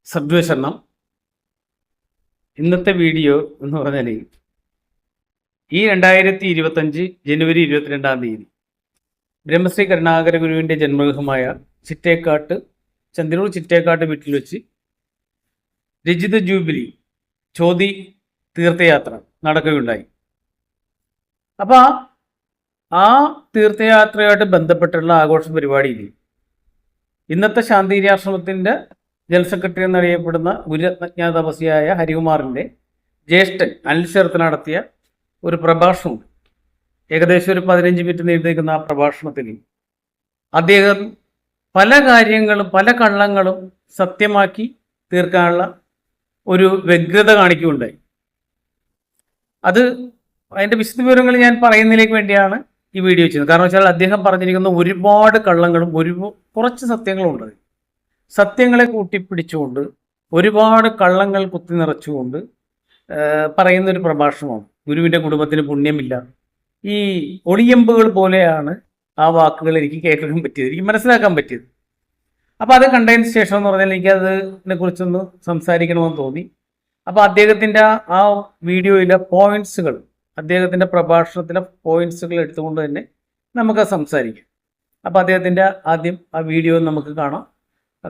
സദ്വശരണം. ഇന്നത്തെ വീഡിയോ എന്ന് പറഞ്ഞാൽ ഈ 2025 ജനുവരി 22 ബ്രഹ്മശ്രീ കരുണാകര ഗുരുവിൻ്റെ ജന്മഗൃഹമായ ചന്ദ്രൂർ ചിറ്റേക്കാട്ട് വീട്ടിൽ വെച്ച് രജിത ജൂബിലി ചോതി തീർത്ഥയാത്ര നടക്കുകയുണ്ടായി. അപ്പോൾ ആ തീർത്ഥയാത്രയായിട്ട് ബന്ധപ്പെട്ടുള്ള ആഘോഷ പരിപാടിയിൽ ഇന്നത്തെ ശാന്തിഗിരി ആശ്രമത്തിൻ്റെ ജനറൽ സെക്രട്ടറി എന്നറിയപ്പെടുന്ന ഗുരുരത്നജ്ഞാന തപസ്വിയായ ഹരികുമാറിൻ്റെ ജ്യേഷ്ഠൻ അനിൽ ശരത്ത് നടത്തിയ ഒരു പ്രഭാഷണം, ഏകദേശം ഒരു 15 മിനിറ്റ് നീണ്ടുനിൽക്കുന്ന ആ പ്രഭാഷണത്തിൽ അദ്ദേഹം പല കാര്യങ്ങളും പല കള്ളങ്ങളും സത്യമാക്കി തീർക്കാനുള്ള ഒരു വ്യഗ്രത കാണിക്കുകയുണ്ടായി. അതിൻ്റെ വിശദവിവരങ്ങൾ ഞാൻ പറയുന്നതിലേക്ക് വേണ്ടിയാണ് ഈ വീഡിയോ ചെയ്യുന്നത്. കാരണം വെച്ചാൽ അദ്ദേഹം പറഞ്ഞിരിക്കുന്ന ഒരുപാട് കള്ളങ്ങളും കുറച്ച് സത്യങ്ങളും ഉണ്ട്. സത്യങ്ങളെ കൂട്ടിപ്പിടിച്ചുകൊണ്ട് ഒരുപാട് കള്ളങ്ങൾ കുത്തി നിറച്ചുകൊണ്ട് പറയുന്നൊരു പ്രഭാഷണമാണ്. ഗുരുവിൻ്റെ കുടുംബത്തിന് പുണ്യമില്ല, ഈ ഒളിയമ്പുകൾ പോലെയാണ് ആ വാക്കുകൾ എനിക്ക് കേൾക്കാൻ പറ്റിയത്, എനിക്ക് മനസ്സിലാക്കാൻ പറ്റിയത്. അപ്പോൾ അത് കണ്ടതിന് ശേഷം എന്ന് പറഞ്ഞാൽ എനിക്കതിനെ കുറിച്ചൊന്ന് സംസാരിക്കണമെന്ന് തോന്നി. അപ്പോൾ അദ്ദേഹത്തിൻ്റെ ആ വീഡിയോയിലെ പോയിന്റ്സുകൾ, അദ്ദേഹത്തിൻ്റെ പ്രഭാഷണത്തിലെ പോയിന്റ്സുകൾ എടുത്തുകൊണ്ട് തന്നെ നമുക്ക് സംസാരിക്കാം. അപ്പോൾ അദ്ദേഹത്തിൻ്റെ ആദ്യം ആ വീഡിയോ നമുക്ക് കാണാം.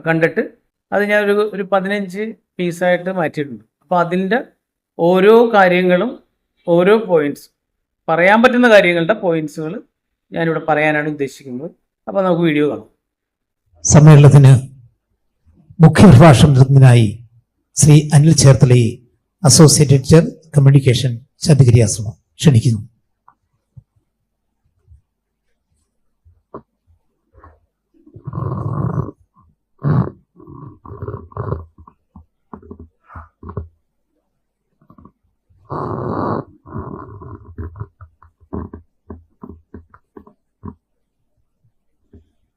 കണ്ടിട്ട് അത് ഞാൻ ഒരു 15 പീസായിട്ട് മാറ്റിയിട്ടുണ്ട്. അപ്പോൾ അതിൻ്റെ ഓരോ കാര്യങ്ങളും ഓരോ പോയിന്റ്സ്, പറയാൻ പറ്റുന്ന കാര്യങ്ങളുടെ പോയിന്റ്സുകൾ ഞാനിവിടെ പറയാനാണ് ഉദ്ദേശിക്കുന്നത്. അപ്പോൾ നമുക്ക് വീഡിയോ കാണാം. സമ്മേളനത്തിന് മുഖ്യപ്രഭാഷണത്തിനായി Shri Anil Cherthali, associate editor, communication, Santhigiri Ashram ക്ഷണിക്കുന്നു.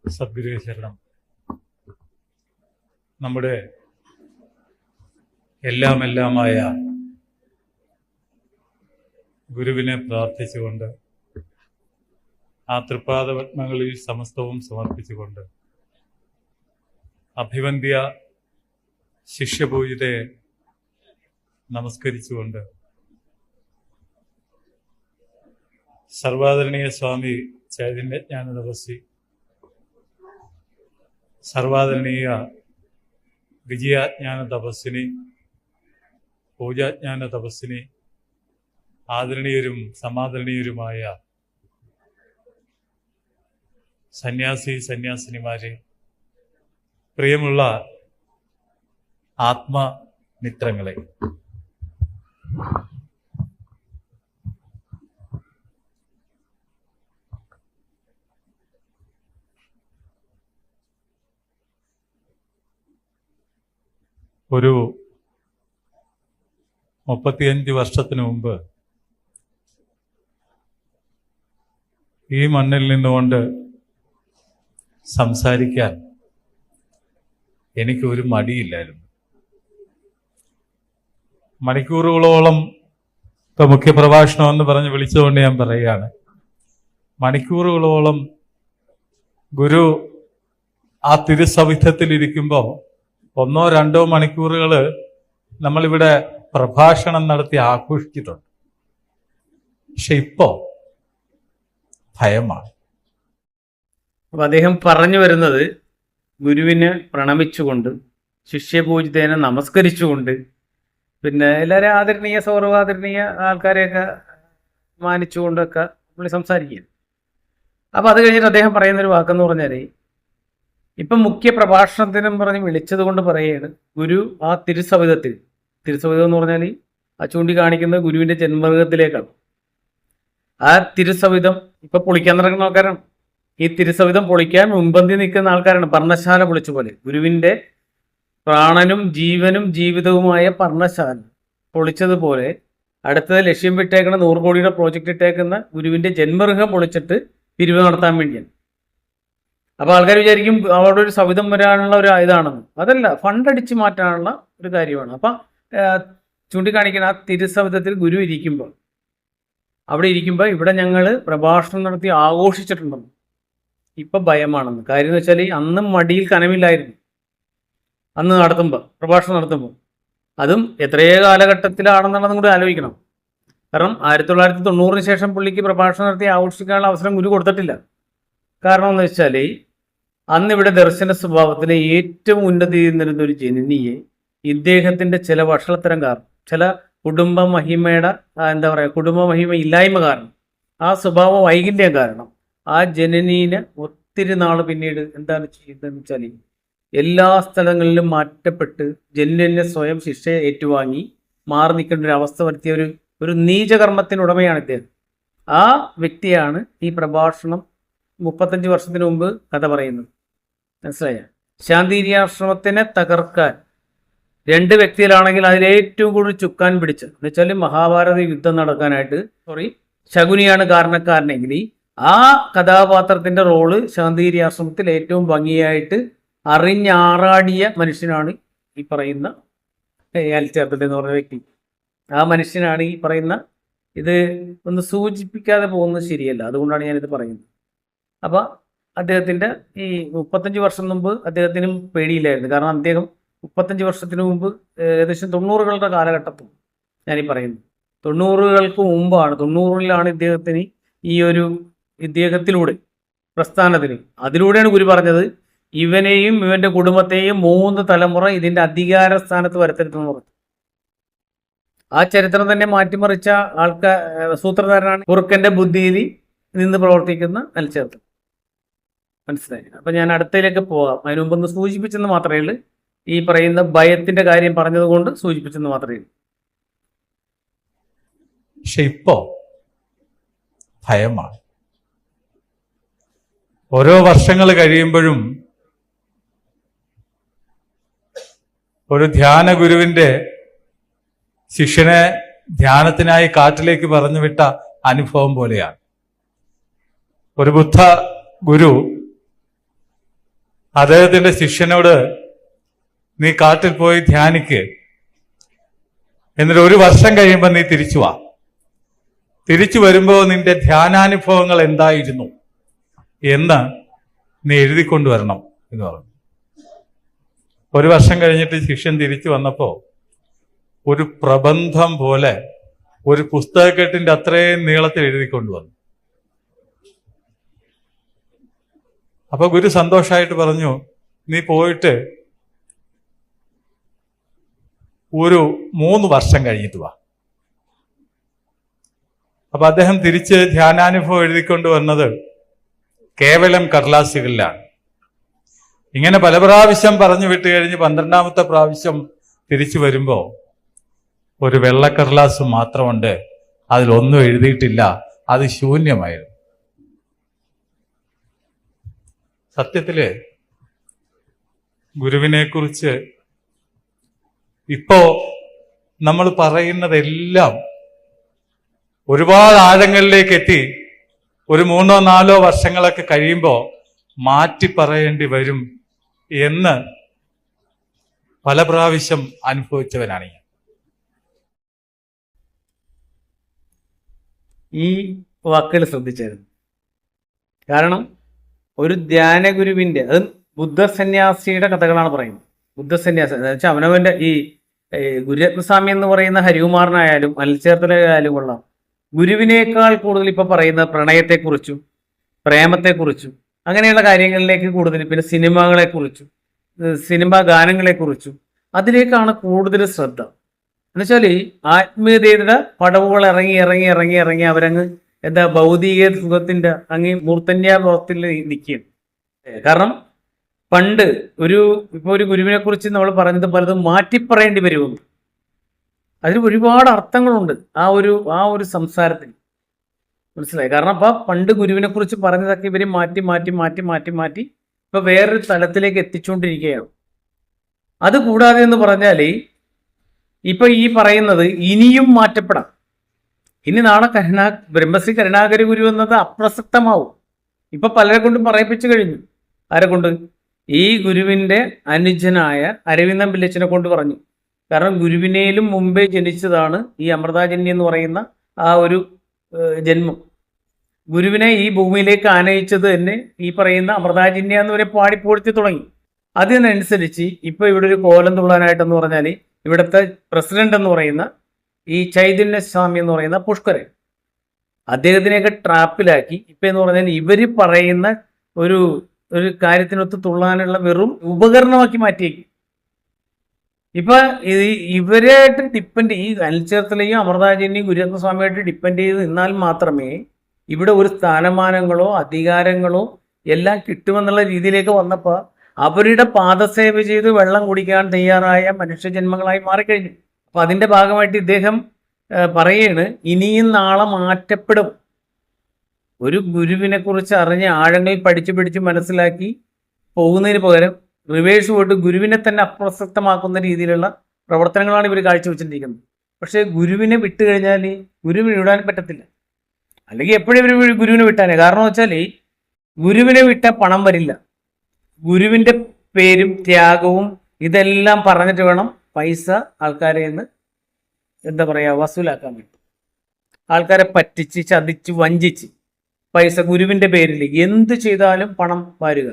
സദ്ഗുരു ശരണം. നമ്മുടെ എല്ലാമായ ഗുരുവിനെ പ്രാർത്ഥിച്ചുകൊണ്ട് ആ തൃപ്പാദപത്മങ്ങളിൽ സമസ്തവും സമർപ്പിച്ചുകൊണ്ട് അഭിവന്ദ്യ ശിഷ്യപൂജിതയെ നമസ്കരിച്ചുകൊണ്ട് സർവാദരണീയ സ്വാമി ചൈതന്യജ്ഞാന തപസ്വി, സർവാദരണീയ വിജയാജ്ഞാന തപസ്വിനി, പൂജാജ്ഞാന തപസ്വിനി, ആദരണീയരും സമാദരണീയരുമായ സന്യാസിനിമാരെ, പ്രിയമുള്ള ആത്മമിത്രങ്ങളെ, ഒരു 35 വർഷത്തിനു മുമ്പ് ഈ മണ്ണിൽ നിന്നുകൊണ്ട് സംസാരിക്കാൻ എനിക്കൊരു മടിയില്ലായിരുന്നു. മണിക്കൂറുകളോളം ഇപ്പൊ മുഖ്യപ്രഭാഷണം എന്ന് പറഞ്ഞ് വിളിച്ചുകൊണ്ട് ഞാൻ പറയുകയാണ്, മണിക്കൂറുകളോളം ഗുരു ആ തിരുസവിധത്തിലിരിക്കുമ്പോൾ 1-2 മണിക്കൂറുകൾ നമ്മളിവിടെ പ്രഭാഷണം നടത്തി ആഘോഷിച്ചിട്ടുണ്ട്. പക്ഷെ ഇപ്പോ ഭയമാണ്. അപ്പോൾ അദ്ദേഹം പറഞ്ഞു വരുന്നത് ഗുരുവിനെ പ്രണമിച്ചുകൊണ്ട്, ശിഷ്യപൂജിതേനെ നമസ്കരിച്ചുകൊണ്ട്, പിന്നെ എല്ലാവരും ആദരണീയ സൗരവാദരണീയ ആൾക്കാരെയൊക്കെ മാനിച്ചുകൊണ്ടൊക്കെ പുള്ളി സംസാരിക്കുക. അപ്പോൾ അത് കഴിഞ്ഞിട്ട് അദ്ദേഹം പറയുന്നൊരു വാക്കെന്ന് പറഞ്ഞാൽ, ഇപ്പം മുഖ്യ പ്രഭാഷണത്തിനും പറഞ്ഞ് വിളിച്ചത് കൊണ്ട് പറയുകയാണ്, ഗുരു ആ തിരുസവിധത്തിൽ, തിരുസവിധം എന്ന് പറഞ്ഞാൽ ആ ചൂണ്ടിക്കാണിക്കുന്നത് ഗുരുവിൻ്റെ ജന്മഗൃഹത്തിലേക്കാണ്. ആ തിരുസവിധം ഇപ്പം പൊളിക്കാൻ നടക്കുന്ന ആൾക്കാരാണ്. ഈ തിരുസവിധം പൊളിക്കാൻ മുൻപന്തി നിൽക്കുന്ന ആൾക്കാരാണ്. പർണശാല പൊളിച്ച പോലെ ഗുരുവിൻ്റെ പ്രാണനും ജീവനും ജീവിതവുമായ പർണശാല പൊളിച്ചതുപോലെ അടുത്തത് ലക്ഷ്യം വിട്ടേക്കുന്ന 100 കോടിയുടെ പ്രോജക്റ്റ് ഇട്ടേക്കുന്ന ഗുരുവിൻ്റെ ജന്മഗൃഹം പൊളിച്ചിട്ട് പിരിവ് നടത്താൻ വേണ്ടിയാണ്. അപ്പോൾ ആൾക്കാർ വിചാരിക്കും അവിടെ ഒരു സവിധം വരാനുള്ള ഒരു ഇതാണെന്ന്. അതല്ല, ഫണ്ട് അടിച്ചു മാറ്റാനുള്ള ഒരു കാര്യമാണ്. അപ്പം ചൂണ്ടിക്കാണിക്കുന്ന ആ തിരുസവിധത്തിൽ ഗുരു ഇരിക്കുമ്പോൾ, അവിടെ ഇരിക്കുമ്പോൾ ഇവിടെ ഞങ്ങൾ പ്രഭാഷണം നടത്തി ആഘോഷിച്ചിട്ടുണ്ടെന്ന്. ഇപ്പം ഭയമാണെന്ന്. കാര്യം എന്ന് വെച്ചാൽ അന്നും മടിയിൽ കനമില്ലായിരുന്നു. അന്ന് നടത്തുമ്പോൾ, പ്രഭാഷണം നടത്തുമ്പോൾ. അതും എത്രയോ കാലഘട്ടത്തിലാണെന്നുള്ളതും കൂടി ആലോചിക്കണം. കാരണം 1990 ശേഷം പുള്ളിക്ക് പ്രഭാഷണം നടത്തി ആഘോഷിക്കാനുള്ള അവസരം ഗുരു കൊടുത്തിട്ടില്ല. കാരണം എന്ന് വെച്ചാൽ അന്നിവിടെ ദർശന സ്വഭാവത്തിന് ഏറ്റവും ഉന്നതി നിന്നിരുന്ന ഒരു ജനനിയെ ഇദ്ദേഹത്തിൻ്റെ ചില വഷളത്തരം കാരണം, ചില കുടുംബ മഹിമയുടെ എന്താ പറയുക, കുടുംബ മഹിമ ഇല്ലായ്മ കാരണം, ആ സ്വഭാവ വൈകല്യം കാരണം ആ ജനനീനെ ഒത്തിരി നാൾ പിന്നീട് എന്താണ് ചെയ്തതെന്ന് വെച്ചാൽ എല്ലാ സ്ഥലങ്ങളിലും മാറ്റപ്പെട്ട് ജനനെ സ്വയം ശിക്ഷ ഏറ്റുവാങ്ങി മാറി നിൽക്കേണ്ട ഒരു അവസ്ഥ വരുത്തിയ ഒരു നീചകർമ്മത്തിനുടമയാണ് ഇദ്ദേഹം. ആ വ്യക്തിയാണ് ഈ പ്രഭാഷണം 35 വർഷത്തിന് മുമ്പ് കഥ പറയുന്നത്. മനസ്സിലായ? ശാന്തിരിയാശ്രമത്തിനെ തകർക്കാൻ 2 വ്യക്തികളാണെങ്കിൽ അതിലേറ്റവും കൂടുതൽ ചുക്കാൻ പിടിച്ച് എന്ന് വെച്ചാൽ മഹാഭാരത യുദ്ധം നടക്കാനായിട്ട് ശകുനിയാണ് കാരണക്കാരനെങ്കിൽ ആ കഥാപാത്രത്തിന്റെ റോള് ശാന്തിരിയാശ്രമത്തിൽ ഏറ്റവും ഭംഗിയായിട്ട് അറിഞ്ഞാറാടിയ മനുഷ്യനാണ് ഈ പറയുന്ന അനിൽ എന്ന് പറഞ്ഞ വ്യക്തി. ആ മനുഷ്യനാണ് ഈ പറയുന്ന, ഇത് ഒന്ന് സൂചിപ്പിക്കാതെ പോകുന്നത് ശരിയല്ല, അതുകൊണ്ടാണ് ഞാനിത് പറയുന്നത്. അപ്പം അദ്ദേഹത്തിൻ്റെ ഈ 35 വർഷം മുമ്പ് അദ്ദേഹത്തിനും പേടിയില്ലായിരുന്നു. കാരണം അദ്ദേഹം 35 വർഷത്തിന് മുമ്പ് ഏകദേശം 90കളുടെ കാലഘട്ടത്തിൽ ഞാനീ പറയുന്നത്, 90കൾക്ക് മുമ്പാണ്, 90കളിലാണ് ഇദ്ദേഹത്തിന് ഈ ഒരു ഇദ്ദേഹത്തിലൂടെ പ്രസ്ഥാനത്തിന്, അതിലൂടെയാണ് ഗുരു പറഞ്ഞത് ഇവനെയും ഇവന്റെ കുടുംബത്തെയും 3 തലമുറ ഇതിന്റെ അധികാര സ്ഥാനത്ത് വരുത്തരുതെന്ന് പറഞ്ഞു. ആ ചരിത്രം തന്നെ മാറ്റിമറിച്ച സൂത്രധാരനാണ് കുറുക്കന്റെ ബുദ്ധിയിൽ നിന്ന് പ്രവർത്തിക്കുന്ന അനിൽ. മനസ്സിലായി? അപ്പൊ ഞാൻ അടുത്തതിലേക്ക് പോകാം. അതിനു മുമ്പ് ഒന്ന് സൂചിപ്പിച്ചെന്ന് മാത്രമേ ഉള്ളൂ. ഈ പറയുന്ന ഭയത്തിന്റെ കാര്യം പറഞ്ഞത് കൊണ്ട് സൂചിപ്പിച്ചെന്ന് മാത്രമേ ഉള്ളൂ. പക്ഷെ ഇപ്പോ ഭയമാണ്. ഓരോ വർഷങ്ങൾ കഴിയുമ്പോഴും ഒരു ധ്യാന ഗുരുവിന്റെ ശിഷ്യനെ ധ്യാനത്തിനായി കാട്ടിലേക്ക് പറഞ്ഞു വിട്ട അനുഭവം പോലെയാണ്. ഒരു ബുദ്ധ ഗുരു അദ്ദേഹത്തിന്റെ ശിഷ്യനോട് നീ കാട്ടിൽ പോയി ധ്യാനിക്ക്, എന്നിട്ട് 1 വർഷം കഴിയുമ്പോൾ നീ തിരിച്ചു വാ, തിരിച്ചു വരുമ്പോൾ നിന്റെ ധ്യാനാനുഭവങ്ങൾ എന്തായിരുന്നു എന്ന് നീ എഴുതിക്കൊണ്ടുവരണം എന്ന് പറഞ്ഞു. 1 വർഷം കഴിഞ്ഞിട്ട് ശിഷ്യൻ തിരിച്ചു വന്നപ്പോ ഒരു പ്രബന്ധം പോലെ ഒരു പുസ്തകക്കെട്ടിന്റെ അത്രയും നീളത്തിൽ എഴുതിക്കൊണ്ടുവന്നു. അപ്പൊ ഗുരു സന്തോഷമായിട്ട് പറഞ്ഞു, നീ പോയിട്ട് ഒരു 3 വർഷം കഴിഞ്ഞിട്ട് വാ. അപ്പൊ അദ്ദേഹം തിരിച്ച് ധ്യാനാനുഭവം എഴുതിക്കൊണ്ട് വന്നത് കേവലം കടലാസുകളിലാണ്. ഇങ്ങനെ പല പ്രാവശ്യം പറഞ്ഞു വിട്ട് കഴിഞ്ഞ് 12ാമത്തെ പ്രാവശ്യം തിരിച്ചു വരുമ്പോ ഒരു വെള്ളക്കടലാസ് മാത്രമുണ്ട്, അതിലൊന്നും എഴുതിയിട്ടില്ല, അത് ശൂന്യമായിരുന്നു. സത്യത്തില് ഗുരുവിനെ കുറിച്ച് ഇപ്പോ നമ്മൾ പറയുന്നതെല്ലാം ഒരുപാട് ആഴങ്ങളിലേക്ക് എത്തി ഒരു 3-4 വർഷങ്ങളൊക്കെ കഴിയുമ്പോൾ മാറ്റി പറയേണ്ടി വരും എന്ന് പല പ്രാവശ്യം അനുഭവിച്ചവനാണ് ഞാൻ. ഈ വാക്കുകൾ ശ്രദ്ധിച്ചായിരുന്നു. കാരണം ഒരു ധ്യാനഗുരുവിന്റെ, അത് ബുദ്ധസന്യാസിയുടെ കഥകളാണ് പറയുന്നത്. ബുദ്ധസന്യാസി എന്ന് വെച്ചാൽ അവനവന്റെ ഈ ഗുരുരത്നസ്വാമി എന്ന് പറയുന്ന ഹരികുമാറിനായാലും അനിൽചേർത്തലയായാലും കൊള്ളാം, ഗുരുവിനേക്കാൾ കൂടുതൽ ഇപ്പൊ പറയുന്ന പ്രണയത്തെക്കുറിച്ചും പ്രേമത്തെക്കുറിച്ചും അങ്ങനെയുള്ള കാര്യങ്ങളിലേക്ക് കൂടുതൽ, പിന്നെ സിനിമകളെക്കുറിച്ചും സിനിമാ ഗാനങ്ങളെക്കുറിച്ചും അതിലേക്കാണ് കൂടുതൽ ശ്രദ്ധ. എന്നുവെച്ചാൽ ആത്മീയതയുടെ പടവുകൾ ഇറങ്ങി ഇറങ്ങി ഇറങ്ങി ഇറങ്ങി അവരങ്ങ് എന്താ ഭൗതിക സുഖത്തിന്റെ അങ്ങ് മൂർധന്യാഭാവത്തിൽ നിൽക്കുകയാണ്. കാരണം പണ്ട് ഇപ്പൊ ഒരു ഗുരുവിനെ കുറിച്ച് നമ്മൾ പറഞ്ഞത് പലതും മാറ്റിപ്പറയേണ്ടി വരുമെന്ന്, അതിന് ഒരുപാട് അർത്ഥങ്ങളുണ്ട് ആ ഒരു സംസാരത്തിൽ. മനസ്സിലായി? കാരണം അപ്പൊ പണ്ട് ഗുരുവിനെ കുറിച്ച് പറഞ്ഞതൊക്കെ ഇവര് മാറ്റി മാറ്റി മാറ്റി മാറ്റി മാറ്റി ഇപ്പൊ വേറൊരു തലത്തിലേക്ക് എത്തിച്ചുകൊണ്ടിരിക്കുകയാണ്. അത് കൂടാതെ എന്ന് പറഞ്ഞാൽ ഇപ്പൊ ഈ പറയുന്നത് ഇനിയും മാറ്റപ്പെടാം. ഇനി നാളെ ബ്രഹ്മശ്രീ കരുണാകര ഗുരു എന്നത് അപ്രസക്തമാവും. ഇപ്പൊ പലരെ കൊണ്ടും പറയിപ്പിച്ചു കഴിഞ്ഞു. ആരെ കൊണ്ട്? ഈ ഗുരുവിന്റെ അനുജനായ അരവിന്ദൻ പിള്ളച്ചനെ കൊണ്ട് പറഞ്ഞു. കാരണം ഗുരുവിനേലും മുമ്പേ ജനിച്ചതാണ് ഈ അമൃതാജന്യം എന്ന് പറയുന്ന ആ ഒരു ജന്മം. ഗുരുവിനെ ഈ ഭൂമിയിലേക്ക് ആനയിച്ചത് തന്നെ ഈ പറയുന്ന അമൃതാജന്യ എന്ന് വരെ പാടിപ്പോഴ്ത്തി തുടങ്ങി. അതിനനുസരിച്ച് ഇപ്പൊ ഇവിടെ ഒരു കോലം തുള്ളാനായിട്ടെന്ന് പറഞ്ഞാൽ ഇവിടുത്തെ പ്രസിഡന്റ് എന്ന് പറയുന്ന ഈ ചൈതന്യ സ്വാമി എന്ന് പറയുന്ന പുഷ്കരൻ അദ്ദേഹത്തിനെയൊക്കെ ട്രാപ്പിലാക്കി ഇപ്പൊ എന്ന് പറഞ്ഞാൽ ഇവര് പറയുന്ന ഒരു ഒരു കാര്യത്തിനൊത്ത് തുള്ളാനുള്ള വെറും ഉപകരണമാക്കി മാറ്റിയേക്കും. ഇപ്പൊ ഇവരായിട്ട് ഡിപ്പെൻഡ് ഈ അനിൽചേർത്തലയും അമൃതാചാര്യനെയും ഗുരുരത്നസ്വാമിയായിട്ട് ഡിപ്പെൻഡ് ചെയ്ത് നിന്നാൽ മാത്രമേ ഇവിടെ ഒരു സ്ഥാനമാനങ്ങളോ അധികാരങ്ങളോ എല്ലാം കിട്ടുമെന്നുള്ള രീതിയിലേക്ക് വന്നപ്പോൾ അവരുടെ പാദസേവ ചെയ്ത് വെള്ളം കുടിക്കാൻ തയ്യാറായ മനുഷ്യജന്മങ്ങളായി മാറിക്കഴിഞ്ഞു. അപ്പൊ അതിന്റെ ഭാഗമായിട്ട് ഇദ്ദേഹം പറയാണ് ഇനിയും നാളെ മാറ്റപ്പെടും. ഒരു ഗുരുവിനെ കുറിച്ച് അറിഞ്ഞ് ആഴങ്ങളിൽ പഠിച്ച് മനസ്സിലാക്കി പോകുന്നതിന് പകരം റിവേഴ്സ് പോയിട്ട് ഗുരുവിനെ തന്നെ അപ്രസക്തമാക്കുന്ന രീതിയിലുള്ള പ്രവർത്തനങ്ങളാണ് ഇവർ കാഴ്ചവെച്ചിരിക്കുന്നത്. പക്ഷേ ഗുരുവിനെ വിട്ടു കഴിഞ്ഞാൽ ഗുരുവിനെ വിടാൻ പറ്റത്തില്ല. അല്ലെങ്കിൽ എപ്പോഴും ഇവർ ഗുരുവിനെ വിട്ടാനേ. കാരണം വെച്ചാൽ ഗുരുവിനെ വിട്ട പണം വരില്ല. ഗുരുവിൻ്റെ പേരും ത്യാഗവും ഇതെല്ലാം പറഞ്ഞിട്ട് വേണം പൈസ ആൾക്കാരെ നിന്ന് എന്താ പറയുക വസൂലാക്കാൻ വേണ്ടി. ആൾക്കാരെ പറ്റിച്ച് ചതിച്ച് വഞ്ചിച്ച് പൈസ ഗുരുവിൻ്റെ പേരിൽ എന്ത് ചെയ്താലും പണം വാരുക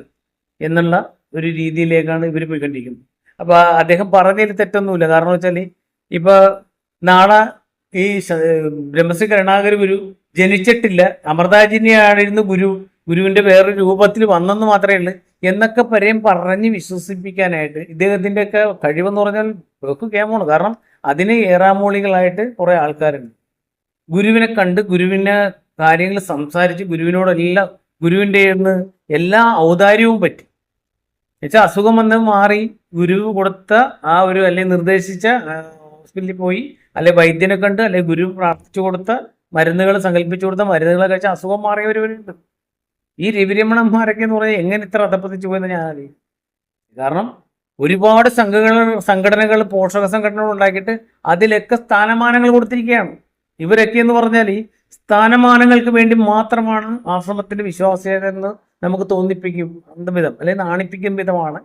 എന്നുള്ള ഒരു രീതിയിലേക്കാണ് ഇവർ പോയിക്കൊണ്ടിരിക്കുന്നത്. അപ്പോൾ അദ്ദേഹം പറഞ്ഞതിൽ തെറ്റൊന്നുമില്ല. കാരണം വെച്ചാൽ ഇപ്പോൾ നാളെ ഈ ബ്രഹ്മശ്രീ കരുണാകര ഗുരു ജനിച്ചിട്ടില്ല, അമൃതാചാര്യനായിരുന്നു ഗുരുവിൻ്റെ വേറൊരു രൂപത്തിൽ വന്നെന്ന് മാത്രമേ ഉള്ളൂ എന്നൊക്കെ പറഞ്ഞ് വിശ്വസിപ്പിക്കാനായിട്ട് ഇദ്ദേഹത്തിൻ്റെയൊക്കെ കഴിവെന്ന് പറഞ്ഞാൽ ഒക്കെ കേമാണ്. കാരണം അതിന് ഏറാമൂളികളായിട്ട് കുറേ ആൾക്കാരുണ്ട്. ഗുരുവിനെ കണ്ട് ഗുരുവിനെ കാര്യങ്ങൾ സംസാരിച്ച് ഗുരുവിനോടെല്ലാം ഗുരുവിൻ്റെ എല്ലാ ഔദാര്യവും പറ്റി എന്നുവെച്ചാൽ അസുഖം വന്ന് മാറി ഗുരു കൊടുത്ത ആ ഒരു അല്ലെങ്കിൽ നിർദ്ദേശിച്ച ഹോസ്പിറ്റലിൽ പോയി അല്ലെ വൈദ്യനെ കണ്ട് അല്ലെ ഗുരു പ്രാർത്ഥിച്ചു കൊടുത്ത മരുന്നുകൾ സങ്കല്പിച്ചു കൊടുത്ത മരുന്നുകളെ കഴിച്ച അസുഖം മാറിയവരുണ്ട്. ഈ രവിരമണന്മാരൊക്കെ എന്ന് പറഞ്ഞാൽ എങ്ങനെ ഇത്ര അധപ്പതിച്ചു പോയെന്ന് ഞാൻ അറിയും. കാരണം ഒരുപാട് സംഘടനകൾ പോഷക സംഘടനകൾ ഉണ്ടാക്കിയിട്ട് അതിലൊക്കെ സ്ഥാനമാനങ്ങൾ കൊടുത്തിരിക്കുകയാണ്. ഇവരൊക്കെ എന്ന് പറഞ്ഞാൽ സ്ഥാനമാനങ്ങൾക്ക് വേണ്ടി മാത്രമാണ് ആശ്രമത്തിന്റെ വിശ്വാസ്യത എന്ന് നമുക്ക് തോന്നിപ്പിക്കും വിധം അല്ലെങ്കിൽ നാണിപ്പിക്കും വിധമാണ്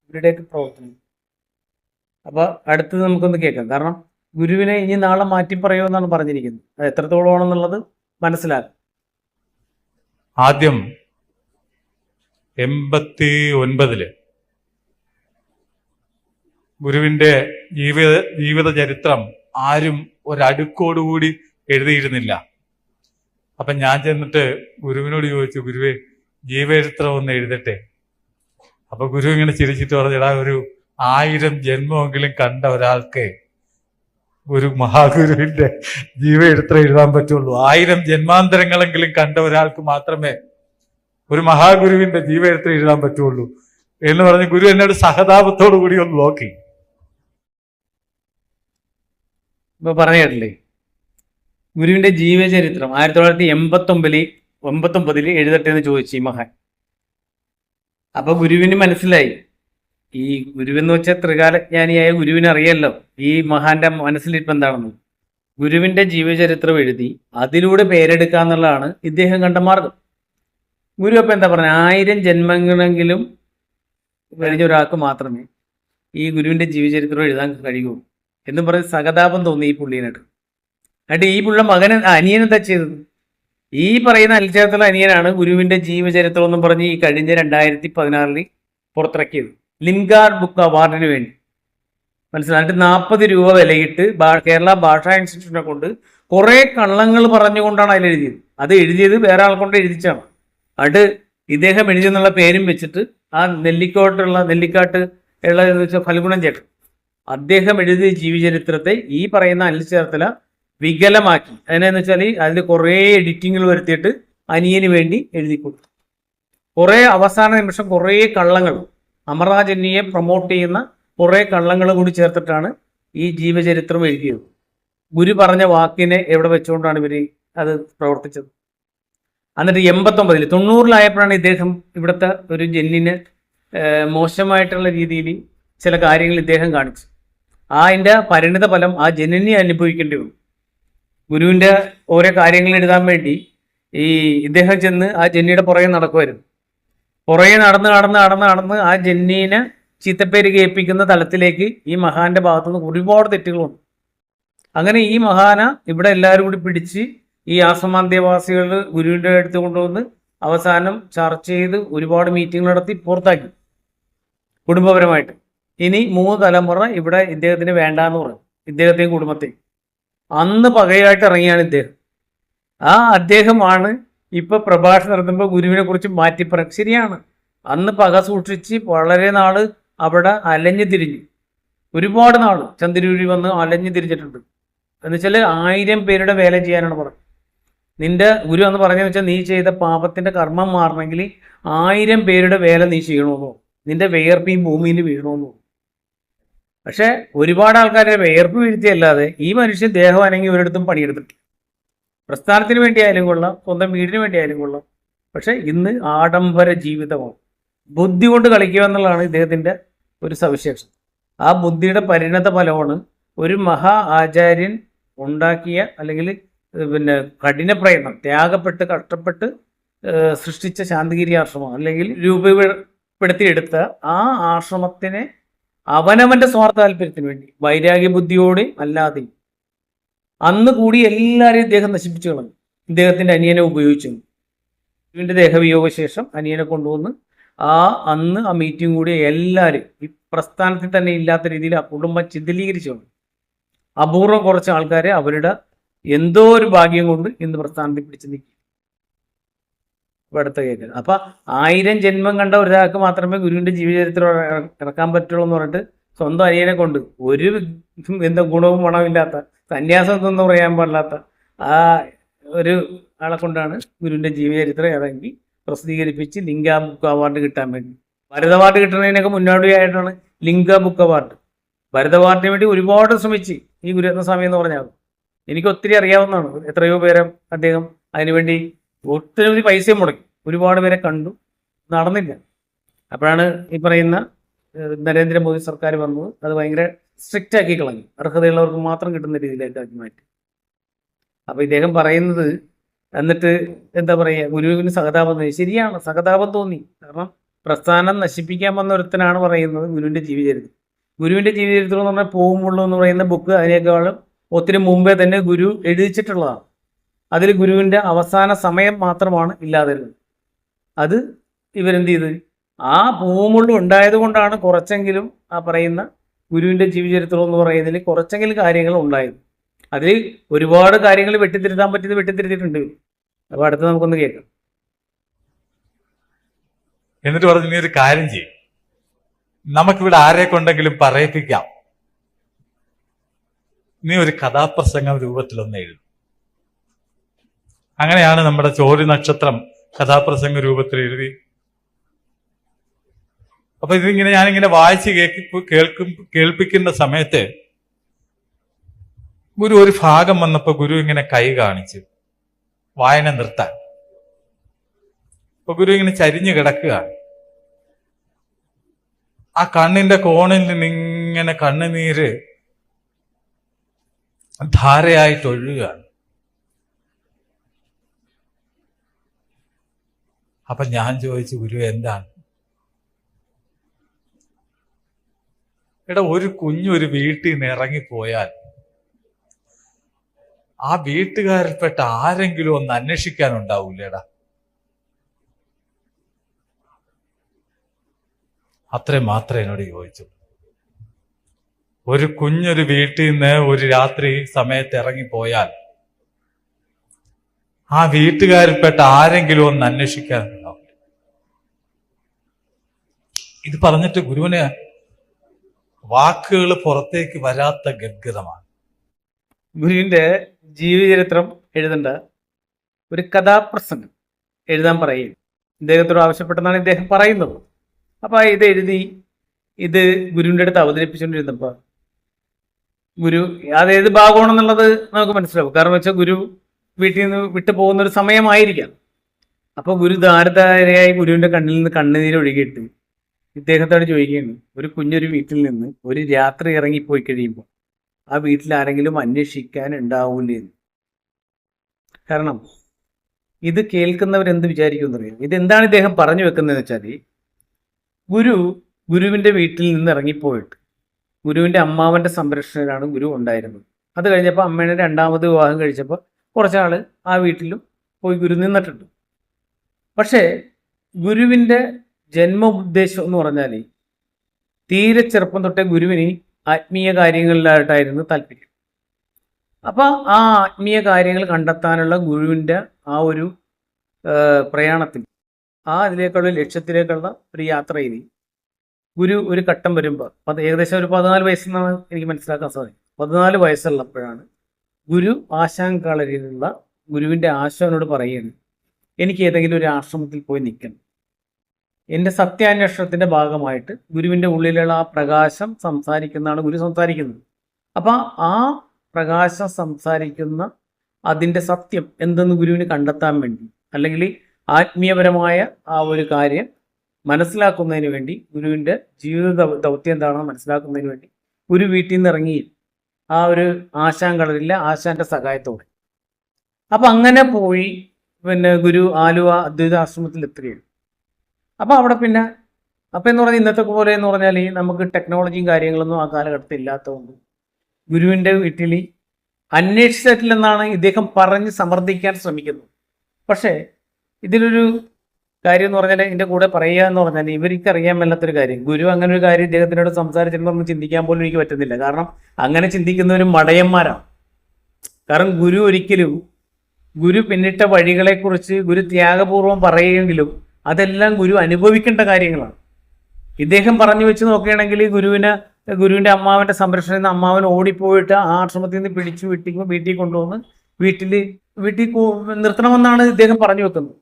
ഇവരുടെയൊക്കെ പ്രവർത്തനം. അപ്പൊ അടുത്തത് നമുക്കൊന്ന് കേൾക്കാം. കാരണം ഗുരുവിനെ ഇനി നാളെ മാറ്റി പറയുമെന്നാണ് പറഞ്ഞിരിക്കുന്നത്. അത് എത്രത്തോളമാണെന്നുള്ളത് മനസ്സിലാക്കും. ആദ്യം 89 ഗുരുവിന്റെ ജീവിത ചരിത്രം ആരും ഒരടുക്കോടുകൂടി എഴുതിയിരുന്നില്ല. അപ്പൊ ഞാൻ ചെന്നിട്ട് ഗുരുവിനോട് ചോദിച്ചു, ഗുരുവേ ജീവചരിത്രം ഒന്ന് എഴുതട്ടെ. അപ്പൊ ഗുരു ഇങ്ങനെ ചിരിച്ചിട്ട് പറഞ്ഞടാ, ഒരു 1000 ജന്മമെങ്കിലും കണ്ട ഒരാൾക്ക് ഒരു മഹാഗുരുവിന്റെ ജീവചരിത്രം എഴുതാൻ പറ്റുള്ളൂ. 1000 ജന്മാന്തരങ്ങളെങ്കിലും കണ്ട ഒരാൾക്ക് മാത്രമേ ഒരു മഹാഗുരുവിന്റെ ജീവചരിത്രം എഴുതാൻ പറ്റുള്ളൂ എന്ന് പറഞ്ഞ് ഗുരു എന്നോട് സഹതാപത്തോടു കൂടി ഒന്ന് നോക്കി. ഇപ്പൊ പറഞ്ഞു കേട്ടില്ലേ, ഗുരുവിന്റെ ജീവചരിത്രം 1989 എഴുതട്ടെ എന്ന് ചോദിച്ചു ഈ മഹാൻ. അപ്പൊ ഗുരുവിന് മനസ്സിലായി, ഈ ഗുരുവെന്ന് വെച്ചാൽ ത്രികാലജ്ഞാനിയായ ഗുരുവിന് അറിയാലോ ഈ മഹാന്റെ മനസ്സിലിരിപ്പ് എന്താണെന്ന്. ഗുരുവിന്റെ ജീവചരിത്രം എഴുതി അതിലൂടെ പേരെടുക്കുക എന്നുള്ളതാണ് ഇദ്ദേഹം കണ്ട മാർഗം. ഗുരു അപ്പം എന്താ പറഞ്ഞ 1000 ജന്മങ്ങളെങ്കിലും കഴിഞ്ഞ ഒരാൾക്ക് മാത്രമേ ഈ ഗുരുവിന്റെ ജീവചരിത്രം എഴുതാൻ കഴിയുള്ളൂ എന്ന് പറഞ്ഞ് സഹതാപം തോന്നി ഈ പുള്ളിനായിട്ട്. എന്നിട്ട് ഈ പുള്ള അനിയൻ എന്താ ചെയ്തത്? ഈ പറയുന്ന അനിൽചേർത്തല അനിയനാണ് ഗുരുവിന്റെ ജീവചരിത്രം എന്നും പറഞ്ഞ് ഈ കഴിഞ്ഞ 2016 പുറത്തിറക്കിയത് ലിംഗാർ ബുക്ക് അവാർഡിന് വേണ്ടി. മനസ്സിലായിട്ട് 40 രൂപ വിലയിട്ട് കേരള ഭാഷാ ഇൻസ്റ്റിറ്റ്യൂട്ടിനെ കൊണ്ട് കുറെ കള്ളങ്ങൾ പറഞ്ഞുകൊണ്ടാണ് അതിലെഴുതിയത്. അത് എഴുതിയത് വേറെ ആൾ കൊണ്ട് എഴുതിച്ചാണ്. അത് ഇദ്ദേഹം എഴുതിയെന്നുള്ള പേരും വെച്ചിട്ട് ആ നെല്ലിക്കാട്ട് ഉള്ള ഫൽഗുണൻ ചേട്ടൻ അദ്ദേഹം എഴുതിയ ജീവചരിത്രത്തെ ഈ പറയുന്ന അനിൽചേർത്തല വികലമാക്കി. അതിനെന്ന് വെച്ചാൽ അതിൽ കുറേ എഡിറ്റിങ്ങൾ വരുത്തിയിട്ട് അനിയന് വേണ്ടി എഴുതി കൊടുത്തു. കുറേ അവസാന നിമിഷം കുറേ കള്ളങ്ങൾ അമൃതാചാര്യയെ പ്രൊമോട്ട് ചെയ്യുന്ന കുറേ കള്ളങ്ങൾ കൂടി ചേർത്തിട്ടാണ് ഈ ജീവചരിത്രം എഴുതിയത്. ഗുരു പറഞ്ഞ വാക്കിനെ എവിടെ വെച്ചുകൊണ്ടാണ് ഇവർ അത് പ്രവർത്തിച്ചത്. എന്നിട്ട് 89 90-ലായപ്പോഴാണ് ഇദ്ദേഹം ഇവിടുത്തെ ഒരു ജന്നിന് മോശമായിട്ടുള്ള രീതിയിൽ ചില കാര്യങ്ങൾ ഇദ്ദേഹം കാണിച്ചു. അതിൻ്റെ പരിണിത ഫലം ആ ജന്നിനെ അനുഭവിക്കേണ്ടി വന്നു. ഗുരുവിൻ്റെ ഓരോ കാര്യങ്ങൾ എഴുതാൻ വേണ്ടി ഇദ്ദേഹം ചെന്ന് ആ ജന്നിയുടെ പുറകെ നടക്കുമായിരുന്നു. പുറകെ നടന്ന് ആ ജന്നീനെ ചീത്തപ്പേര് കേൾപ്പിക്കുന്ന തലത്തിലേക്ക് ഈ മഹാന്റെ ഭാഗത്തുനിന്ന് ഒരുപാട് തെറ്റുകളുണ്ട്. അങ്ങനെ ഈ മഹാന ഇവിടെ എല്ലാവരും കൂടി പിടിച്ച് ഈ ആശ്രമാന്തേവാസികൾ ഗുരുവിൻ്റെ അടുത്ത് കൊണ്ടുവന്ന് അവസാനം ചർച്ച ചെയ്ത് ഒരുപാട് മീറ്റിംഗ് നടത്തി പുറത്താക്കി. കുടുംബപരമായിട്ട്. ഇനി 3 തലമുറ ഇവിടെ ഇദ്ദേഹത്തിന് വേണ്ടാന്ന് പറഞ്ഞു, ഇദ്ദേഹത്തെയും കുടുംബത്തെയും. അന്ന് പകയായിട്ട് ഇറങ്ങിയാണ് ഇദ്ദേഹം. ആ അദ്ദേഹമാണ് ഇപ്പൊ പ്രഭാഷണം നടത്തുമ്പോൾ ഗുരുവിനെ കുറിച്ച് മാറ്റി പറയും. ശരിയാണ്, അന്ന് പക സൂക്ഷിച്ച് വളരെ നാള് അവിടെ അലഞ്ഞു തിരിഞ്ഞു, ഒരുപാട് നാള് ചന്ദ്രൂരി വന്ന് അലഞ്ഞു തിരിഞ്ഞിട്ടുണ്ട്. എന്നുവെച്ചാൽ 1000 പേരുടെ വേല ചെയ്യാനാണ് പറഞ്ഞത്. നിന്റെ ഗുരു എന്ന് പറഞ്ഞതെന്ന് വെച്ചാൽ നീ ചെയ്ത പാപത്തിന്റെ കർമ്മം മാറണമെങ്കിൽ 1000 പേരുടെ വേല നീ ചെയ്യണമെന്നോ, നിന്റെ വിയർപ്പ് ഈ ഭൂമിയിൽ വീഴണമെന്നോ. പക്ഷെ ഒരുപാട് ആൾക്കാരുടെ വിയർപ്പ് വീഴ്ത്തിയല്ലാതെ ഈ മനുഷ്യൻ ദേഹം അനങ്ങി ഒരിടത്തും പണിയെടുത്തിട്ടില്ല. പ്രസ്ഥാനത്തിന് വേണ്ടിയായാലും കൊള്ളാം, സ്വന്തം വീടിന് വേണ്ടിയായാലും കൊള്ളാം. പക്ഷെ ഇന്ന് ആഡംബര ജീവിതമാണ്. ബുദ്ധി കൊണ്ട് കളിക്കുക എന്നുള്ളതാണ് ഇദ്ദേഹത്തിന്റെ ഒരു സവിശേഷത. ആ ബുദ്ധിയുടെ പരിണത ഫലമാണ് ഒരു മഹാ ആചാര്യൻ ഉണ്ടാക്കിയ, അല്ലെങ്കിൽ പിന്നെ കഠിന പ്രയത്നം, ത്യാഗപ്പെട്ട് കഷ്ടപ്പെട്ട് സൃഷ്ടിച്ച ശാന്തിഗിരി ആശ്രമം, അല്ലെങ്കിൽ രൂപപ്പെടുത്തിയെടുത്ത ആ ആശ്രമത്തിനെ അവനവന്റെ സ്വാർത്ഥ താല്പര്യത്തിന് വേണ്ടി വൈരാഗ്യ ബുദ്ധിയോടെയും അല്ലാതെയും അന്ന് കൂടി എല്ലാവരെയും ഇദ്ദേഹം നശിപ്പിച്ചു കളഞ്ഞു. ഇദ്ദേഹത്തിന്റെ അനിയനെ ഉപയോഗിച്ചു. ഗുരുവിന്റെ ദേഹവിയോഗ ശേഷം അനിയനെ കൊണ്ടുവന്ന് അന്ന് ആ മീറ്റിംഗ് കൂടി എല്ലാവരും ഈ പ്രസ്ഥാനത്തിൽ തന്നെ ഇല്ലാത്ത രീതിയിൽ ആ കുടുംബം ചിതലീകരിച്ചു കളഞ്ഞു. അപൂർവം കുറച്ച് ആൾക്കാരെ അവരുടെ എന്തോ ഒരു ഭാഗ്യം കൊണ്ട് ഇന്ന് പ്രസ്ഥാനത്തിൽ പിടിച്ചു നിൽക്കും. ഇപ്പൊ അടുത്ത കേൾക്കുക. അപ്പൊ 1000 ജന്മം കണ്ട ഒരാൾക്ക് മാത്രമേ ഗുരുവിന്റെ ജീവചരിത്രം ഇറക്കാൻ പറ്റുള്ളൂ എന്ന് പറഞ്ഞിട്ട് സ്വന്തം അനിയനെ കൊണ്ട് ഒരു എന്താ ഗുണവും മണമില്ലാത്ത, സന്യാസം എന്ന് പറയാൻ പാടില്ലാത്ത ആ ഒരു ആളെ കൊണ്ടാണ് ഗുരുവിന്റെ ജീവചരിത്രം ഇറങ്ങി പ്രസിദ്ധീകരിപ്പിച്ച് ലിംഗ ബുക്ക് അവാർഡ് കിട്ടാൻ വേണ്ടി. ഭരത് അവാർഡ് കിട്ടുന്നതിനൊക്കെ മുന്നോടിയായിട്ടാണ് ലിംഗ ബുക്ക് അവാർഡ്. ഭരത് അവാർഡിന് വേണ്ടി ഒരുപാട് ശ്രമിച്ച് ഈ ഗുരുരത്നസ്വാമി എന്ന് പറഞ്ഞാൽ എനിക്ക് ഒത്തിരി അറിയാവുന്നതാണ്. എത്രയോ പേരെ അദ്ദേഹം അതിനുവേണ്ടി ഒത്തിരി പൈസയും മുടക്കി, ഒരുപാട് പേരെ കണ്ടു, നടന്നില്ല. അപ്പോഴാണ് ഈ പറയുന്ന നരേന്ദ്രമോദി സർക്കാർ വന്നത് അത് ഭയങ്കര സ്ട്രിക്റ്റ് ആക്കി കളഞ്ഞു. അർഹതയുള്ളവർക്ക് മാത്രം കിട്ടുന്ന രീതിയിലേക്ക് ആക്കി മാറ്റി. അപ്പൊ ഇദ്ദേഹം പറയുന്നത്, എന്നിട്ട് എന്താ പറയുക, ഗുരുവിന് സഹതാപം തോന്നി. ശരിയാണ്, സഹതാപം തോന്നി. കാരണം പ്രസ്ഥാനം നശിപ്പിക്കാൻ വന്ന ഒരുത്തനാണ് പറയുന്നത് ഗുരുവിന്റെ ജീവചരിത്രം. ഗുരുവിന്റെ ജീവചരിത്രം എന്ന് പറഞ്ഞാൽ പോകുമുള്ളൂ എന്ന് പറയുന്ന ബുക്ക് അതിനേക്കാളും ഒത്തിരി മുമ്പേ തന്നെ ഗുരു എഴുതിച്ചിട്ടുള്ളതാണ്. അതിൽ ഗുരുവിന്റെ അവസാന സമയം മാത്രമാണ് ഇല്ലാതിരുന്നത്. അത് ഇവരെന്ത് ചെയ്ത് ആ പൂമുള്ളു ഉണ്ടായത് കൊണ്ടാണ് കുറച്ചെങ്കിലും ആ പറയുന്ന ഗുരുവിന്റെ ജീവചരിത്രം എന്ന് പറയുന്നതിൽ കുറച്ചെങ്കിലും കാര്യങ്ങൾ ഉണ്ടായത്. അതിൽ ഒരുപാട് കാര്യങ്ങൾ വെട്ടിത്തിരുത്താൻ പറ്റിയത് വെട്ടിത്തിരുത്തിയിട്ടുണ്ട്. അപ്പൊ അടുത്ത് നമുക്കൊന്ന് കേൾക്കാം. എന്നിട്ട് പറഞ്ഞു, നീ ഒരു കാര്യം ചെയ്യും, നമുക്കിവിടെ ആരെ കൊണ്ടെങ്കിലും പറയിപ്പിക്കാം, നീ ഒരു കഥാപ്രസംഗം രൂപത്തിലൊന്ന് എഴുതും. അങ്ങനെയാണ് നമ്മുടെ ചോരി നക്ഷത്രം കഥാപ്രസംഗ രൂപത്തിൽ എഴുതി. അപ്പൊ ഇതിങ്ങനെ ഞാനിങ്ങനെ വായിച്ച് കേൾപ്പിക്കുന്ന സമയത്ത് ഗുരു ഒരു ഭാഗം വന്നപ്പോ ഗുരു ഇങ്ങനെ കൈ കാണിച്ചു വായന നിർത്താൻ. അപ്പൊ ഗുരു ഇങ്ങനെ ചരിഞ്ഞു കിടക്കുകയാണ്. ആ കണ്ണിന്റെ കോണിൽ നിന്ന് ഇങ്ങനെ കണ്ണുനീര് ധാരയായിട്ട് ഒഴുകുകയാണ്. അപ്പൊ ഞാൻ ചോദിച്ചു, ഗുരു എന്താണ്? എടാ, ഒരു കുഞ്ഞൊരു വീട്ടിൽ നിന്ന് ഇറങ്ങിപ്പോയാൽ ആ വീട്ടുകാരിൽപ്പെട്ട ആരെങ്കിലും ഒന്ന് അന്വേഷിക്കാനുണ്ടാവൂലേടാ. അത്രേ മാത്രമേ എന്നോട് ചോദിച്ചു. ഒരു കുഞ്ഞൊരു വീട്ടിൽ നിന്ന് ഒരു രാത്രി സമയത്ത് ഇറങ്ങിപ്പോയാൽ ആ വീട്ടുകാരിൽപ്പെട്ട ആരെങ്കിലും ഒന്ന് അന്വേഷിക്കാനുണ്ടാവും. ഇത് പറഞ്ഞിട്ട് ഗുരുവിന് വാക്കുകൾ പുറത്തേക്ക് വരാത്ത ഗദ്ഗതമാണ്. ഗുരുവിന്റെ ജീവചരിത്രം എഴുതേണ്ട ഒരു കഥാപ്രസംഗം എഴുതാൻ പറയും. ഇദ്ദേഹത്തോട് ആവശ്യപ്പെട്ടെന്നാണ് ഇദ്ദേഹം പറയുന്നത്. അപ്പൊ ഇത് എഴുതി ഇത് ഗുരുവിന്റെ അടുത്ത് അവതരിപ്പിച്ചുകൊണ്ടിരുന്നപ്പോ ഗുരു അതേത് ഭാഗമാണെന്നുള്ളത് നമുക്ക് മനസ്സിലാവും. കാരണം വെച്ചാൽ ഗുരു വീട്ടിൽ നിന്ന് വിട്ടു പോകുന്ന ഒരു സമയമായിരിക്കാം. അപ്പൊ ഗുരു ധാരധാരയായി ഗുരുവിന്റെ കണ്ണിൽ നിന്ന് കണ്ണുനീര് ഒഴുകിയിട്ട് ഇദ്ദേഹത്തോട് ചോദിക്കുകയാണ്, ഒരു കുഞ്ഞൊരു വീട്ടിൽ നിന്ന് ഒരു രാത്രി ഇറങ്ങിപ്പോയി കഴിയുമ്പോൾ ആ വീട്ടിൽ ആരെങ്കിലും അന്വേഷിക്കാൻ ഉണ്ടാവൂലേ? കാരണം ഇത് കേൾക്കുന്നവരെന്ത് വിചാരിക്കുമെന്നറിയാം. ഇതെന്താണ് ഇദ്ദേഹം പറഞ്ഞു വെക്കുന്നതെന്ന് വെച്ചാൽ, ഗുരുവിന്റെ വീട്ടിൽ നിന്ന് ഇറങ്ങിപ്പോയിട്ട് ഗുരുവിന്റെ അമ്മാവന്റെ സംരക്ഷണയിലാണ് ഗുരു ഉണ്ടായിരുന്നത്. അത് കഴിഞ്ഞപ്പോൾ അമ്മയുടെ 2ാമത് വിവാഹം കഴിച്ചപ്പോൾ കുറച്ചാള് ആ വീട്ടിലും പോയി ഗുരു നിന്നിട്ടുണ്ട്. പക്ഷേ ഗുരുവിന്റെ ജന്മ ഉദ്ദേശം എന്ന് പറഞ്ഞാൽ തീരെ ചെറുപ്പം തൊട്ടേ ഗുരുവിന് ആത്മീയ കാര്യങ്ങളിലായിട്ടായിരുന്നു താല്പര്യം. അപ്പോൾ ആ ആത്മീയ കാര്യങ്ങൾ കണ്ടെത്താനുള്ള ഗുരുവിൻ്റെ ആ ഒരു പ്രയാണത്തിൽ, അതിലേക്കുള്ള ലക്ഷ്യത്തിലേക്കുള്ള ഒരു യാത്രയിൽ ഗുരു ഒരു ഘട്ടം വരുമ്പോൾ ഏകദേശം ഒരു 14 വയസ്സെന്നാണ് എനിക്ക് മനസ്സിലാക്കാൻ സാധിക്കും. 14 വയസ്സുള്ളപ്പോഴാണ് ഗുരു ആശാൻ കളരിയിലുള്ള ഗുരുവിൻ്റെ ആശാനോട് പറയുകയാണ്, എനിക്ക് ഏതെങ്കിലും ഒരു ആശ്രമത്തിൽ പോയി നിൽക്കണം. എൻ്റെ സത്യാന്വേഷണത്തിൻ്റെ ഭാഗമായിട്ട് ഗുരുവിൻ്റെ ഉള്ളിലുള്ള ആ പ്രകാശം സംസാരിക്കുന്നതാണ് ഗുരു സംസാരിക്കുന്നത്. അപ്പം ആ പ്രകാശം സംസാരിക്കുന്ന അതിൻ്റെ സത്യം എന്തെന്ന് ഗുരുവിന് കണ്ടെത്താൻ വേണ്ടി, അല്ലെങ്കിൽ ആത്മീയപരമായ ആ ഒരു കാര്യം മനസ്സിലാക്കുന്നതിന് വേണ്ടി, ഗുരുവിൻ്റെ ജീവിത ദൗത്യം എന്താണെന്ന് മനസ്സിലാക്കുന്നതിന് വേണ്ടി ഗുരു വീട്ടിൽ നിന്ന് ഇറങ്ങി ആ ഒരു ആശാൻ കളരിലെ ആശാന്റെ സഹായത്തോടെ. അപ്പം അങ്ങനെ പോയി ഗുരു ആലുവ അദ്വൈത ആശ്രമത്തിൽ എത്തുകയാണ്. അപ്പം അവിടെ അപ്പം എന്ന് പറഞ്ഞാൽ ഇന്നത്തെ പോലെ എന്ന് പറഞ്ഞാൽ നമുക്ക് ടെക്നോളജിയും കാര്യങ്ങളൊന്നും ആ കാലഘട്ടത്തിൽ ഇല്ലാത്തതുകൊണ്ട് ഗുരുവിൻ്റെ വീട്ടിൽ അന്വേഷിച്ചിട്ടില്ലെന്നാണ് ഇദ്ദേഹം പറഞ്ഞ് സമർത്ഥിക്കാൻ ശ്രമിക്കുന്നത്. പക്ഷേ ഇതിലൊരു കാര്യം എന്ന് പറഞ്ഞാൽ ഇതിൻ്റെ കൂടെ പറയുക എന്ന് പറഞ്ഞാൽ ഇവർക്ക് അറിയാൻ മേലാത്തൊരു കാര്യം, ഗുരു അങ്ങനെ ഒരു കാര്യം ഇദ്ദേഹത്തിനോട് സംസാരിച്ചിട്ടുണ്ടെന്ന് ചിന്തിക്കാൻ പോലും എനിക്ക് പറ്റുന്നില്ല. കാരണം അങ്ങനെ ചിന്തിക്കുന്നവരും മടയന്മാരാണ്. കാരണം ഗുരു ഒരിക്കലും ഗുരു പിന്നിട്ട വഴികളെക്കുറിച്ച് ഗുരു ത്യാഗപൂർവം പറയുമെങ്കിലും അതെല്ലാം ഗുരു അനുഭവിക്കേണ്ട കാര്യങ്ങളാണ്. ഇദ്ദേഹം പറഞ്ഞു വെച്ച് നോക്കുകയാണെങ്കിൽ ഗുരുവിൻ്റെ അമ്മാവൻ്റെ സംരക്ഷണത്തിൽ നിന്ന് അമ്മാവൻ ഓടിപ്പോയിട്ട് ആ ആശ്രമത്തിൽ നിന്ന് പിടിച്ചു വീട്ടിൽ കൊണ്ടുവന്ന് വീട്ടിൽ നിർത്തണമെന്നാണ് ഇദ്ദേഹം പറഞ്ഞു വെക്കുന്നത്.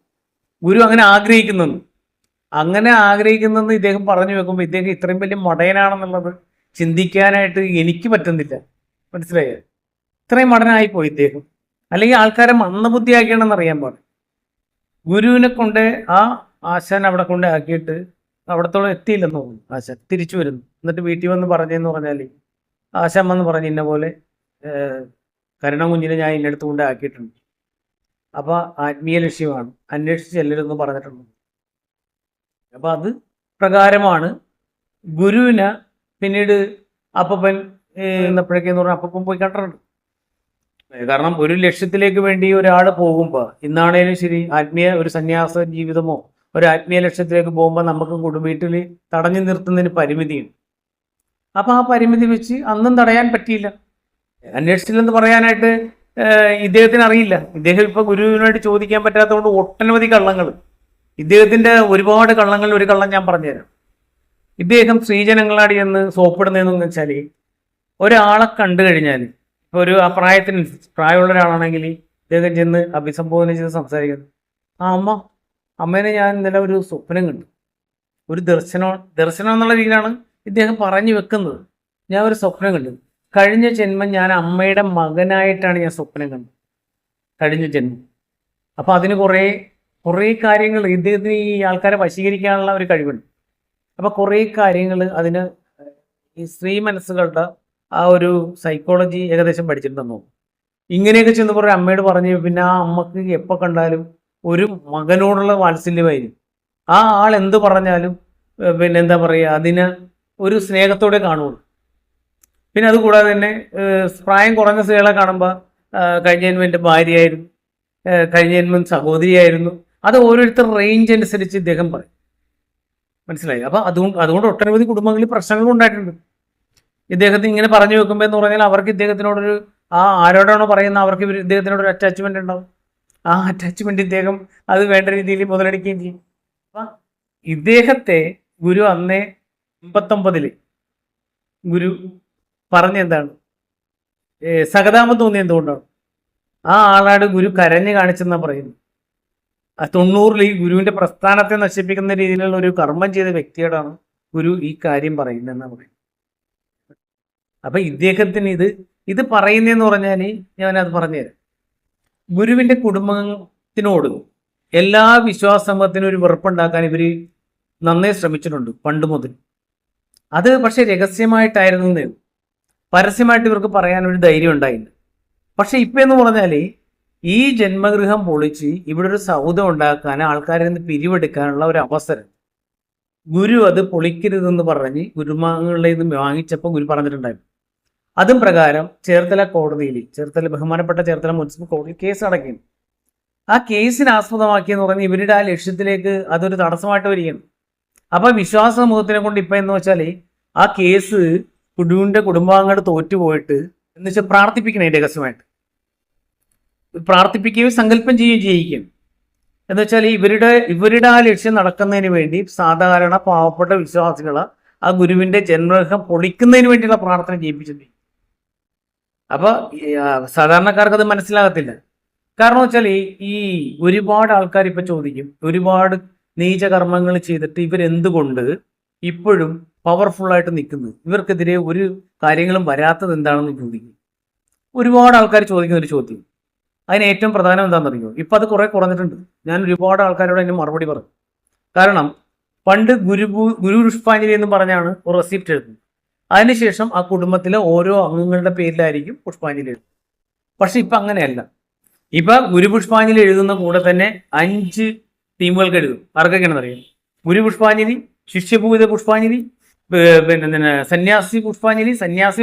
ഗുരു അങ്ങനെ ആഗ്രഹിക്കുന്നെന്ന് ഇദ്ദേഹം പറഞ്ഞു വെക്കുമ്പോൾ ഇദ്ദേഹം ഇത്രയും വലിയ മടയനാണെന്നുള്ളത് ചിന്തിക്കാനായിട്ട് എനിക്ക് പറ്റുന്നില്ല. മനസ്സിലായോ? ഇത്രയും മടനായിപ്പോയി ഇദ്ദേഹം. അല്ലെങ്കിൽ ആൾക്കാരെ മന്ദബുദ്ധിയാക്കിയാണെന്ന് അറിയാൻ പാടില്ല. ഗുരുവിനെ കൊണ്ട് ആ ആശാൻ അവിടെ കൊണ്ട് ആക്കിയിട്ട് അവിടത്തോളം എത്തിയില്ലെന്ന് തോന്നുന്നു. ആശാൻ തിരിച്ചു വരുന്നു. എന്നിട്ട് വീട്ടിൽ വന്ന് പറഞ്ഞെന്ന് പറഞ്ഞാൽ ആശാൻ വന്ന് പറഞ്ഞ് ഇന്ന പോലെ കരുണ കുഞ്ഞിനെ ഞാൻ ഇന്നടുത്ത് കൊണ്ട് ആക്കിയിട്ടുണ്ട്. അപ്പോൾ ആത്മീയ ലക്ഷ്യമാണ്, അന്വേഷിച്ച് ചെല്ലരുതെന്ന് പറഞ്ഞിട്ടുണ്ട്. അപ്പം അത് പ്രകാരമാണ് ഗുരുവിന് പിന്നീട് അപ്പൻ എന്നപ്പോഴേക്കെന്ന് പറഞ്ഞാൽ അപ്പൻ പോയി കണ്ടിട്ടുണ്ട്. കാരണം ഒരു ലക്ഷ്യത്തിലേക്ക് വേണ്ടി ഒരാൾ പോകുമ്പോൾ, ഇന്നാണേലും ശരി ആത്മീയ ഒരു സന്യാസ ജീവിതമോ ഒരു ആത്മീയ ലക്ഷ്യത്തിലേക്ക് പോകുമ്പോൾ നമുക്ക് വീട്ടിൽ തടഞ്ഞു നിർത്തുന്നതിന് പരിമിതിയുണ്ട്. അപ്പം ആ പരിമിതി വെച്ച് അന്നും തടയാൻ പറ്റിയില്ല. അന്വേഷിച്ചില്ലെന്ന് പറയാനായിട്ട് ഇദ്ദേഹത്തിന് അറിയില്ല. ഇദ്ദേഹം ഇപ്പോൾ ഗുരുവിനായിട്ട് ചോദിക്കാൻ പറ്റാത്തതുകൊണ്ട് ഒട്ടനവധി കള്ളങ്ങൾ, ഇദ്ദേഹത്തിൻ്റെ ഒരുപാട് കള്ളങ്ങൾ, ഒരു കള്ളം ഞാൻ പറഞ്ഞുതരാം. ഇദ്ദേഹം സ്ത്രീജനങ്ങളാടി എന്ന് സോപ്പിടുന്നതെന്ന് വെച്ചാൽ ഒരാളെ കണ്ടു കഴിഞ്ഞാൽ ഒരു ആ പ്രായമുള്ള ഒരാളാണെങ്കിൽ ഇദ്ദേഹം ചെന്ന് അഭിസംബോധന ചെയ്ത് സംസാരിക്കുന്നത്, അമ്മേനെ ഞാൻ ഇന്നലെ ഒരു സ്വപ്നം കണ്ടു, ഒരു ദർശനം എന്നുള്ള രീതിയിലാണ് ഇദ്ദേഹം പറഞ്ഞു വെക്കുന്നത്. ഞാൻ ഒരു സ്വപ്നം കണ്ടു, കഴിഞ്ഞ ജന്മം ഞാൻ അമ്മയുടെ മകനായിട്ടാണ് ഞാൻ സ്വപ്നം കണ്ടത്, കഴിഞ്ഞ ജന്മം. അപ്പോൾ അതിന് കുറേ കാര്യങ്ങൾ ഇദ്ദേഹത്തിന് ഈ ആൾക്കാരെ വശീകരിക്കാനുള്ള ഒരു കഴിവുണ്ട്. അപ്പോൾ കുറേ കാര്യങ്ങൾ അതിന് ഈ സ്ത്രീ മനസ്സുകളുടെ ആ ഒരു സൈക്കോളജി ഏകദേശം പഠിച്ചിട്ടുണ്ടെന്ന് തോന്നുന്നു. ഇങ്ങനെയൊക്കെ ചെന്ന് കുറേ അമ്മയോട് പറഞ്ഞ് പിന്നെ ആ അമ്മക്ക് എപ്പോൾ കണ്ടാലും ഒരു മകനോടുള്ള വാത്സല്യമായിരിക്കും. ആ ആൾ എന്ത് പറഞ്ഞാലും എന്താ പറയുക, അതിന് ഒരു സ്നേഹത്തോടെ കാണുള്ളൂ. പിന്നെ അതുകൂടാതെ തന്നെ പ്രായം കുറഞ്ഞ സ്ത്രീകളെ കാണുമ്പോൾ കഴിഞ്ഞ ജന്മം എൻ്റെ ഭാര്യയായിരുന്നു, കഴിഞ്ഞ ജന്മം സഹോദരിയായിരുന്നു, അത് ഓരോരുത്തർ റേഞ്ച് അനുസരിച്ച് ഇദ്ദേഹം പറയും. മനസ്സിലായി? അപ്പോൾ അതുകൊണ്ട് ഒട്ടനവധി കുടുംബങ്ങളിൽ പ്രശ്നങ്ങൾ ഉണ്ടായിട്ടുണ്ട്. ഇദ്ദേഹത്തിന് ഇങ്ങനെ പറഞ്ഞു വെക്കുമ്പോൾ എന്ന് പറഞ്ഞാൽ അവർക്ക് ഇദ്ദേഹത്തിനോടൊരു ആരോടാണോ പറയുന്നത് അവർക്ക് ഇദ്ദേഹത്തിനോടൊരു അറ്റാച്ച്മെന്റ് ഉണ്ടാവും. ആ അറ്റാച്ച്മെന്റ് ഇദ്ദേഹം അത് വേണ്ട രീതിയിൽ മുതലെടുക്കുകയും ചെയ്യും. അപ്പം ഇദ്ദേഹത്തെ ഗുരു അന്നേ 89 ഗുരു പറഞ്ഞെന്താണ്, സഹതാപം തോന്നി എന്തുകൊണ്ടാണ് ആ ആളാട് ഗുരു കരഞ്ഞു കാണിച്ചെന്നാ പറയുന്നു. 90 ഈ ഗുരുവിന്റെ പ്രസ്ഥാനത്തെ നശിപ്പിക്കുന്ന രീതിയിലുള്ള ഒരു കർമ്മം ചെയ്ത വ്യക്തിയോടാണ് ഗുരു ഈ കാര്യം പറയുന്നതെന്നാ പറയുന്നത്. അപ്പൊ ഇദ്ദേഹത്തിന് ഇത് പറയുന്നതെന്ന് പറഞ്ഞാൽ ഞാനത് പറഞ്ഞുതരാം. ഗുരുവിന്റെ കുടുംബത്തിനോട് എല്ലാ വിശ്വാസ സമൂഹത്തിനും ഒരു വെറുപ്പുണ്ടാക്കാൻ ഇവർ നന്നേ ശ്രമിച്ചിട്ടുണ്ട് പണ്ട് മുതൽ. അത് പക്ഷെ രഹസ്യമായിട്ടായിരുന്നു, പരസ്യമായിട്ട് ഇവർക്ക് പറയാനൊരു ധൈര്യം ഉണ്ടായില്ല. പക്ഷെ ഇപ്പം എന്ന് പറഞ്ഞാൽ ഈ ജന്മഗൃഹം പൊളിച്ച് ഇവിടെ ഒരു സൗധം ഉണ്ടാക്കാൻ ആൾക്കാരിൽ നിന്ന് പിരിവെടുക്കാനുള്ള ഒരു അവസരം ഗുരു അത് പൊളിക്കരുതെന്ന് പറഞ്ഞ് ഗുരുമാങ്ങളിൽ നിന്ന് വാങ്ങിച്ചപ്പോൾ ഗുരു പറഞ്ഞിട്ടുണ്ടായിരുന്നു. അതും പ്രകാരം ചേർത്തല ബഹുമാനപ്പെട്ട ചേർത്തല മുനിസിപ്പൽ കോടതിയിൽ കേസ് നടക്കുകയാണ്. ആ കേസിനെ ആസ്പദമാക്കിയെന്ന് പറഞ്ഞ് ഇവരുടെ ആ ലക്ഷ്യത്തിലേക്ക് അതൊരു തടസ്സമായിട്ട് വരികയാണ്. അപ്പൊ വിശ്വാസ സമൂഹത്തിനെ കൊണ്ട് ഇപ്പം എന്ന് വെച്ചാൽ ആ കേസ് ഗുരുവിന്റെ കുടുംബാംഗങ്ങൾ തോറ്റുപോയിട്ട് എന്ന് വെച്ചാൽ പ്രാർത്ഥിപ്പിക്കണേ രഹസ്യമായിട്ട് പ്രാർത്ഥിപ്പിക്കുകയും സങ്കല്പം ചെയ്യുകയും ചെയ്യിക്കും. എന്ന് വെച്ചാൽ ഇവരുടെ ആ ലക്ഷ്യം നടക്കുന്നതിന് വേണ്ടി സാധാരണ പാവപ്പെട്ട വിശ്വാസികളെ ആ ഗുരുവിന്റെ ജന്മഗൃഹം പൊളിക്കുന്നതിന് വേണ്ടിയുള്ള പ്രാർത്ഥന ചെയ്യിപ്പിച്ചിട്ടുണ്ട്. അപ്പൊ സാധാരണക്കാർക്ക് അത് മനസ്സിലാകത്തില്ല. കാരണം വെച്ചാൽ ഈ ഒരുപാട് ആൾക്കാർ ഇപ്പൊ ചോദിക്കും, ഒരുപാട് നീചകർമ്മങ്ങൾ ചെയ്തിട്ട് ഇവരെന്തുകൊണ്ട് ഇപ്പോഴും പവർഫുൾ ആയിട്ട് നിൽക്കുന്നു, ഇവർക്കെതിരെ ഒരു കാര്യങ്ങളും വരാത്തത് എന്താണെന്ന് ചോദിക്കും. ഒരുപാട് ആൾക്കാർ ചോദിക്കുന്ന ഒരു ചോദ്യം. അതിന് ഏറ്റവും പ്രധാനം എന്താണെന്ന് അറിയുമോ? ഇപ്പം അത് കുറെ കുറഞ്ഞിട്ടുണ്ട്. ഞാൻ ഒരുപാട് ആൾക്കാരോട് അതിന് മറുപടി പറഞ്ഞു. കാരണം പണ്ട് ഗുരു പുഷ്പാഞ്ജലി എന്ന് പറഞ്ഞാണ് ഒരു റെസിപ്റ്റ് എഴുതുന്നത്. അതിനുശേഷം ആ കുടുംബത്തിലെ ഓരോ അംഗങ്ങളുടെ പേരിലായിരിക്കും പുഷ്പാഞ്ജലി എഴുതുന്നത്. പക്ഷെ ഇപ്പം അങ്ങനെയല്ല. ഇപ്പം ഗുരു പുഷ്പാഞ്ജലി എഴുതുന്ന കൂടെ തന്നെ 5 ടീമുകൾക്ക് എഴുതും. ആർക്കൊക്കെയാണെന്ന് അറിയാം? ഗുരു പുഷ്പാഞ്ജലി, ശിഷ്യപൂജിത പുഷ്പാഞ്ജലി, പിന്നെ സന്യാസി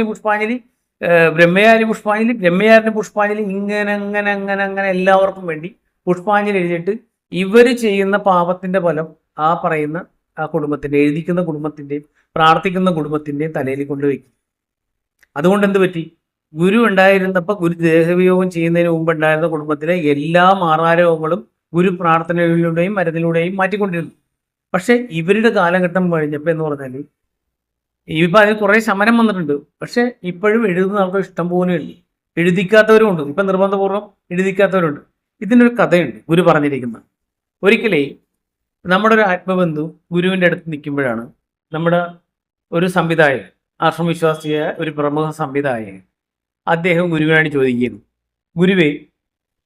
പുഷ്പാഞ്ജലി, ബ്രഹ്മയാരി പുഷ്പാഞ്ജലി, ബ്രഹ്മയാരിന്റെ പുഷ്പാഞ്ജലി, ഇങ്ങനെ എല്ലാവർക്കും വേണ്ടി പുഷ്പാഞ്ജലി എഴുതിയിട്ട് ഇവര് ചെയ്യുന്ന പാപത്തിന്റെ ഫലം ആ പറയുന്ന ആ കുടുംബത്തിന്റെ, എഴുതിക്കുന്ന കുടുംബത്തിന്റെയും പ്രാർത്ഥിക്കുന്ന കുടുംബത്തിന്റെയും തലയിൽ കൊണ്ടുവയ്ക്കും. അതുകൊണ്ട് എന്ത് പറ്റി? ഗുരു ഉണ്ടായിരുന്നപ്പോൾ ഗുരു ദേഹവിയോഗം ചെയ്യുന്നതിന് മുമ്പ് ഉണ്ടായിരുന്ന കുടുംബത്തിലെ എല്ലാ മാറാരോഗങ്ങളും ഗുരു പ്രാർത്ഥനയിലൂടെയും മരുന്നിലൂടെയും മാറ്റിക്കൊണ്ടിരുന്നു. പക്ഷെ ഇവരുടെ കാലഘട്ടം കഴിഞ്ഞപ്പോൾ എന്ന് പറഞ്ഞാൽ ഇപ്പം അതിൽ കുറേ ശമനം വന്നിട്ടുണ്ട്. പക്ഷെ ഇപ്പോഴും എഴുതുന്ന ആൾക്ക് ഇഷ്ടം പോലെ ഉണ്ട്. എഴുതിക്കാത്തവരും ഉണ്ട്. ഇപ്പം നിർബന്ധപൂർവ്വം എഴുതിക്കാത്തവരുണ്ട്. ഇതിനൊരു കഥയുണ്ട് ഗുരു പറഞ്ഞിരിക്കുന്ന. ഒരിക്കലേ നമ്മുടെ ഒരു ആത്മബന്ധു ഗുരുവിൻ്റെ അടുത്ത് നിൽക്കുമ്പോഴാണ് നമ്മുടെ ഒരു സംവിധായകൻ, ആശ്രമവിശ്വാസിയായ ഒരു പ്രമുഖ സംവിധായകൻ, അദ്ദേഹം ഗുരുവിനാണ് ചോദിക്കുന്നു, ഗുരുവേ,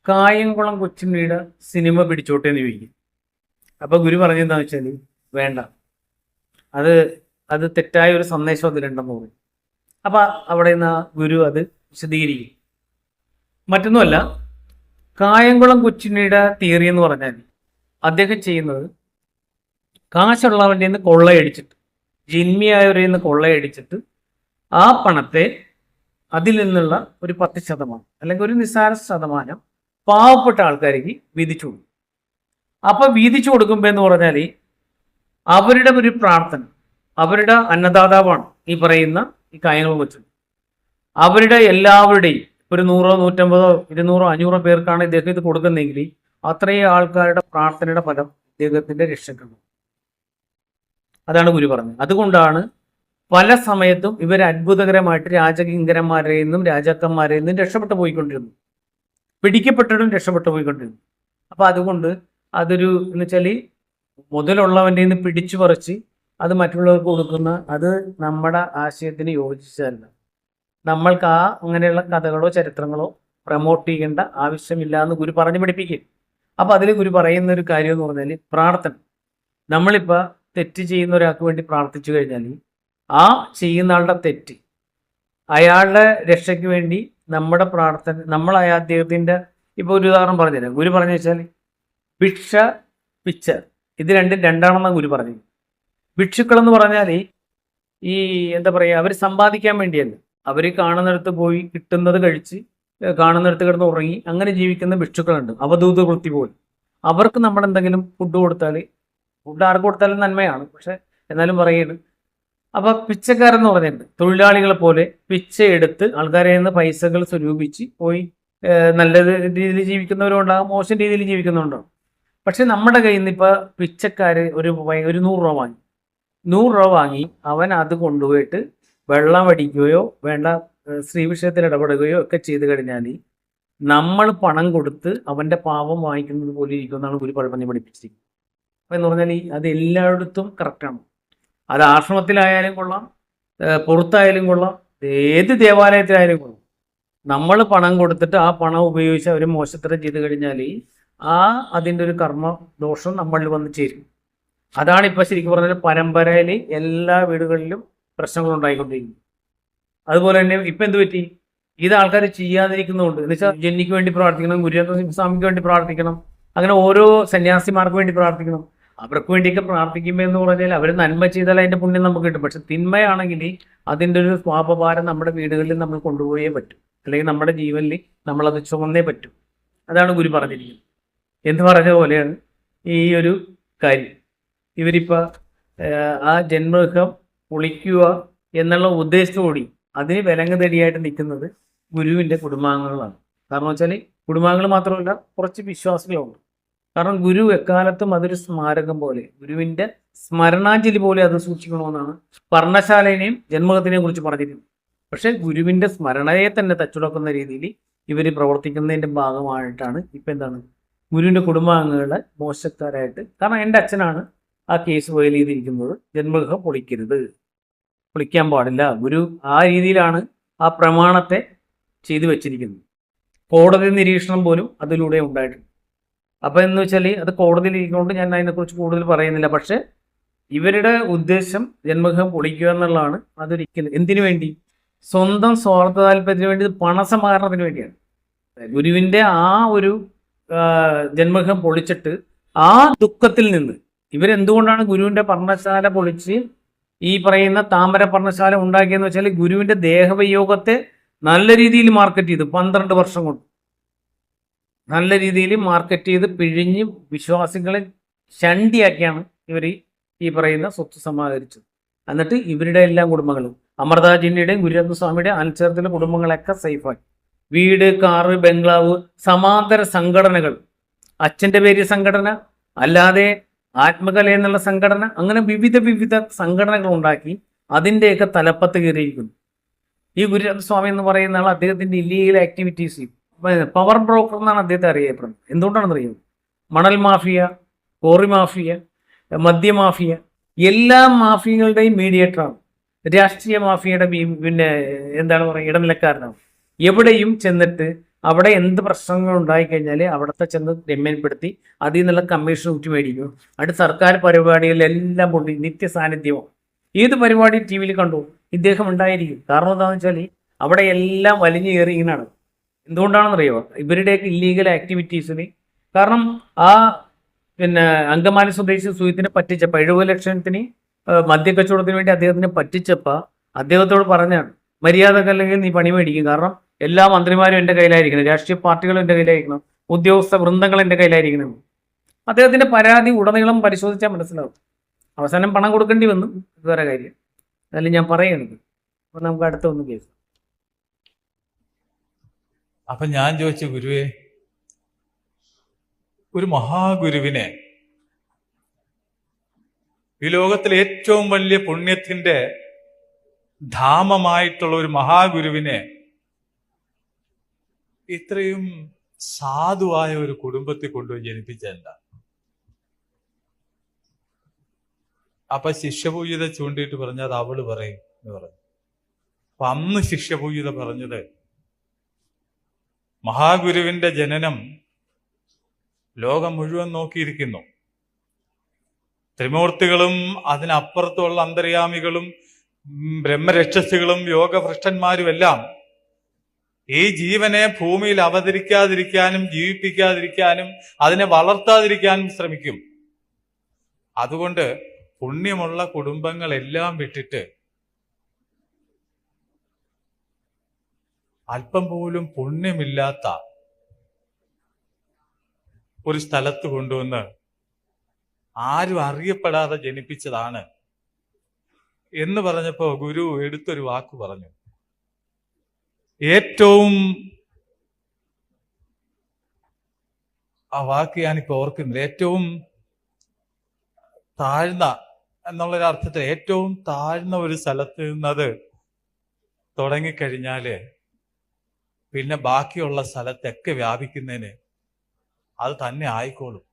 കായംകുളം കൊച്ചുണ്ണിയുടെ സിനിമ പിടിച്ചോട്ടെ എന്ന് ചോദിക്കും. അപ്പോൾ ഗുരു പറഞ്ഞെന്താണെന്ന് വെച്ചാൽ, വേണ്ട, അത് തെറ്റായ ഒരു സന്ദേശം അതിലുണ്ടെന്ന് പറയും. അപ്പം അവിടെ നിന്ന് ഗുരു അത് വിശദീകരിക്കും. മറ്റൊന്നുമല്ല, കായംകുളം കൊച്ചുണ്ണിയുടെ തിയറി എന്ന് പറഞ്ഞാൽ അദ്ദേഹം ചെയ്യുന്നത് കാശുള്ളവൻ്റെ നിന്ന് കൊള്ളയടിച്ചിട്ട്, ജന്മിയായവരിൽ നിന്ന് കൊള്ളയടിച്ചിട്ട് ആ പണത്തെ അതിൽ നിന്നുള്ള ഒരു 10% അല്ലെങ്കിൽ ഒരു നിസ്സാര ശതമാനം പാവപ്പെട്ട ആൾക്കാർക്ക് വീതിച്ചു കൊടുക്കും. അപ്പം വീതിച്ചു കൊടുക്കുമ്പോൾ എന്ന് പറഞ്ഞാൽ അവരുടെ ഒരു പ്രാർത്ഥന, അവരുടെ അന്നദാതാവാണ് ഈ പറയുന്ന ഈ കായംകുളം കൊച്ചുണ്ണി. അവരുടെ എല്ലാവരുടെയും ഒരു 100, 150, 200, 500 പേർക്കാണ് ഇദ്ദേഹം ഇത് കൊടുക്കുന്നതെങ്കിൽ അത്രയും ആൾക്കാരുടെ പ്രാർത്ഥനയുടെ ഫലം ഇദ്ദേഹത്തിന്റെ രക്ഷക്കുണ്ട്. അതാണ് ഗുരു പറഞ്ഞത്. അതുകൊണ്ടാണ് പല സമയത്തും ഇവർ അത്ഭുതകരമായിട്ട് രാജകിങ്കരന്മാരിൽ നിന്നും രാജാക്കന്മാരിൽ നിന്നും രക്ഷപ്പെട്ടു പോയിക്കൊണ്ടിരുന്നു, പിടിക്കപ്പെട്ടിട്ടും രക്ഷപ്പെട്ടു പോയിക്കൊണ്ടിരുന്നു. അപ്പൊ അതുകൊണ്ട് അതൊരു എന്ന് വെച്ചാൽ മുതലുള്ളവൻ്റെ നിന്ന് പിടിച്ചു പറിച്ച് അത് മറ്റുള്ളവർക്ക് കൊടുക്കുന്ന അത് നമ്മുടെ ആശയത്തിന് യോജിച്ചതല്ല. നമ്മൾക്ക് അങ്ങനെയുള്ള കഥകളോ ചരിത്രങ്ങളോ പ്രൊമോട്ട് ചെയ്യേണ്ട ആവശ്യമില്ല എന്ന് ഗുരു പറഞ്ഞു പഠിപ്പിക്കും. അപ്പൊ അതിൽ ഗുരു പറയുന്ന ഒരു കാര്യം എന്ന് പറഞ്ഞാൽ പ്രാർത്ഥന. നമ്മളിപ്പോൾ തെറ്റ് ചെയ്യുന്ന ഒരാൾക്ക് വേണ്ടി പ്രാർത്ഥിച്ചു കഴിഞ്ഞാൽ ആ ചെയ്യുന്ന ആളുടെ തെറ്റ്, അയാളുടെ രക്ഷയ്ക്ക് വേണ്ടി നമ്മുടെ പ്രാർത്ഥന, നമ്മൾ അദ്ദേഹത്തിൻ്റെ ഇപ്പോൾ ഒരു ഉദാഹരണം പറഞ്ഞുതരാം. ഗുരു പറഞ്ഞു വെച്ചാൽ ഭിക്ഷ, പിച്ച, ഇത് രണ്ടാണെന്നാണ് ഗുരു പറഞ്ഞത്. ഭിക്ഷുക്കളെന്ന് പറഞ്ഞാൽ ഈ എന്താ പറയുക, അവർ സമ്പാദിക്കാൻ വേണ്ടിയല്ല, അവർ കാണുന്നിടത്ത് പോയി കിട്ടുന്നത് കഴിച്ച് കാണുന്നിടത്ത് കിടന്ന് ഉറങ്ങി അങ്ങനെ ജീവിക്കുന്ന ഭിക്ഷുക്കളുണ്ട്, അവധൂത വൃത്തി പോലും. അവർക്ക് നമ്മൾ എന്തെങ്കിലും ഫുഡ് കൊടുത്താൽ, ഫുഡ് ആർക്ക് കൊടുത്താലും നന്മയാണ്, പക്ഷെ എന്നാലും പറയുന്നത്. അപ്പൊ പിച്ചക്കാരെന്ന് പറഞ്ഞിട്ടുണ്ട്, തൊഴിലാളികളെ പോലെ പിച്ച എടുത്ത് ആൾക്കാരെ നിന്ന് പൈസകൾ സ്വരൂപിച്ച് പോയി നല്ല രീതിയിൽ ജീവിക്കുന്നവരുണ്ടാകും, മോശം രീതിയിൽ ജീവിക്കുന്നവരുണ്ടാകും. പക്ഷെ നമ്മുടെ കയ്യിൽ നിന്ന് ഇപ്പൊ പിച്ചക്കാര് ഒരു 100 രൂപ വാങ്ങി, 100 രൂപ വാങ്ങി അവൻ അത് കൊണ്ടുപോയിട്ട് വെള്ളം അടിക്കുകയോ വേണ്ട സ്ത്രീ വിഷയത്തിൽ ഇടപെടുകയോ ഒക്കെ ചെയ്ത് കഴിഞ്ഞാൽ നമ്മൾ പണം കൊടുത്ത് അവന്റെ പാവം വാങ്ങിക്കുന്നത് പോലെ ഇരിക്കുമെന്നാണ് ഗുരു പറഞ്ഞ് പഠിപ്പിച്ചിരിക്കുന്നത്. അപ്പം എന്ന് പറഞ്ഞാൽ അത് എല്ലായിടത്തും കറക്റ്റാണ്. അത് ആശ്രമത്തിലായാലും കൊള്ളാം, പുറത്തായാലും കൊള്ളാം, ഏത് ദേവാലയത്തിലായാലും കൊള്ളാം. നമ്മൾ പണം കൊടുത്തിട്ട് ആ പണം ഉപയോഗിച്ച് അവർ മോശത്തരം ചെയ്ത് കഴിഞ്ഞാൽ അതിൻ്റെ ഒരു കർമ്മ ദോഷം നമ്മളിൽ വന്ന് ചേരും. അതാണ് ഇപ്പം ശരിക്കും പറഞ്ഞാൽ പരമ്പരയിൽ എല്ലാ വീടുകളിലും പ്രശ്നങ്ങൾ ഉണ്ടായിക്കൊണ്ടിരിക്കുന്നത്. അതുപോലെ തന്നെ ഇപ്പം എന്ത് പറ്റി, ഇത് ആൾക്കാർ ചെയ്യാതിരിക്കുന്നതുകൊണ്ട്, എന്ന് വെച്ചാൽ ജന്നിക്ക് വേണ്ടി പ്രാർത്ഥിക്കണം, ഗുരുസ്വാമിക്ക് വേണ്ടി പ്രാർത്ഥിക്കണം, അങ്ങനെ ഓരോ സന്യാസിമാർക്ക് വേണ്ടി പ്രാർത്ഥിക്കണം. അവർക്ക് വേണ്ടിയൊക്കെ പ്രാർത്ഥിക്കുമ്പോൾ എന്ന് പറഞ്ഞാൽ അവർ നന്മ ചെയ്താൽ അതിൻ്റെ പുണ്യം നമുക്ക് കിട്ടും. പക്ഷെ തിന്മയാണെങ്കിൽ അതിൻ്റെ ഒരു സ്വാപഭാരം നമ്മുടെ വീടുകളിൽ നമ്മൾ കൊണ്ടുപോയേ പറ്റും, അല്ലെങ്കിൽ നമ്മുടെ ജീവനിൽ നമ്മളത് ചുമന്നേ പറ്റും. അതാണ് ഗുരു പറഞ്ഞിരിക്കുന്നത്. എന്ന് പറഞ്ഞ പോലെയാണ് ഈ ഒരു കാര്യം. ഇവരിപ്പോൾ ആ ജന്മഗൃഹം പൊളിക്കുക എന്നുള്ള ഉദ്ദേശത്തോടി അതിന് വിലങ്ങുതടിയായിട്ട് നിൽക്കുന്നത് ഗുരുവിൻ്റെ കുടുംബാംഗങ്ങളാണ്. കാരണം വെച്ചാൽ കുടുംബാംഗങ്ങൾ മാത്രമല്ല, കുറച്ച് വിശ്വാസികളുണ്ട്. കാരണം ഗുരു എക്കാലത്തും അതൊരു സ്മാരകം പോലെ, ഗുരുവിൻ്റെ സ്മരണാഞ്ജലി പോലെ അത് സൂക്ഷിക്കണമെന്നാണ് പർണശാലേനെയും ജന്മകത്തിനെയും കുറിച്ച് പറഞ്ഞിരിക്കുന്നത്. പക്ഷേ ഗുരുവിൻ്റെ സ്മരണയെ തന്നെ തച്ചുടക്കുന്ന രീതിയിൽ ഇവർ പ്രവർത്തിക്കുന്നതിൻ്റെ ഭാഗമായിട്ടാണ് ഇപ്പം എന്താണ് ഗുരുവിൻ്റെ കുടുംബാംഗങ്ങളെ മോശക്കാരായിട്ട്. കാരണം എൻ്റെ അച്ഛനാണ് ആ കേസ് ഫയൽ ചെയ്തിരിക്കുന്നത്, ജന്മഗൃഹം പൊളിക്കാൻ പാടില്ല. ഗുരു ആ രീതിയിലാണ് ആ പ്രമാണത്തെ ചെയ്തു വെച്ചിരിക്കുന്നത്. കോടതി നിരീക്ഷണം പോലും അതിലൂടെ ഉണ്ടായിട്ടുണ്ട്. അപ്പം എന്ന് വെച്ചാൽ അത് കോടതിയിൽ ഇരിക്കുന്നതുകൊണ്ട് ഞാൻ അതിനെക്കുറിച്ച് കൂടുതൽ പറയുന്നില്ല. പക്ഷേ ഇവരുടെ ഉദ്ദേശം ജന്മഗൃഹം പൊളിക്കുക എന്നുള്ളതാണ്. അതൊരിക്കലും എന്തിനു വേണ്ടി? സ്വന്തം സ്വാർത്ഥ താല്പര്യത്തിന് വേണ്ടി, പണസമാഹരണത്തിന് വേണ്ടിയാണ്. ഗുരുവിൻ്റെ ആ ഒരു ജന്മഗൃഹം പൊളിച്ചിട്ട് ആ ദുഃഖത്തിൽ നിന്ന് ഇവരെന്തുകൊണ്ടാണ് ഗുരുവിൻ്റെ പർണശാല പൊളിച്ച് ഈ പറയുന്ന താമര പർണശാല ഉണ്ടാക്കിയെന്ന് വെച്ചാൽ ഗുരുവിൻ്റെ ദേഹവിയോഗത്തെ നല്ല രീതിയിൽ മാർക്കറ്റ് ചെയ്ത് 12 വർഷം കൊണ്ട് നല്ല രീതിയിൽ മാർക്കറ്റ് ചെയ്ത് പിഴിഞ്ഞ് വിശ്വാസികളെ ശണ്ടിയാക്കിയാണ് ഇവർ ഈ പറയുന്ന സ്വത്ത് സമാഹരിച്ചത്. എന്നിട്ട് ഇവരുടെ എല്ലാ കുടുംബങ്ങളും അമൃതാജിൻ്റെയും ഗുരുരത്നസ്വാമിയുടെയും അൽച്ചേർത്തിലെ കുടുംബങ്ങളൊക്കെ സേഫാക്കി. വീട്, കാറ്, ബംഗ്ലാവ്, സമാന്തര സംഘടനകൾ, അച്ഛൻ്റെ പേര് സംഘടന, അല്ലാതെ ആത്മകല എന്നുള്ള സംഘടന, അങ്ങനെ വിവിധ സംഘടനകൾ ഉണ്ടാക്കി അതിൻ്റെയൊക്കെ തലപ്പത്ത് കയറിയിരിക്കുന്നു. ഈ ഗുരുരത്നസ്വാമി എന്ന് പറയുന്ന ആൾ അദ്ദേഹത്തിൻ്റെ ഇല്ലീഗൽ ആക്ടിവിറ്റീസ്, പവർ ബ്രോക്കർ എന്നാണ് അദ്ദേഹത്തെ അറിയപ്പെടുന്നത്. എന്തുകൊണ്ടാണെന്ന് അറിയുന്നത്? മണൽ മാഫിയ, കോറി മാഫിയ, മദ്യമാഫിയ, എല്ലാ മാഫിയകളുടെയും മീഡിയേറ്ററാണ്. രാഷ്ട്രീയ മാഫിയയുടെ പിന്നെ എന്താണ് പറയുക, ഇടനിലക്കാരനാണ്. എവിടെയും ചെന്നിട്ട് അവിടെ എന്ത് പ്രശ്നങ്ങൾ ഉണ്ടായിക്കഴിഞ്ഞാൽ അവിടുത്തെ ചെന്ന് രമ്യപ്പെടുത്തി അതിൽ നിന്നുള്ള കമ്മീഷൻ ഊറ്റി മേടിക്കും. അടുത്ത സർക്കാർ പരിപാടികളിലെല്ലാം കൊണ്ട് നിത്യ സാന്നിധ്യവും. ഏത് പരിപാടി ടി വിയിൽ കണ്ടു ഇദ്ദേഹം ഉണ്ടായിരിക്കും. കാരണം എന്താണെന്ന് വെച്ചാൽ അവിടെ എല്ലാം വലിഞ്ഞു കയറി ഇങ്ങനെയാണ്. എന്തുകൊണ്ടാണെന്നറിയോ? ഇവരുടെയൊക്കെ ഇല്ലീഗൽ ആക്ടിവിറ്റീസിന്. കാരണം ആ പിന്നെ അങ്കമാലി സ്വദേശി സുഹൃത്തിനെ പറ്റിച്ചപ്പോൾ 70 ലക്ഷത്തിന് മദ്യക്കച്ചവടത്തിന് വേണ്ടി അദ്ദേഹത്തിനെ പറ്റിച്ചപ്പോൾ അദ്ദേഹത്തോട് പറഞ്ഞാണ്, മര്യാദക്കല്ലെങ്കിൽ നീ പണി മേടിക്കും. കാരണം എല്ലാ മന്ത്രിമാരും എൻ്റെ കയ്യിലായിരിക്കണം, രാഷ്ട്രീയ പാർട്ടികളും എൻ്റെ കയ്യിലായിരിക്കണം, ഉദ്യോഗസ്ഥ വൃന്ദങ്ങൾ എൻ്റെ കയ്യിലായിരിക്കണം. അദ്ദേഹത്തിൻ്റെ പരാതി ഉടനീളം പരിശോധിച്ചാൽ മനസ്സിലാവും. അവസാനം പണം കൊടുക്കേണ്ടി വന്നു, വേറെ കാര്യം. അതല്ല ഞാൻ പറയുന്നത്. അപ്പോൾ നമുക്ക് അടുത്ത ഒന്ന് കേസ്. അപ്പൊ ഞാൻ ചോദിച്ചു, ഗുരുവേ, ഒരു മഹാഗുരുവിനെ, ഈ ലോകത്തിലെ ഏറ്റവും വലിയ പുണ്യത്തിന്റെ ധാമമായിട്ടുള്ള ഒരു മഹാഗുരുവിനെ ഇത്രയും സാധുവായ ഒരു കുടുംബത്തിൽ കൊണ്ടുപോയി ജനിപ്പിച്ചെന്താ? അപ്പൊ ശിഷ്യപൂജിത ചൂണ്ടിയിട്ട് പറഞ്ഞത് അവള് പറയും എന്ന് പറഞ്ഞു. അപ്പൊ അന്ന് ശിഷ്യപൂജിത പറഞ്ഞത്, മഹാഗുരുവിന്റെ ജനനം ലോകം മുഴുവൻ നോക്കിയിരിക്കുന്നു. ത്രിമൂർത്തികളും അതിനപ്പുറത്തുള്ള അന്തര്യാമികളും ബ്രഹ്മരക്ഷസുകളും യോഗഭ്രഷ്ടന്മാരും എല്ലാം ഈ ജീവനെ ഭൂമിയിൽ അവതരിക്കാതിരിക്കാനും ജീവിപ്പിക്കാതിരിക്കാനും അതിനെ വളർത്താതിരിക്കാനും ശ്രമിക്കും. അതുകൊണ്ട് പുണ്യമുള്ള കുടുംബങ്ങളെല്ലാം വിട്ടിട്ട് അല്പം പോലും പുണ്യമില്ലാത്ത ഒരു സ്ഥലത്ത് കൊണ്ടുവന്ന് ആരും അറിയപ്പെടാതെ ജനിപ്പിച്ചതാണ് എന്ന് പറഞ്ഞപ്പോ ഗുരു എടുത്തൊരു വാക്ക് പറഞ്ഞു. ഏറ്റവും ആ വാക്ക് ഞാനിപ്പോ ഓർക്കുന്നില്ല. ഏറ്റവും താഴ്ന്ന എന്നുള്ളൊരർത്ഥത്തിൽ ഏറ്റവും താഴ്ന്ന ഒരു സ്ഥലത്ത് നിന്നത് തുടങ്ങിക്കഴിഞ്ഞാല് പിന്നെ ബാക്കിയുള്ള സ്ഥലത്തൊക്കെ വ്യാപിക്കുന്നതിന് അത് തന്നെ ആയിക്കോളും.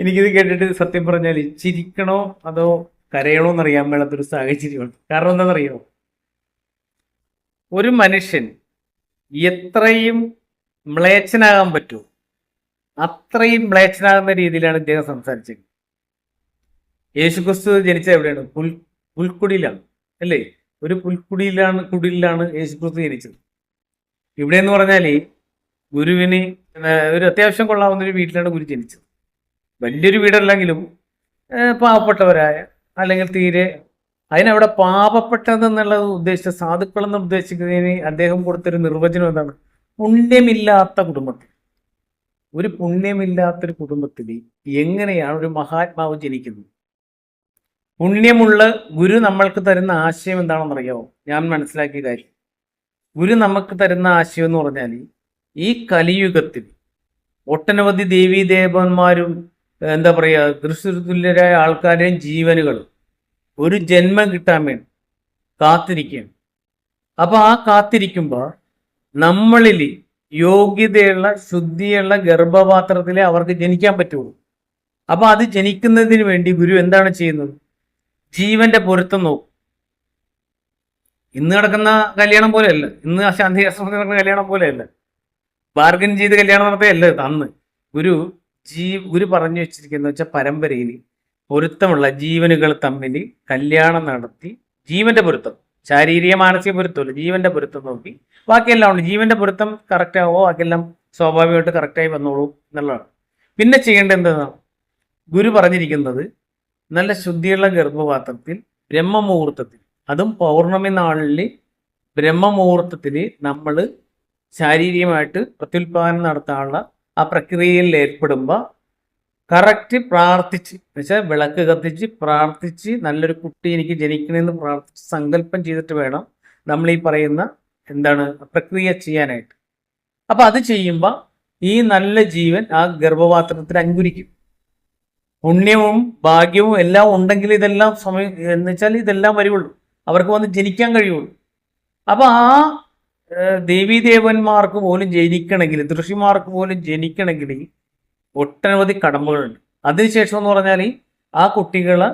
എനിക്കിത് കേട്ടിട്ട് സത്യം പറഞ്ഞാൽ ചിരിക്കണോ അതോ കരയണോ എന്നറിയാൻ മേലാത്തൊരു സാഹചര്യമുണ്ട്. കാരണം എന്താണെന്നറിയോ? ഒരു മനുഷ്യൻ എത്രയും മ്ലേച്ഛനാകാൻ പറ്റുമോ അത്രയും മ്ലേച്ഛനാകുന്ന രീതിയിലാണ് ഇദ്ദേഹം സംസാരിച്ചത്. യേശുക്രിസ്തു ജനിച്ചത് എവിടെയാണ്? പുൽക്കുടിയിലാണ്, അല്ലേ? ഒരു കുടിലാണ് യേശുക്രിസ്തു ജനിച്ചത്. ഇവിടെ എന്ന് പറഞ്ഞാൽ ഗുരുവിന് ഒരു അത്യാവശ്യം കൊള്ളാവുന്ന ഒരു വീട്ടിലാണ് ഗുരു ജനിച്ചത്. വലിയൊരു വീടല്ലെങ്കിലും പാവപ്പെട്ടവരായ, അല്ലെങ്കിൽ തീരെ അതിനവിടെ പാവപ്പെട്ടതെന്നുള്ളത് ഉദ്ദേശിച്ച സാധുക്കളെന്ന് ഉദ്ദേശിക്കുന്നതിന് അദ്ദേഹം കൊടുത്തൊരു നിർവചനം എന്താണ്? പുണ്യമില്ലാത്ത കുടുംബത്തിൽ. ഒരു പുണ്യമില്ലാത്തൊരു കുടുംബത്തിൽ എങ്ങനെയാണ് ഒരു മഹാത്മാവ് ജനിക്കുന്നത്? പുണ്യമുള്ള ഗുരു നമ്മൾക്ക് തരുന്ന ആശയം എന്താണെന്ന് അറിയാമോ? ഞാൻ മനസ്സിലാക്കിയ കാര്യം, ഗുരു നമുക്ക് തരുന്ന ആശയം എന്ന് പറഞ്ഞാൽ ഈ കലിയുഗത്തിൽ ഒട്ടനവധി ദേവീദേവന്മാരും എന്താ പറയുക ദൃശ്യതുല്യരായ ആൾക്കാരെയും ജീവനുകളും ഒരു ജന്മം കിട്ടാൻ വേണ്ടി കാത്തിരിക്കുകയാണ്. അപ്പൊ ആ കാത്തിരിക്കുമ്പോൾ നമ്മളിൽ യോഗ്യതയുള്ള ശുദ്ധിയുള്ള ഗർഭപാത്രത്തിലെ അവർക്ക് ജനിക്കാൻ പറ്റുള്ളൂ. അപ്പൊ അത് ജനിക്കുന്നതിന് വേണ്ടി ഗുരു എന്താണ് ചെയ്യുന്നത്? ജീവന്റെ പൊരുത്തം നോക്കും. ഇന്ന് നടക്കുന്ന കല്യാണം പോലെയല്ല, ഇന്ന് ശാന്തി ആശ്രമത്തിൽ നടക്കുന്ന കല്യാണം പോലെയല്ല, ബാർഗൻ ചെയ്ത് കല്യാണം നടത്തുകയല്ല. അന്ന് ഗുരു പറഞ്ഞു വെച്ചിരിക്കുന്ന വെച്ചാൽ പരമ്പരയിൽ പൊരുത്തമുള്ള ജീവനുകൾ തമ്മിൽ കല്യാണം നടത്തി ജീവന്റെ പൊരുത്തം, ശാരീരിക മാനസിക പൊരുത്തമല്ല, ജീവന്റെ പൊരുത്തം നോക്കി ബാക്കിയെല്ലാം ഉണ്ട്. ജീവന്റെ പൊരുത്തം കറക്റ്റ് ആവുമോ ബാക്കിയെല്ലാം സ്വാഭാവികമായിട്ട് കറക്റ്റായി വന്നോളൂ എന്നുള്ളതാണ്. പിന്നെ ചെയ്യേണ്ടത് എന്താണ്? ഗുരു പറഞ്ഞിരിക്കുന്നത് നല്ല ശുദ്ധിയുള്ള ഗർഭപാത്രത്തിൽ ബ്രഹ്മമുഹൂർത്തത്തിൽ, അതും പൗർണമി നാളിൽ ബ്രഹ്മമുഹൂർത്തത്തിൽ നമ്മൾ ശാരീരികമായിട്ട് പ്രത്യുൽപാദനം നടത്താനുള്ള ആ പ്രക്രിയയിൽ ഏർപ്പെടുമ്പോൾ കറക്റ്റ് പ്രാർത്ഥിച്ച്, എന്നുവെച്ചാൽ വിളക്ക് കത്തിച്ച് പ്രാർത്ഥിച്ച് നല്ലൊരു കുട്ടി എനിക്ക് ജനിക്കണമെന്ന് പ്രാർത്ഥിച്ച് സങ്കല്പം ചെയ്തിട്ട് വേണം നമ്മൾ ഈ പറയുന്ന എന്താണ് പ്രക്രിയ ചെയ്യാനായിട്ട്. അപ്പം അത് ചെയ്യുമ്പോൾ ഈ നല്ല ജീവൻ ആ ഗർഭപാത്രത്തിൽ അങ്കുരിക്കും. പുണ്യവും ഭാഗ്യവും എല്ലാം ഉണ്ടെങ്കിൽ ഇതെല്ലാം സമയം എന്ന് വെച്ചാൽ ഇതെല്ലാം വരുള്ളൂ, അവർക്ക് വന്ന് ജനിക്കാൻ കഴിയുള്ളൂ. അപ്പൊ ആ ദേവീദേവന്മാർക്ക് പോലും ജനിക്കണമെങ്കിൽ, ഋഷിമാർക്ക് പോലും ജനിക്കണമെങ്കിൽ ഒട്ടനവധി കടമ്പകളുണ്ട്. അതിനുശേഷം എന്ന് പറഞ്ഞാൽ ആ കുട്ടികളെ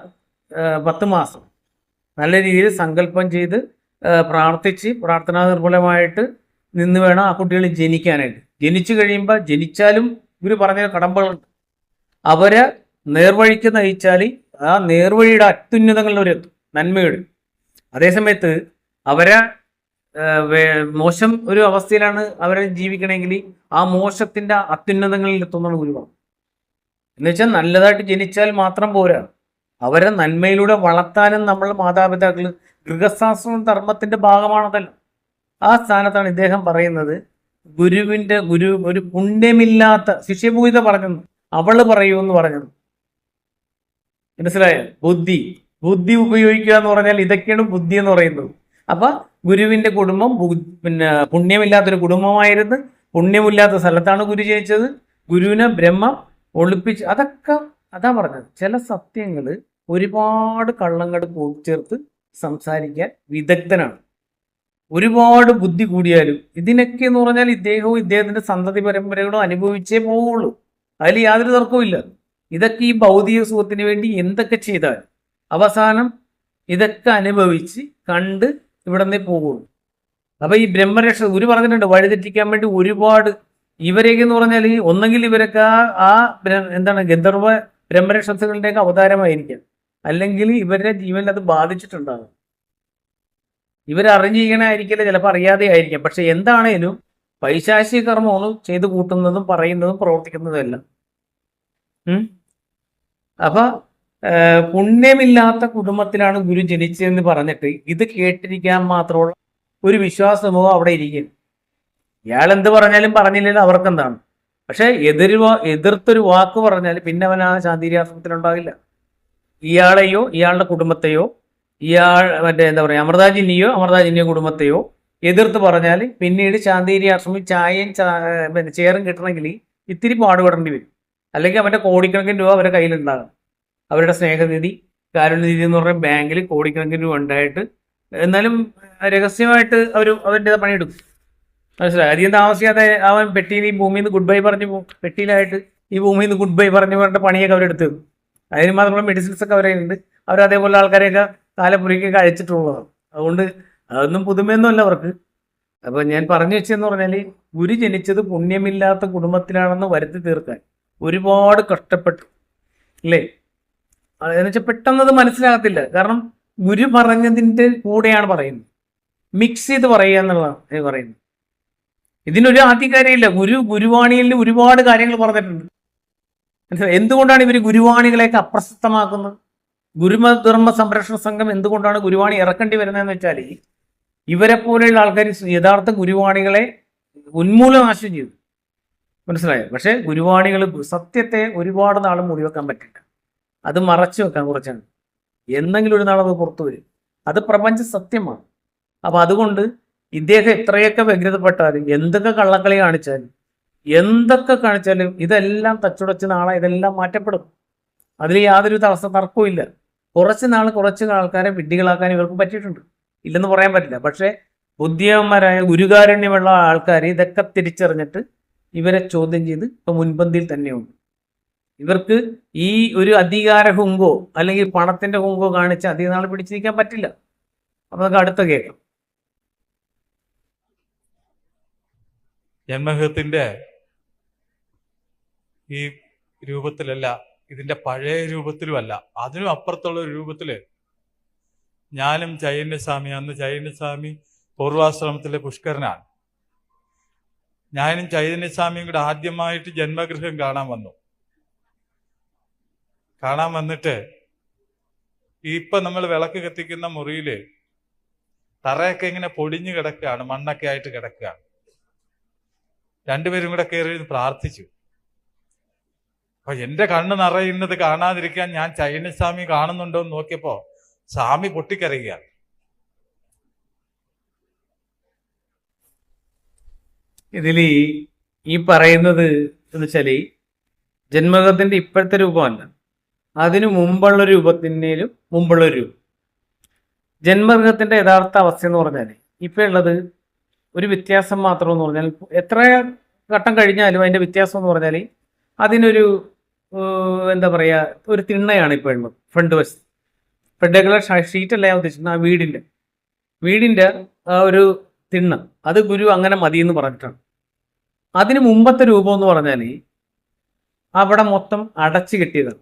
10 മാസം നല്ല രീതിയിൽ സങ്കല്പം ചെയ്ത് പ്രാർത്ഥിച്ച് പ്രാർത്ഥനാ നിർമ്മലമായിട്ട് നിന്ന് വേണം ആ കുട്ടികൾ ജനിക്കാനായിട്ട്. ജനിച്ചു കഴിയുമ്പോൾ ജനിച്ചാലും ഇവർ പറഞ്ഞ കടമ്പകളുണ്ട്. അവരെ നേർവഴിക്ക് നയിച്ചാൽ ആ നേർവഴിയുടെ അത്യുന്നതങ്ങളിൽ അവരെത്തും, നന്മയുടെ. അതേസമയത്ത് അവരെ മോശം ഒരു അവസ്ഥയിലാണ് അവരെ ജീവിക്കണമെങ്കിൽ ആ മോശത്തിന്റെ അത്യുന്നതങ്ങളിൽ എത്തുന്നതാണ് ഗുരുവാണ്. എന്ന് വെച്ചാൽ നല്ലതായിട്ട് ജനിച്ചാൽ മാത്രം പോരാ, അവരെ നന്മയിലൂടെ വളർത്താനും നമ്മൾ മാതാപിതാക്കൾ, ഗൃഹശാസ്ത്രം ധർമ്മത്തിന്റെ ഭാഗമാണതല്ല. ആ സ്ഥാനത്താണ് ഇദ്ദേഹം പറയുന്നത് ഗുരു ഒരു പുണ്യമില്ലാത്ത ശിഷ്യപൂജിത പറഞ്ഞത് അവള് പറയൂ എന്ന് പറഞ്ഞത്. മനസ്സിലായോ? ബുദ്ധി ഉപയോഗിക്കുക എന്ന് പറഞ്ഞാൽ ഇതൊക്കെയാണ് ബുദ്ധി എന്ന് പറയുന്നത്. അപ്പൊ ഗുരുവിന്റെ കുടുംബം പിന്നെ പുണ്യമില്ലാത്തൊരു കുടുംബമായിരുന്നു. പുണ്യമില്ലാത്ത സ്ഥലത്താണ് ഗുരു ജനിച്ചത്. ഗുരുവിനെ ബ്രഹ്മം ഒളിപ്പിച്ച്, അതൊക്കെ അതാ പറഞ്ഞത്. ചില സത്യങ്ങൾ ഒരുപാട് കള്ളങ്ങൾ കൂട്ടിച്ചേർത്ത് സംസാരിക്കാൻ വിദഗ്ധനാണ്. ഒരുപാട് ബുദ്ധി കൂടിയാലും ഇതിനൊക്കെ എന്ന് പറഞ്ഞാൽ ഇദ്ദേഹവും ഇദ്ദേഹത്തിന്റെ സന്തതി പരമ്പരകളും അനുഭവിച്ചേ പോവുള്ളൂ, അതിൽ യാതൊരു തർക്കവും. ഇതൊക്കെ ഈ ഭൗതിക സുഖത്തിന് വേണ്ടി എന്തൊക്കെ ചെയ്താൽ അവസാനം ഇതൊക്കെ അനുഭവിച്ച് കണ്ട് ഇവിടെ നിന്നേ പോകുള്ളൂ. അപ്പൊ ഈ ബ്രഹ്മരക്ഷ ഗുരു പറഞ്ഞിട്ടുണ്ട്, വഴിതെറ്റിക്കാൻ വേണ്ടി ഒരുപാട് ഇവരെയൊക്കെ എന്ന് പറഞ്ഞാൽ ഒന്നെങ്കിൽ ഇവരൊക്കെ ആ എന്താണ് ഗന്ധർവ ബ്രഹ്മരക്ഷസുകളുടെയൊക്കെ അവതാരമായിരിക്കാം, അല്ലെങ്കിൽ ഇവരുടെ ജീവനിൽ അത് ബാധിച്ചിട്ടുണ്ടാകും. ഇവരറിഞ്ഞിരിക്കണായിരിക്കില്ല, ചിലപ്പോൾ അറിയാതെ ആയിരിക്കാം. പക്ഷെ എന്താണേലും പൈശാചിക കർമ്മമാണ് ചെയ്തു കൂട്ടുന്നതും പറയുന്നതും പ്രവർത്തിക്കുന്നതും എല്ലാം. അപ്പൊ പുണ്യമില്ലാത്ത കുടുംബത്തിലാണ് ഗുരു ജനിച്ചതെന്ന് പറഞ്ഞിട്ട് ഇത് കേട്ടിരിക്കാൻ മാത്രമുള്ള ഒരു വിശ്വാസമോ അവിടെ ഇരിക്കും. ഇയാൾ എന്ത് പറഞ്ഞാലും പറഞ്ഞില്ലല്ലോ അവർക്കെന്താണ്. പക്ഷെ എതിർത്തൊരു വാക്ക് പറഞ്ഞാൽ പിന്നെ അവൻ ആ ശാന്തിരാശ്രമത്തിലുണ്ടാകില്ല. ഇയാളെയോ ഇയാളുടെ കുടുംബത്തെയോ എന്താ പറയുക അമൃതാജിനിയോ കുടുംബത്തെയോ എതിർത്ത് പറഞ്ഞാൽ പിന്നീട് ശാന്തിഗിരി ആശ്രമം ചായയും ചേറും കിട്ടണമെങ്കിൽ ഇത്തിരി പാടുപെടേണ്ടി വരും. അല്ലെങ്കിൽ അവൻ്റെ കോടിക്കണക്കിന് രൂപ അവരുടെ കയ്യിലുണ്ടാകും. അവരുടെ സ്നേഹനിധി, കാരുണ്യനിധി എന്ന് പറഞ്ഞ ബാങ്കിൽ കോടിക്കണക്കിന് രൂപ ഉണ്ടായിട്ട് എന്നാലും രഹസ്യമായിട്ട് അവരുടെ പണിയെടുക്കും. മനസ്സിലായി? അധികം താമസിക്കാതെ അവൻ പെട്ടിയിൽ ഈ ഭൂമിയിൽ നിന്ന് ഗുഡ് ബൈ പറഞ്ഞു പോകും. പെട്ടിയിലായിട്ട് ഈ ഭൂമിയിൽ നിന്ന് ഗുഡ് ബൈ പറഞ്ഞു പറഞ്ഞ പണിയൊക്കെ അവരെടുത്ത് തരും. അതിന് മാത്രമുള്ള മെഡിസിൻസ് ഒക്കെ അവരുണ്ട്. അവരതേപോലെ ആൾക്കാരെയൊക്കെ കാലപ്പുരിക്കൊക്കെ അയച്ചിട്ടുള്ളതാണ്. അതുകൊണ്ട് അതൊന്നും പുതുമയൊന്നും അല്ല അവർക്ക്. അപ്പൊ ഞാൻ പറഞ്ഞു വെച്ചെന്ന് പറഞ്ഞാൽ ഗുരു ജനിച്ചത് പുണ്യമില്ലാത്ത കുടുംബത്തിലാണെന്ന് വരുത്തി തീർക്കാൻ ഒരുപാട് കഷ്ടപ്പെട്ടു, അല്ലേ? എന്ന് വെച്ചാൽ പെട്ടെന്നത് മനസ്സിലാകത്തില്ല. കാരണം ഗുരു പറഞ്ഞതിൻ്റെ കൂടെയാണ് പറയുന്നത്, മിക്സ് ചെയ്ത് പറയുക എന്നുള്ളതാണ് പറയുന്നത്. ഇതിനൊരു ആധികാരികമില്ല. ഗുരുവാണിയിൽ ഒരുപാട് കാര്യങ്ങൾ പറഞ്ഞിട്ടുണ്ട്. എന്തുകൊണ്ടാണ് ഇവർ ഗുരുവാണികളെയൊക്കെ അപ്രസക്തമാക്കുന്നത്? ഗുരുധർമ്മ സംരക്ഷണ സംഘം എന്തുകൊണ്ടാണ് ഗുരുവാണി ഇറക്കേണ്ടി വരുന്നതെന്ന് വെച്ചാൽ ഇവരെ പോലെയുള്ള ആൾക്കാർ യഥാർത്ഥ ഗുരുവാണികളെ ഉന്മൂലനാശം ചെയ്തു. മനസ്സിലായോ? പക്ഷെ ഗുരുവാണികൾ സത്യത്തെ ഒരുപാട് നാളും മൂടി വെക്കാൻ പറ്റില്ല, അത് മറച്ചു വെക്കാൻ കുറച്ചാണ്. എന്തെങ്കിലും ഒരു നാളെ അത് പുറത്തു വരും. അത് പ്രപഞ്ച സത്യമാണ്. അപ്പം അതുകൊണ്ട് ഇദ്ദേഹം എത്രയൊക്കെ വ്യഗ്രതപ്പെട്ടാലും എന്തൊക്കെ കള്ളക്കളി കാണിച്ചാലും ഇതെല്ലാം തച്ചുടച്ച് നാളെ ഇതെല്ലാം മാറ്റപ്പെടും. അതിൽ യാതൊരു തർക്കവും ഇല്ല. കുറച്ച് ആൾക്കാരെ വിഡ്ഢികളാക്കാൻ ഇവർക്ക് പറ്റിയിട്ടുണ്ട്, ഇല്ലെന്ന് പറയാൻ പറ്റില്ല. പക്ഷേ ബുദ്ധിമാന്മാരായ ഗുരുകാരുണ്യമുള്ള ആൾക്കാർ ഇതൊക്കെ തിരിച്ചറിഞ്ഞിട്ട് ഇവരെ ചോദ്യം ചെയ്ത് ഇപ്പം മുൻപന്തിയിൽ തന്നെയുണ്ട്. ഇവർക്ക് ഈ ഒരു അധികാര ഹുങ്കോ അല്ലെങ്കിൽ പണത്തിന്റെ ഹുങ്കോ കാണിച്ച് അധിക നാൾ പിടിച്ചു നിൽക്കാൻ പറ്റില്ല. അപ്പൊ നമുക്ക് അടുത്ത കേൾക്കാം. ജന്മഗൃഹത്തിന്റെ ഈ രൂപത്തിലല്ല, ഇതിന്റെ പഴയ രൂപത്തിലുമല്ല, അതിനും അപ്പുറത്തുള്ള ഒരു രൂപത്തില് ഞാനും ചൈതന്യസ്വാമി, അന്ന് ചൈതന്യസ്വാമി പൂർവാശ്രമത്തിലെ പുഷ്കരനാണ്. ഞാനും ചൈതന്യസ്വാമിയും കൂടെ ആദ്യമായിട്ട് ജന്മഗൃഹം കാണാൻ വന്നിട്ട് ഇപ്പൊ നമ്മൾ വിളക്ക് കത്തിക്കുന്ന മുറിയില് തറയൊക്കെ ഇങ്ങനെ പൊടിഞ്ഞു കിടക്കുകയാണ്, മണ്ണൊക്കെ ആയിട്ട് കിടക്കുകയാണ്. രണ്ടുപേരും കൂടെ കയറി പ്രാർത്ഥിച്ചു. അപ്പൊ എന്റെ കണ്ണ് നിറയുന്നത് കാണാതിരിക്കാൻ ഞാൻ ചൈതന്യസ്വാമി കാണുന്നുണ്ടോ എന്ന് നോക്കിയപ്പോ സ്വാമി പൊട്ടിക്കരയുകയാണ്. ഇതിൽ ഈ പറയുന്നത് എന്ന് വെച്ചാല് ജന്മഗൃഹത്തിന്റെ ഇപ്പോഴത്തെ രൂപമല്ല, അതിനു മുമ്പുള്ള രൂപത്തിനേലും മുമ്പുള്ള ഒരു രൂപം. ജന്മഗൃഹത്തിന്റെ യഥാർത്ഥ അവസ്ഥ എന്ന് പറഞ്ഞാൽ ഇപ്പൊ ഉള്ളത് ഒരു വ്യത്യാസം മാത്രം എന്ന് പറഞ്ഞാൽ, എത്ര ഘട്ടം കഴിഞ്ഞാലും അതിന്റെ വ്യത്യാസം എന്ന് പറഞ്ഞാൽ അതിനൊരു എന്താ പറയുക, ഒരു തിണ്ണയാണ് ഇപ്പോൾ ഉള്ളത്. ഫ്രണ്ട് വശത്ത് റെഗുലർ ഷീറ്റല്ല ഞാൻ ഉദ്ദേശിക്കുന്നത്, ആ വീടിന്റെ ആ ഒരു തിണ്ണ, അത് ഗുരു അങ്ങനെ മതി എന്ന് പറഞ്ഞിട്ടാണ്. അതിന് മുമ്പത്തെ രൂപം എന്ന് പറഞ്ഞാൽ അവിടെ മൊത്തം അടച്ചു കെട്ടിയതാണ്.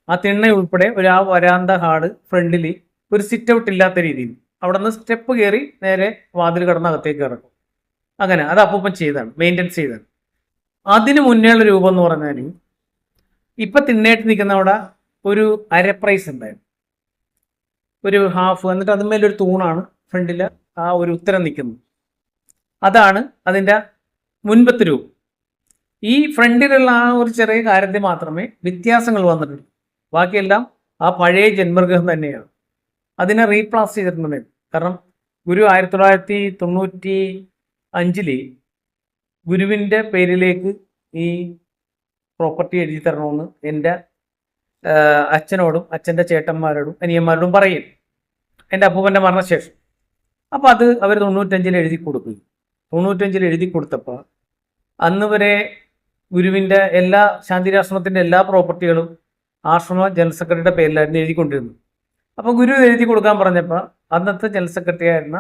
ആ തിണ്ണ ഉൾപ്പെടെ ഒരു ആ വരാന്ത ഹാള് ഫ്രണ്ടിൽ ഒരു സിറ്റ് ഔട്ട് ഇല്ലാത്ത രീതിയിൽ അവിടെ നിന്ന് സ്റ്റെപ്പ് കയറി നേരെ വാതിൽ കടന്ന് അകത്തേക്ക് ഇറക്കും. അങ്ങനെ അത് അപ്പം ചെയ്താണ്, മെയിൻ്റെനൻസ് ചെയ്താണ്. അതിന് മുന്നേയുള്ള രൂപം എന്ന് പറഞ്ഞാൽ ഇപ്പം തിണ്ണയായിട്ട് നിൽക്കുന്ന അവിടെ ഒരു അരപ്രൈസ് ഉണ്ടായിരുന്നു, ഒരു ഹാഫ്, എന്നിട്ട് അതുമേലൊരു തൂണാണ് ഫ്രണ്ടിൽ ആ ഒരു ഉത്തരം നിൽക്കുന്നത്. അതാണ് അതിൻ്റെ മുൻപത്തെ രൂപം. ഈ ഫ്രണ്ടിലുള്ള ആ ഒരു ചെറിയ കാര്യത്തിൽ മാത്രമേ വ്യത്യാസങ്ങൾ വന്നിട്ടുള്ളൂ. ബാക്കിയെല്ലാം ആ പഴയ ജന്മഗൃഹം തന്നെയാണ്. അതിനെ റീപ്ലാസ് ചെയ്തിട്ടുണ്ട്. കാരണം ഗുരു 1995 ഗുരുവിൻ്റെ പേരിലേക്ക് ഈ പ്രോപ്പർട്ടി എഴുതി തരണമെന്ന് എൻ്റെ അച്ഛനോടും അച്ഛൻ്റെ ചേട്ടന്മാരോടും അനിയന്മാരോടും പറയും, എൻ്റെ അപ്പൂപ്പൻ്റെ മരണശേഷം. അപ്പോൾ അത് അവർ 95 എഴുതി കൊടുക്കും. 95 എഴുതി കൊടുത്തപ്പോൾ അന്ന് വരെ ഗുരുവിൻ്റെ എല്ലാ ശാന്തിരാശ്രമത്തിൻ്റെ എല്ലാ പ്രോപ്പർട്ടികളും ആശ്രമ ജനറൽ സെക്രട്ടറിയുടെ പേരിലായിരുന്നു എഴുതിക്കൊണ്ടിരുന്നത്. അപ്പോൾ ഗുരു എഴുതി കൊടുക്കാൻ പറഞ്ഞപ്പോൾ അന്നത്തെ ജനറൽ സെക്രട്ടറി ആയിരുന്ന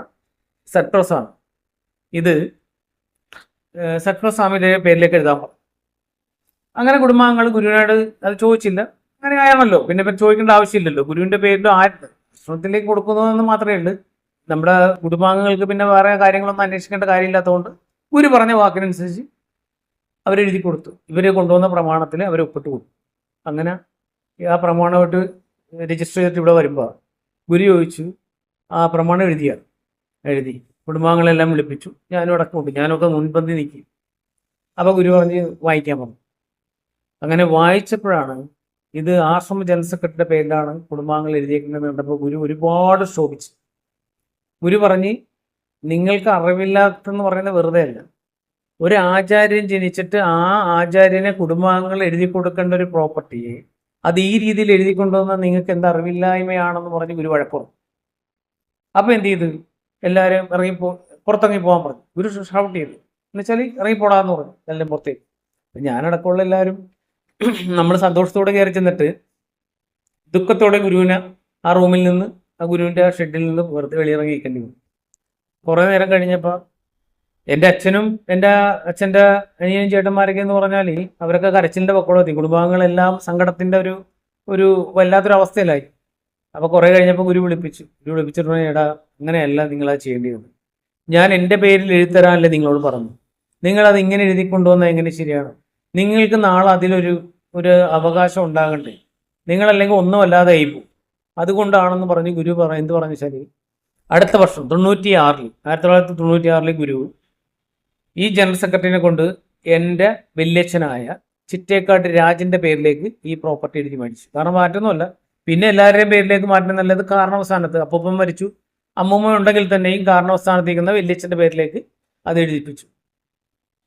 സട്രോസാണ് ഇത് സട്രോസ്വാമിയുടെ പേരിലേക്ക് എഴുതാൻ പറഞ്ഞു. അങ്ങനെ കുടുംബാംഗങ്ങൾ ഗുരുവിനോട് അത് ചോദിച്ചില്ല. അങ്ങനെ ആയാണല്ലോ, പിന്നെ ചോദിക്കേണ്ട ആവശ്യമില്ലല്ലോ. ഗുരുവിൻ്റെ പേരിലും ആശ്രമത്തിലേക്ക് കൊടുക്കുന്നതെന്ന് മാത്രമേ ഉള്ളൂ. നമ്മുടെ കുടുംബാംഗങ്ങൾക്ക് പിന്നെ വേറെ കാര്യങ്ങളൊന്നും അന്വേഷിക്കേണ്ട കാര്യമില്ലാത്തതുകൊണ്ട് ഗുരു പറഞ്ഞ വാക്കിനനുസരിച്ച് അവരെഴുതി കൊടുത്തു. ഇവരെ കൊണ്ടുവന്ന പ്രമാണത്തിൽ അവർ ഒപ്പിട്ട് കൊടുത്തു. അങ്ങനെ ആ പ്രമാണമായിട്ട് രജിസ്റ്റർ ചെയ്തിട്ട് ഇവിടെ വരുമ്പോൾ ഗുരു ചോദിച്ചു, ആ പ്രമാണം എഴുതി കുടുംബാംഗങ്ങളെല്ലാം വിളിപ്പിച്ചു. ഞാനും അടക്കമുണ്ട്, ഞാനൊക്കെ മുൻപന്തി നിൽക്കും. അപ്പോൾ ഗുരു പറഞ്ഞ് വായിക്കാൻ പറഞ്ഞു. അങ്ങനെ വായിച്ചപ്പോഴാണ് ഇത് ആശ്രമ ജനറൽ സെക്രട്ടറിയുടെ പേരിലാണ് കുടുംബാംഗങ്ങൾ എഴുതിയേക്കുന്നത് കണ്ടപ്പോൾ ഗുരു ഒരുപാട് ശോഭിച്ചു. ഗുരു പറഞ്ഞ്, നിങ്ങൾക്ക് അറിവില്ലാത്തെന്ന് പറയുന്നത് വെറുതെ അല്ല. ഒരു ആചാര്യൻ ജനിച്ചിട്ട് ആ ആചാര്യനെ കുടുംബാംഗങ്ങൾ എഴുതി കൊടുക്കേണ്ട ഒരു പ്രോപ്പർട്ടിയെ അത് ഈ രീതിയിൽ എഴുതി കൊണ്ടുവന്ന നിങ്ങൾക്ക് എന്താ അറിവില്ലായ്മയാണെന്ന് പറഞ്ഞ് ഗുരു വഴക്കുറഞ്ഞു. അപ്പോൾ എന്ത് ചെയ്തു, എല്ലാവരും പുറത്തിറങ്ങി പോകാൻ പറഞ്ഞു. ഗുരു ഷൗട്ട് ചെയ്തു, എന്നുവെച്ചാൽ ഇറങ്ങിപ്പോടാന്ന് പറഞ്ഞു എല്ലാം പുറത്തേക്ക്. ഞാനടക്കമുള്ള എല്ലാവരും നമ്മൾ സന്തോഷത്തോടെ കയറി ചെന്നിട്ട് ദുഃഖത്തോടെ ഗുരുവിനെ ആ റൂമിൽ നിന്ന് ആ ഗുരുവിൻ്റെ ആ ഷെഡിൽ നിന്ന് വെറുതെ വെളിയിറങ്ങി നിൽക്കേണ്ടി വന്നു. കുറേ നേരം കഴിഞ്ഞപ്പോൾ എൻ്റെ അച്ഛനും എൻ്റെ അച്ഛൻ്റെ അനിയനും ചേട്ടന്മാരൊക്കെ എന്ന് പറഞ്ഞാൽ അവരൊക്കെ കരച്ചിലിൻ്റെ പക്കോളെത്തി. കുടുംബാംഗങ്ങളെല്ലാം സങ്കടത്തിൻ്റെ ഒരു വല്ലാത്തൊരു അവസ്ഥയിലായി. അപ്പോൾ കുറേ കഴിഞ്ഞപ്പോൾ ഗുരു വിളിപ്പിച്ചിട്ട് പറഞ്ഞു, എടാ അങ്ങനെയല്ല നിങ്ങളത് ചെയ്യേണ്ടത്. ഞാൻ എൻ്റെ പേരിൽ എഴുതിത്തരാനല്ലേ നിങ്ങളോട് പറഞ്ഞു. നിങ്ങളത് ഇങ്ങനെ എഴുതി കൊണ്ടുവന്നാൽ എങ്ങനെ ശരിയാണ്? നിങ്ങൾക്ക് നാളെ അതിലൊരു അവകാശം ഉണ്ടാകണ്ടേ? നിങ്ങളല്ലെങ്കിൽ ഒന്നും അല്ലാതെ ആയിപ്പോവും. അതുകൊണ്ടാണെന്ന് പറഞ്ഞ് ഗുരു എന്ത് പറഞ്ഞു വെച്ചാൽ, അടുത്ത വർഷം 1996 ഗുരു ഈ ജനറൽ സെക്രട്ടറിനെ കൊണ്ട് എൻ്റെ വല്യച്ഛനായ ചിറ്റേക്കാട്ട് രാജൻ്റെ പേരിലേക്ക് ഈ പ്രോപ്പർട്ടി എഴുതി മേടിച്ചു. കാരണം മാറ്റൊന്നുമല്ല, പിന്നെ എല്ലാവരുടെയും പേരിലേക്ക് മാറ്റുന്നത് നല്ലത് കാരണവസ്ഥാനത്ത് അപ്പൂപ്പൻ മരിച്ചു, അമ്മൂമ്മ ഉണ്ടെങ്കിൽ തന്നെയും കാരണവസ്ഥാനത്തിരിക്കുന്ന വല്യച്ഛൻ്റെ പേരിലേക്ക് അത് എഴുതിപ്പിച്ചു.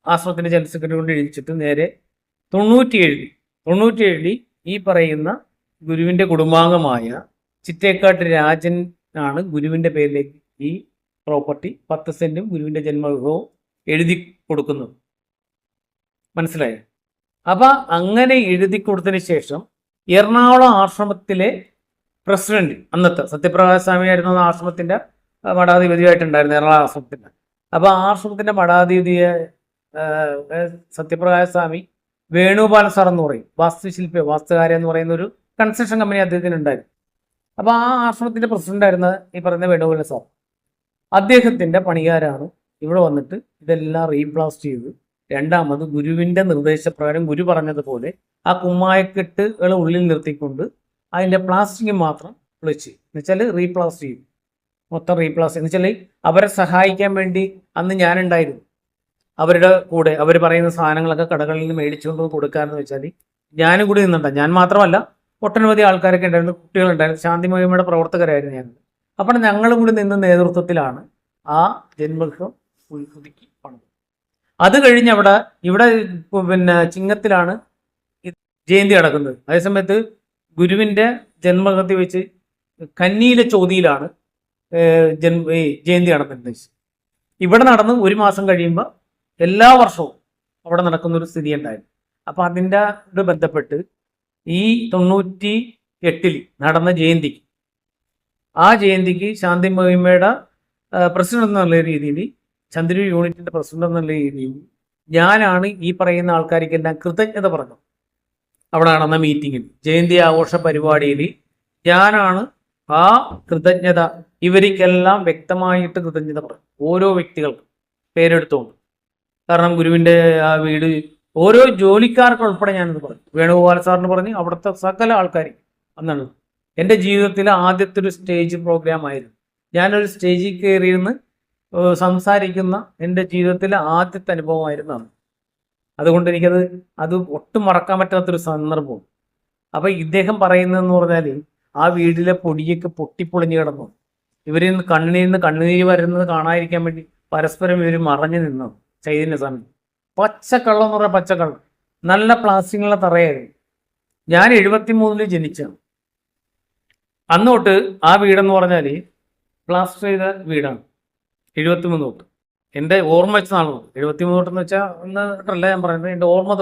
ആശ്രമത്തിൻ്റെ ജനറൽ സെക്രട്ടറി കൊണ്ട് എഴുതിച്ചിട്ട് നേരെ 97 ഈ പറയുന്ന ഗുരുവിൻ്റെ കുടുംബാംഗമായ ചിറ്റേക്കാട്ട് രാജൻ ആണ് ഗുരുവിൻ്റെ പേരിലേക്ക് ഈ പ്രോപ്പർട്ടി 10 സെന്റും ഗുരുവിൻ്റെ ജന്മഗൃഹവും എഴുതി കൊടുക്കുന്നത്. മനസ്സിലായോ? അപ്പൊ അങ്ങനെ എഴുതി കൊടുത്തതിന് ശേഷം എറണാകുളം ആശ്രമത്തിലെ പ്രസിഡന്റ്, അന്നത്തെ സത്യപ്രകാശ സ്വാമിയായിരുന്നു ആശ്രമത്തിന്റെ മഠാധിപതിയായിട്ടുണ്ടായിരുന്നു എറണാകുളം ആശ്രമത്തിന്റെ. അപ്പൊ ആശ്രമത്തിന്റെ മഠാധിപതിയെ സത്യപ്രകാശ സ്വാമി വേണുഗോപാൽ സാർ എന്ന് പറയും, വാസ്തുശില്പി വാസ്തുകാരൻ എന്ന് പറയുന്ന ഒരു കൺസ്ട്രക്ഷൻ കമ്പനി അദ്ദേഹത്തിന് ഉണ്ടായിരുന്നു. അപ്പൊ ആ ആശ്രമത്തിന്റെ പ്രസിഡന്റ് ആയിരുന്ന ഈ പറയുന്ന വേണുഗോപാൽ സാർ, അദ്ദേഹത്തിന്റെ പണിക്കാരാണ് ഇവിടെ വന്നിട്ട് ഇതെല്ലാം റീപ്ലാസ്റ്റ് ചെയ്ത് രണ്ടാമത് ഗുരുവിന്റെ നിർദ്ദേശപ്രകാരം ഗുരു പറഞ്ഞതുപോലെ ആ കുമ്മായക്കെട്ടുകൾ ഉള്ളിൽ നിർത്തിക്കൊണ്ട് അതിന്റെ പ്ലാസ്റ്റിക് മാത്രം പൊളിച്ച് എന്നുവെച്ചാൽ റീപ്ലാസ്റ്റ് ചെയ്യും, മൊത്തം റീപ്ലാസ്റ്റ് എന്ന് വെച്ചാൽ അവരെ സഹായിക്കാൻ വേണ്ടി അന്ന് ഞാനുണ്ടായിരുന്നു. അവരുടെ കൂടെ അവർ പറയുന്ന സാധനങ്ങളൊക്കെ കടകളിൽ നിന്ന് മേടിച്ചുകൊണ്ട് കൊടുക്കാമെന്ന് വെച്ചാൽ ഞാനും കൂടി നിന്നുണ്ടാകും. ഞാൻ മാത്രമല്ല, ഒട്ടനവധി ആൾക്കാരൊക്കെ ഉണ്ടായിരുന്നു, കുട്ടികളുണ്ടായിരുന്നു, ശാന്തിമഹിമയുടെ പ്രവർത്തകരായിരുന്നു ഞാൻ. അപ്പോൾ ഞങ്ങളും കൂടി നിന്ന നേതൃത്വത്തിലാണ് ആ ജന്മഗൃഹം പുതുക്കി പണിത്. അത് കഴിഞ്ഞ് ഇവിടെ പിന്നെ ചിങ്ങത്തിലാണ് ജയന്തി നടക്കുന്നത്. അതേസമയത്ത് ഗുരുവിൻ്റെ ജന്മഗൃഹത്തിൽ വെച്ച് കന്നിയിലെ ചോതിയിലാണ് ജയന്തി നടന്നിരുന്നത്. ഇവിടെ നടന്ന് 1 മാസം കഴിയുമ്പോൾ എല്ലാ വർഷവും അവിടെ നടക്കുന്നൊരു സ്ഥിതി ഉണ്ടായിരുന്നു. അപ്പം അതിൻ്റെ ബന്ധപ്പെട്ട് ഈ 98 നടന്ന ജയന്തിക്ക്, ആ ജയന്തിക്ക് ശാന്തി മഹിമയുടെ പ്രസിഡന്റ് എന്നുള്ള രീതിയിൽ, ചന്ദ്രൂർ യൂണിറ്റിന്റെ പ്രസിഡന്റ് എന്നുള്ള രീതിയിൽ ഞാനാണ് ഈ പറയുന്ന ആൾക്കാർക്കെല്ലാം കൃതജ്ഞത പറഞ്ഞത്. അവിടെ നടന്ന മീറ്റിങ്ങിൽ, ജയന്തി ആഘോഷ പരിപാടിയിൽ ഞാനാണ് ആ കൃതജ്ഞത ഇവർക്കെല്ലാം വ്യക്തമായിട്ട് കൃതജ്ഞത പറഞ്ഞു, ഓരോ വ്യക്തികൾക്കും പേരെടുത്തുകൊണ്ട്. കാരണം ഗുരുവിൻ്റെ ആ വീട് ഓരോ ജോലിക്കാർക്ക് ഉൾപ്പെടെ ഞാനത് പറഞ്ഞു. വേണുഗോപാൽ സാറിന് പറഞ്ഞ് അവിടുത്തെ സകല ആൾക്കാർ അന്നാണ്. എൻ്റെ ജീവിതത്തിലെ ആദ്യത്തെ ഒരു സ്റ്റേജ് പ്രോഗ്രാം ആയിരുന്നു. ഞാനൊരു സ്റ്റേജിൽ കയറിയിരുന്ന് സംസാരിക്കുന്ന എൻ്റെ ജീവിതത്തിലെ ആദ്യത്തെ അനുഭവമായിരുന്നു അന്ന്. അതുകൊണ്ട് അത് ഒട്ടും മറക്കാൻ പറ്റാത്തൊരു സന്ദർഭവും. അപ്പം ഇദ്ദേഹം പറയുന്നതെന്ന് പറഞ്ഞാൽ ആ വീട്ടിലെ പൊടിയൊക്കെ പൊട്ടിപ്പൊളിഞ്ഞ് കിടന്നു. ഇവരിൽ നിന്ന് കണ്ണുനീര് വരുന്നത് കാണാതിരിക്കാൻ വേണ്ടി പരസ്പരം ഇവർ മറഞ്ഞു നിന്നു. ചൈതന്യ സ്വാമി പച്ചക്കള്ളം എന്ന് പറഞ്ഞാൽ പച്ചക്കള്ളം, നല്ല പ്ലാസ്റ്റിക്കുള്ള തറയായിരുന്നു. ഞാൻ 73 ജനിച്ചാണ്. അന്നോട്ട് ആ വീടെന്ന് പറഞ്ഞാൽ പ്ലാസ്റ്റർ ചെയ്ത വീടാണ്. 73 തൊട്ട് എൻ്റെ ഓർമ്മ വെച്ച നാൾ തൊട്ട്, 73 തൊട്ടെന്ന് വെച്ചാൽ എന്നിട്ടല്ല ഞാൻ പറയുന്നത്, എൻ്റെ ഓർമ്മ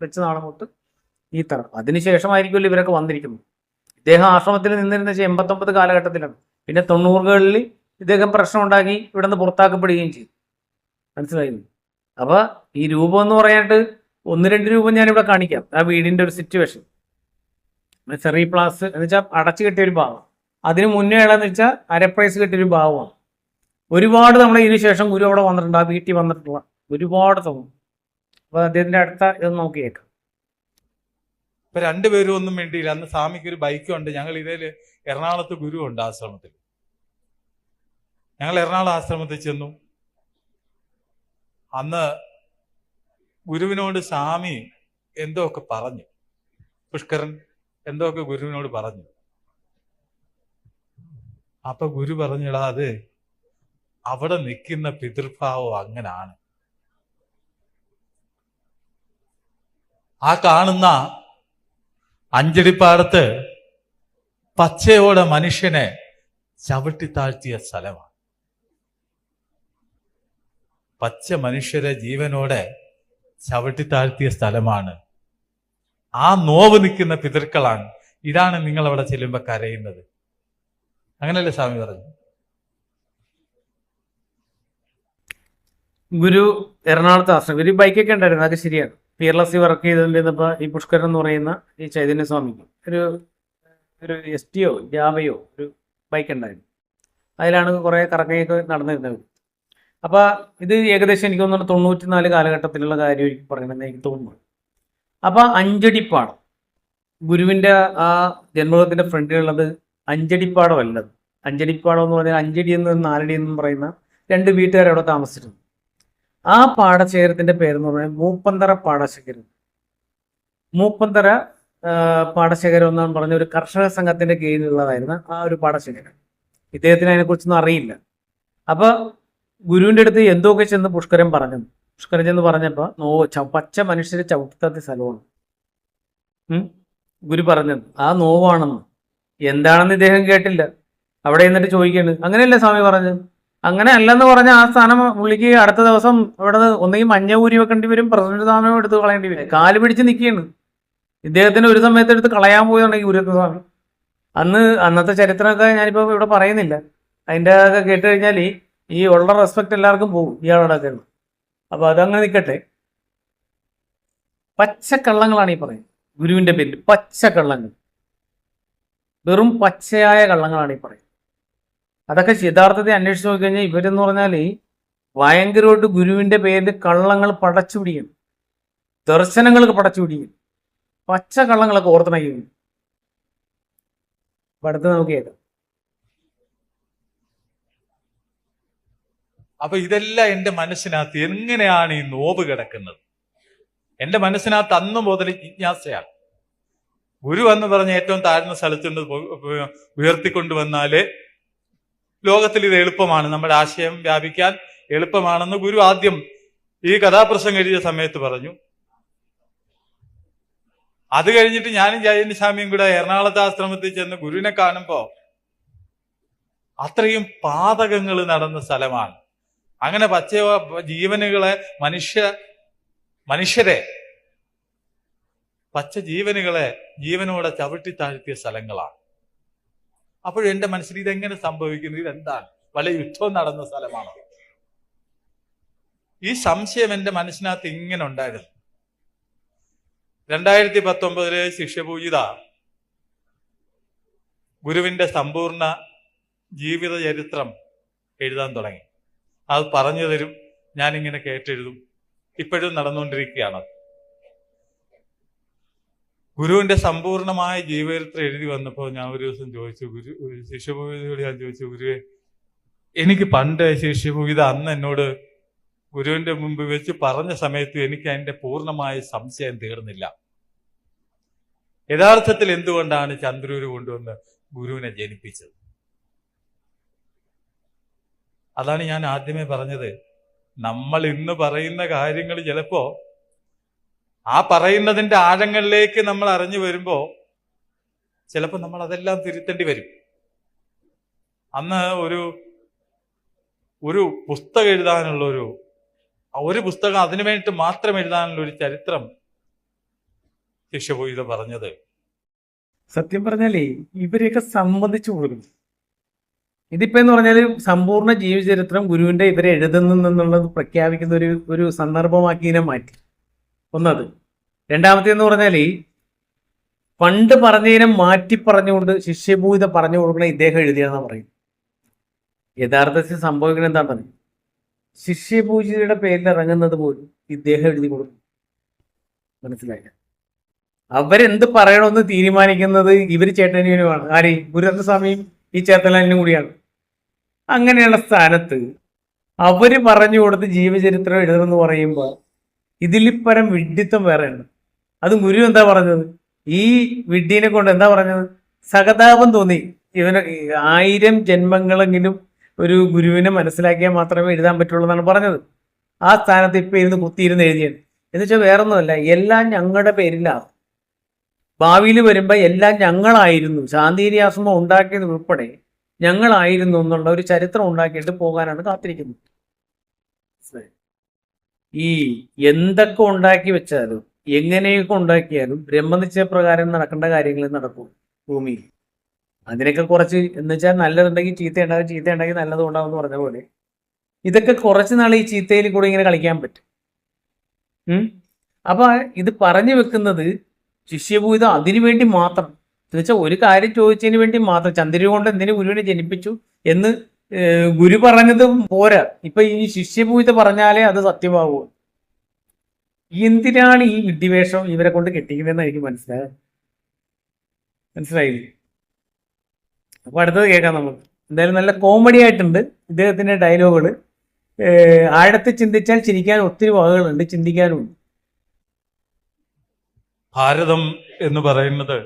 വെച്ച നാളെ തൊട്ട് ഈ തറ. അതിനുശേഷമായിരിക്കുമല്ലോ ഇവരൊക്കെ വന്നിരിക്കുന്നത്. ഇദ്ദേഹം ആശ്രമത്തിൽ നിന്നിരുന്ന 89 കാലഘട്ടത്തിലാണ്. പിന്നെ 90കളിൽ ഇദ്ദേഹം പ്രശ്നം ഉണ്ടാക്കി ഇവിടെ നിന്ന് പുറത്താക്കപ്പെടുകയും ചെയ്തു. മനസ്സിലായിരുന്നു. അപ്പൊ ഈ രൂപം എന്ന് പറയാനായിട്ട് 1-2 രൂപം ഞാനിവിടെ കാണിക്കാം. ആ വീടിന്റെ ഒരു സിറ്റുവേഷൻ ചെറിയ പ്ലാസ് എന്ന് വെച്ചാൽ അടച്ചു കെട്ടിയ ഒരു ഭാഗം, അതിന് മുന്നേ ഉള്ളതെന്ന് വെച്ചാൽ അരപ്രൈസ് കെട്ടിയൊരു ഭാഗമാണ്. ഒരുപാട് നമ്മളെ ഇതിനു ശേഷം ഗുരു അവിടെ വന്നിട്ടുണ്ട്, ആ വീട്ടിൽ വന്നിട്ടുള്ള ഒരുപാട് തോന്നും. അപ്പൊ അദ്ദേഹത്തിന്റെ അടുത്ത ഇത് നോക്കിയേക്കാം. ഇപ്പൊ രണ്ടുപേരും ഒന്നും വേണ്ടിയില്ല. അന്ന് സ്വാമിക്ക് ഒരു ബൈക്കുണ്ട്. ഞങ്ങൾ ഇതിൽ എറണാകുളത്ത് ഗുരു ഉണ്ട് ആശ്രമത്തിൽ. ഞങ്ങൾ എറണാകുളം ആശ്രമത്തിൽ ചെന്നു. അന്ന് ഗുരുവിനോട് സ്വാമി എന്തോ ഒക്കെ പറഞ്ഞു, പുഷ്കരൻ എന്തോ ഒക്കെ ഗുരുവിനോട് പറഞ്ഞു. അപ്പൊ ഗുരു പറഞ്ഞിടാ, അത് അവിടെ നിൽക്കുന്ന പിതൃഭാവം അങ്ങനാണ്. ആ കാണുന്ന അഞ്ചടിപ്പാടത്ത് പച്ചയോടെ മനുഷ്യനെ ചവിട്ടിത്താഴ്ത്തിയ സ്ഥലമാണ്. പച്ച മനുഷ്യരെ ജീവനോടെ ചവിട്ടിത്താഴ്ത്തിയ സ്ഥലമാണ്. ആ നോവ് നിൽക്കുന്ന പിതൃക്കളാണ്. ഇതാണ് നിങ്ങൾ അവിടെ ചെല്ലുമ്പോൾ കരയുന്നത്. അങ്ങനല്ലേ സ്വാമി പറഞ്ഞു? ഗുരു എറണാകുളത്ത് ആശ്രമം, ഗുരു ബൈക്കൊക്കെ ഉണ്ടായിരുന്നു, അതൊക്കെ ശരിയാണ്. പിയർലെസ് വർക്ക് ചെയ്തുകൊണ്ടിരുന്നപ്പോൾ ഈ പുഷ്കരൻ എന്ന് പറയുന്ന ഈ ചൈതന്യ സ്വാമിക്ക് ഒരു STO ജാവയോ ഒരു ബൈക്ക് ഉണ്ടായിരുന്നു. അതിലാണ് കുറേ കറങ്ങയൊക്കെ നടന്നിരുന്നത്. അപ്പോൾ ഇത് ഏകദേശം എനിക്ക് തോന്നുന്നു 94 കാലഘട്ടത്തിലുള്ള കാര്യം എനിക്ക് പറയണമെന്ന് എനിക്ക് തോന്നുന്നു. അപ്പോൾ അഞ്ചടിപ്പാടം, ഗുരുവിൻ്റെ ആ ജന്മഗൃഹത്തിൻ്റെ ഫ്രണ്ടിലുള്ളത് അഞ്ചടിപ്പാടമല്ലത്. അഞ്ചടിപ്പാടം എന്ന് പറഞ്ഞാൽ 5 അടി എന്നും 4 അടി എന്നും പറയുന്ന 2 വീട്ടുകാർ അവിടെ താമസിച്ചിരുന്നു. ആ പാടശേഖരത്തിന്റെ പേരെന്ന് പറഞ്ഞാൽ മൂപ്പന്തറ പാടശേഖരം. മൂപ്പന്തറ പാടശേഖരം എന്നാണ് പറഞ്ഞ ഒരു കർഷക സംഘത്തിന്റെ കീഴിലുള്ളതായിരുന്ന ആ ഒരു പാടശേഖരം. ഇദ്ദേഹത്തിന് അതിനെക്കുറിച്ചൊന്നും അറിയില്ല. അപ്പൊ ഗുരുവിന്റെ അടുത്ത് എന്തൊക്കെ ചെന്ന് പുഷ്കരൻ പറഞ്ഞു. പുഷ്കരൻ ചെന്ന് പറഞ്ഞപ്പോ പച്ച മനുഷ്യരെ ചവിട്ടാത്ത സ്ഥലമാണ് ഗുരു പറഞ്ഞത്. ആ നോവാണെന്ന് എന്താണെന്ന് ഇദ്ദേഹം കേട്ടില്ല. അവിടെ എന്നിട്ട് ചോദിക്കേണ്ടത് അങ്ങനെയല്ലേ സ്വാമി പറഞ്ഞത്. അങ്ങനെ അല്ലെന്ന് പറഞ്ഞ ആ സ്ഥാനം പുള്ളിക്ക് അടുത്ത ദിവസം അവിടെ ഒന്നെങ്കിൽ മഞ്ഞ ഊരി വെക്കേണ്ടി വരും, പ്രസിഡന്റ് സ്ഥാനം എടുത്ത് കളയേണ്ടി വരും. കാല് പിടിച്ച് നിൽക്കുകയാണ്. ഇദ്ദേഹത്തിന് ഒരു സമയത്ത് എടുത്ത് കളയാൻ പോയതുണ്ടെങ്കിൽ ഗുരുദത്ത സ്വാമി. അന്നത്തെ ചരിത്രമൊക്കെ ഞാനിപ്പോൾ ഇവിടെ പറയുന്നില്ല. അതിൻ്റെ ഒക്കെ കേട്ട് കഴിഞ്ഞാൽ ഈ ഉള്ള റെസ്പെക്ട് എല്ലാവർക്കും പോകും ഇയാളുടെ ഒക്കെ. അപ്പൊ അതങ്ങനെ നിൽക്കട്ടെ. പച്ചക്കള്ളങ്ങളാണ് ഈ പറയുന്നത് ഗുരുവിന്റെ പേരിൽ. പച്ചക്കള്ളങ്ങൾ, വെറും പച്ചയായ കള്ളങ്ങളാണ് ഈ പറയുന്നത്. അതൊക്കെ യഥാർത്ഥത്തിൽ അന്വേഷിച്ച് നോക്കിക്കഴിഞ്ഞാൽ ഇവരെന്ന് പറഞ്ഞാൽ ഭയങ്കരമായിട്ട് ഗുരുവിന്റെ പേരിൽ കള്ളങ്ങൾ പടച്ചു പിടിക്കും, ദർശനങ്ങൾക്ക് പടച്ചു പിടിക്കും. പച്ച കള്ളങ്ങളൊക്കെ ഓർത്തിണക്കും. അടുത്ത് നമുക്ക് കേൾക്കാം. അപ്പൊ ഇതെല്ലാം എന്റെ മനസ്സിനകത്ത് എങ്ങനെയാണ് ഈ നോവ് കിടക്കുന്നത്? എന്റെ മനസ്സിനകത്ത് അന്ന് മുതൽ ജിജ്ഞാസയാണ്. ഗുരു എന്ന് പറഞ്ഞ ഏറ്റവും താഴ്ന്ന സ്ഥലത്തുണ്ട് ഉയർത്തിക്കൊണ്ടുവന്നാല് ലോകത്തിൽ ഇത് എളുപ്പമാണ്, നമ്മുടെ ആശയം വ്യാപിക്കാൻ എളുപ്പമാണെന്ന് ഗുരു ആദ്യം ഈ കഥാപ്രസംഗം എഴുതിയ സമയത്ത് പറഞ്ഞു. അത് കഴിഞ്ഞിട്ട് ഞാനും ജയന്തിസ്വാമിയും കൂടെ എറണാകുളത്തെ ആശ്രമത്തിൽ ചെന്ന് ഗുരുവിനെ കാണുമ്പോ അത്രയും പാതകങ്ങൾ നടന്ന സ്ഥലമാണ്. അങ്ങനെ പച്ച ജീവനുകളെ മനുഷ്യരെ പച്ച ജീവനുകളെ ജീവനോടെ ചവിട്ടി താഴ്ത്തിയ സ്ഥലങ്ങളാണ്. അപ്പോഴും എന്റെ മനസ്സിൽ ഇതെങ്ങനെ സംഭവിക്കുന്നു, ഇതെന്താണ്, പല യുദ്ധവും നടന്ന സ്ഥലമാണോ? ഈ സംശയം എന്റെ മനസ്സിനകത്ത് ഇങ്ങനെ ഉണ്ടായിരുന്നു. 2019 ശിഷ്യപൂജിത ഗുരുവിന്റെ സമ്പൂർണ്ണ ജീവിത ചരിത്രം എഴുതാൻ തുടങ്ങി. അത് പറഞ്ഞു തരും, ഞാനിങ്ങനെ കേട്ടെഴുതും. ഇപ്പോഴും നടന്നുകൊണ്ടിരിക്കുകയാണ്. ഗുരുവിന്റെ സമ്പൂർണമായ ജീവചരിത്രം എഴുതി വന്നപ്പോൾ ഞാൻ ഒരു ദിവസം ചോദിച്ചു, ശിഷ്യപൂജിതയോട് ഞാൻ ചോദിച്ചു, ഗുരുവേ, എനിക്ക് പണ്ട് ശിഷ്യപൂജിത അന്ന് എന്നോട് ഗുരുവിന്റെ മുമ്പ് വെച്ച് പറഞ്ഞ സമയത്ത് എനിക്ക് അതിന്റെ പൂർണ്ണമായ സംശയം തീർന്നില്ല. യഥാർത്ഥത്തിൽ എന്തുകൊണ്ടാണ് ചന്ദ്രൂര് കൊണ്ടുവന്ന് ഗുരുവിനെ ജനിപ്പിച്ചത്? അതാണ് ഞാൻ ആദ്യമേ പറഞ്ഞത്. നമ്മൾ ഇന്ന് പറയുന്ന കാര്യങ്ങൾ ചിലപ്പോ ആ പറയുന്നതിന്റെ ആഴങ്ങളിലേക്ക് നമ്മൾ അറിഞ്ഞു വരുമ്പോ ചിലപ്പോൾ നമ്മൾ അതെല്ലാം തിരുത്തേണ്ടി വരും. അന്ന് ഒരു പുസ്തകം എഴുതാനുള്ള ഒരു പുസ്തകം അതിനു വേണ്ടിയിട്ട് മാത്രം എഴുതാനുള്ള ഒരു ചരിത്രം ശിഷ്യപൂജിത പറഞ്ഞത്. സത്യം പറഞ്ഞാലേ ഇവരെയൊക്കെ സംബന്ധിച്ചു പോലും ഇതിപ്പോ എന്ന് പറഞ്ഞാല് സമ്പൂർണ്ണ ജീവചരിത്രം ഗുരുവിന്റെ ഇവരെ എഴുതുന്നെന്നുള്ളത് പ്രഖ്യാപിക്കുന്ന ഒരു സന്ദർഭമാക്കി ഇതിനെ മാറ്റി. ഒന്നത്. രണ്ടാമത്തേന്ന് പറഞ്ഞാല് പണ്ട് പറഞ്ഞതിനെ മാറ്റി പറഞ്ഞുകൊണ്ട് ശിഷ്യപൂജിത പറഞ്ഞു കൊടുക്കണ ഇദ്ദേഹം എഴുതിയാണെന്നാ പറയും. യഥാർത്ഥത്തിൽ സംഭവിക്കുന്നത് എന്താണെന്ന് ശിഷ്യപൂജിതയുടെ പേരിൽ ഇറങ്ങുന്നത് പോലും ഇദ്ദേഹം എഴുതി കൊടുക്കും. മനസ്സിലായില്ല? അവരെന്ത് പറയണമെന്ന് തീരുമാനിക്കുന്നത് ഇവര് ചേട്ടനിയുമാണ്. ആര്? ഗുരുദത്ത സ്വാമിയും ഈ ചേർത്തലാനും കൂടിയാണ്. അങ്ങനെയുള്ള സ്ഥാനത്ത് അവര് പറഞ്ഞു കൊടുത്ത് ജീവചരിത്രം എഴുതണമെന്ന് പറയുമ്പോൾ ഇതിൽ പരം വിഡ്ഢിത്തം വേറെ ഉണ്ട്. അത് ഗുരു എന്താ പറഞ്ഞത്? ഈ വിഡ്ഢീനെ കൊണ്ട് എന്താ പറഞ്ഞത്? സഹതാപം തോന്നി. ഇവന് 1000 ജന്മങ്ങളെങ്കിലും ഒരു ഗുരുവിനെ മനസ്സിലാക്കിയാൽ മാത്രമേ എഴുതാൻ പറ്റുള്ളൂ എന്നാണ് പറഞ്ഞത്. ആ സ്ഥാനത്ത് ഇപ്പൊ ഇരുന്ന് കുത്തിയിരുന്ന് എഴുതിയത് എന്ന് വെച്ചാൽ വേറൊന്നുമല്ല, എല്ലാം ഞങ്ങളുടെ പേരിലാണ്. ഭാവിയിൽ വരുമ്പോൾ എല്ലാം ഞങ്ങളായിരുന്നു, ശാന്തിഗിരി ആശ്രമം ഉണ്ടാക്കിയത് ഉൾപ്പെടെ ഞങ്ങളായിരുന്നു എന്നുള്ള ഒരു ചരിത്രം ഉണ്ടാക്കിയിട്ട് പോകാനാണ് കാത്തിരിക്കുന്നത്. ഈ എന്തൊക്കെ ഉണ്ടാക്കി വെച്ചാലും എങ്ങനെയൊക്കെ ഉണ്ടാക്കിയാലും ബ്രഹ്മനിശ്ചയപ്രകാരം നടക്കേണ്ട കാര്യങ്ങൾ നടക്കും ഭൂമിയിൽ. അതിനൊക്കെ കുറച്ച് എന്ന് വെച്ചാൽ നല്ലതുണ്ടെങ്കിൽ ചീത്തയുണ്ടാകും, ചീത്തയുണ്ടെങ്കിൽ നല്ലതും ഉണ്ടാവും എന്ന് പറഞ്ഞ പോലെ ഇതൊക്കെ കുറച്ച് നാൾ ഈ ചീത്തയിൽ കൂടെ ഇങ്ങനെ കളിക്കാൻ പറ്റും. അപ്പൊ ഇത് പറഞ്ഞു വെക്കുന്നത് ശിഷ്യപൂജിത അതിനു വേണ്ടി മാത്രം, എന്ന് വെച്ചാൽ ഒരു കാര്യം ചോദിച്ചതിന് വേണ്ടി മാത്രം, ചന്ദ്രൻ കൊണ്ട് എന്തിനു ഗുരുവിനെ ജനിപ്പിച്ചു എന്ന് ഗുരു പറഞ്ഞത് പോരാ, ഇപ്പൊ ഈ ശിഷ്യപൂജിത പറഞ്ഞാലേ അത് സത്യമാവൂ. എന്തിനാണ് ഈ വിഡ്ഢിവേഷം ഇവരെ കൊണ്ട് കെട്ടിക്കുന്നതെന്ന് എനിക്ക് മനസ്സിലായില്ലേ? അപ്പൊ അടുത്തത് കേൾക്കാം നമുക്ക്. എന്തായാലും നല്ല കോമഡി ആയിട്ടുണ്ട് ഇദ്ദേഹത്തിന്റെ ഡയലോഗുകള്. ആഴത്തിൽ ചിന്തിച്ചാൽ ചിരിക്കാൻ ഒത്തിരി വകകളുണ്ട്, ചിന്തിക്കാനുമുണ്ട്. ഭാരതം എന്ന് പറയുന്നത്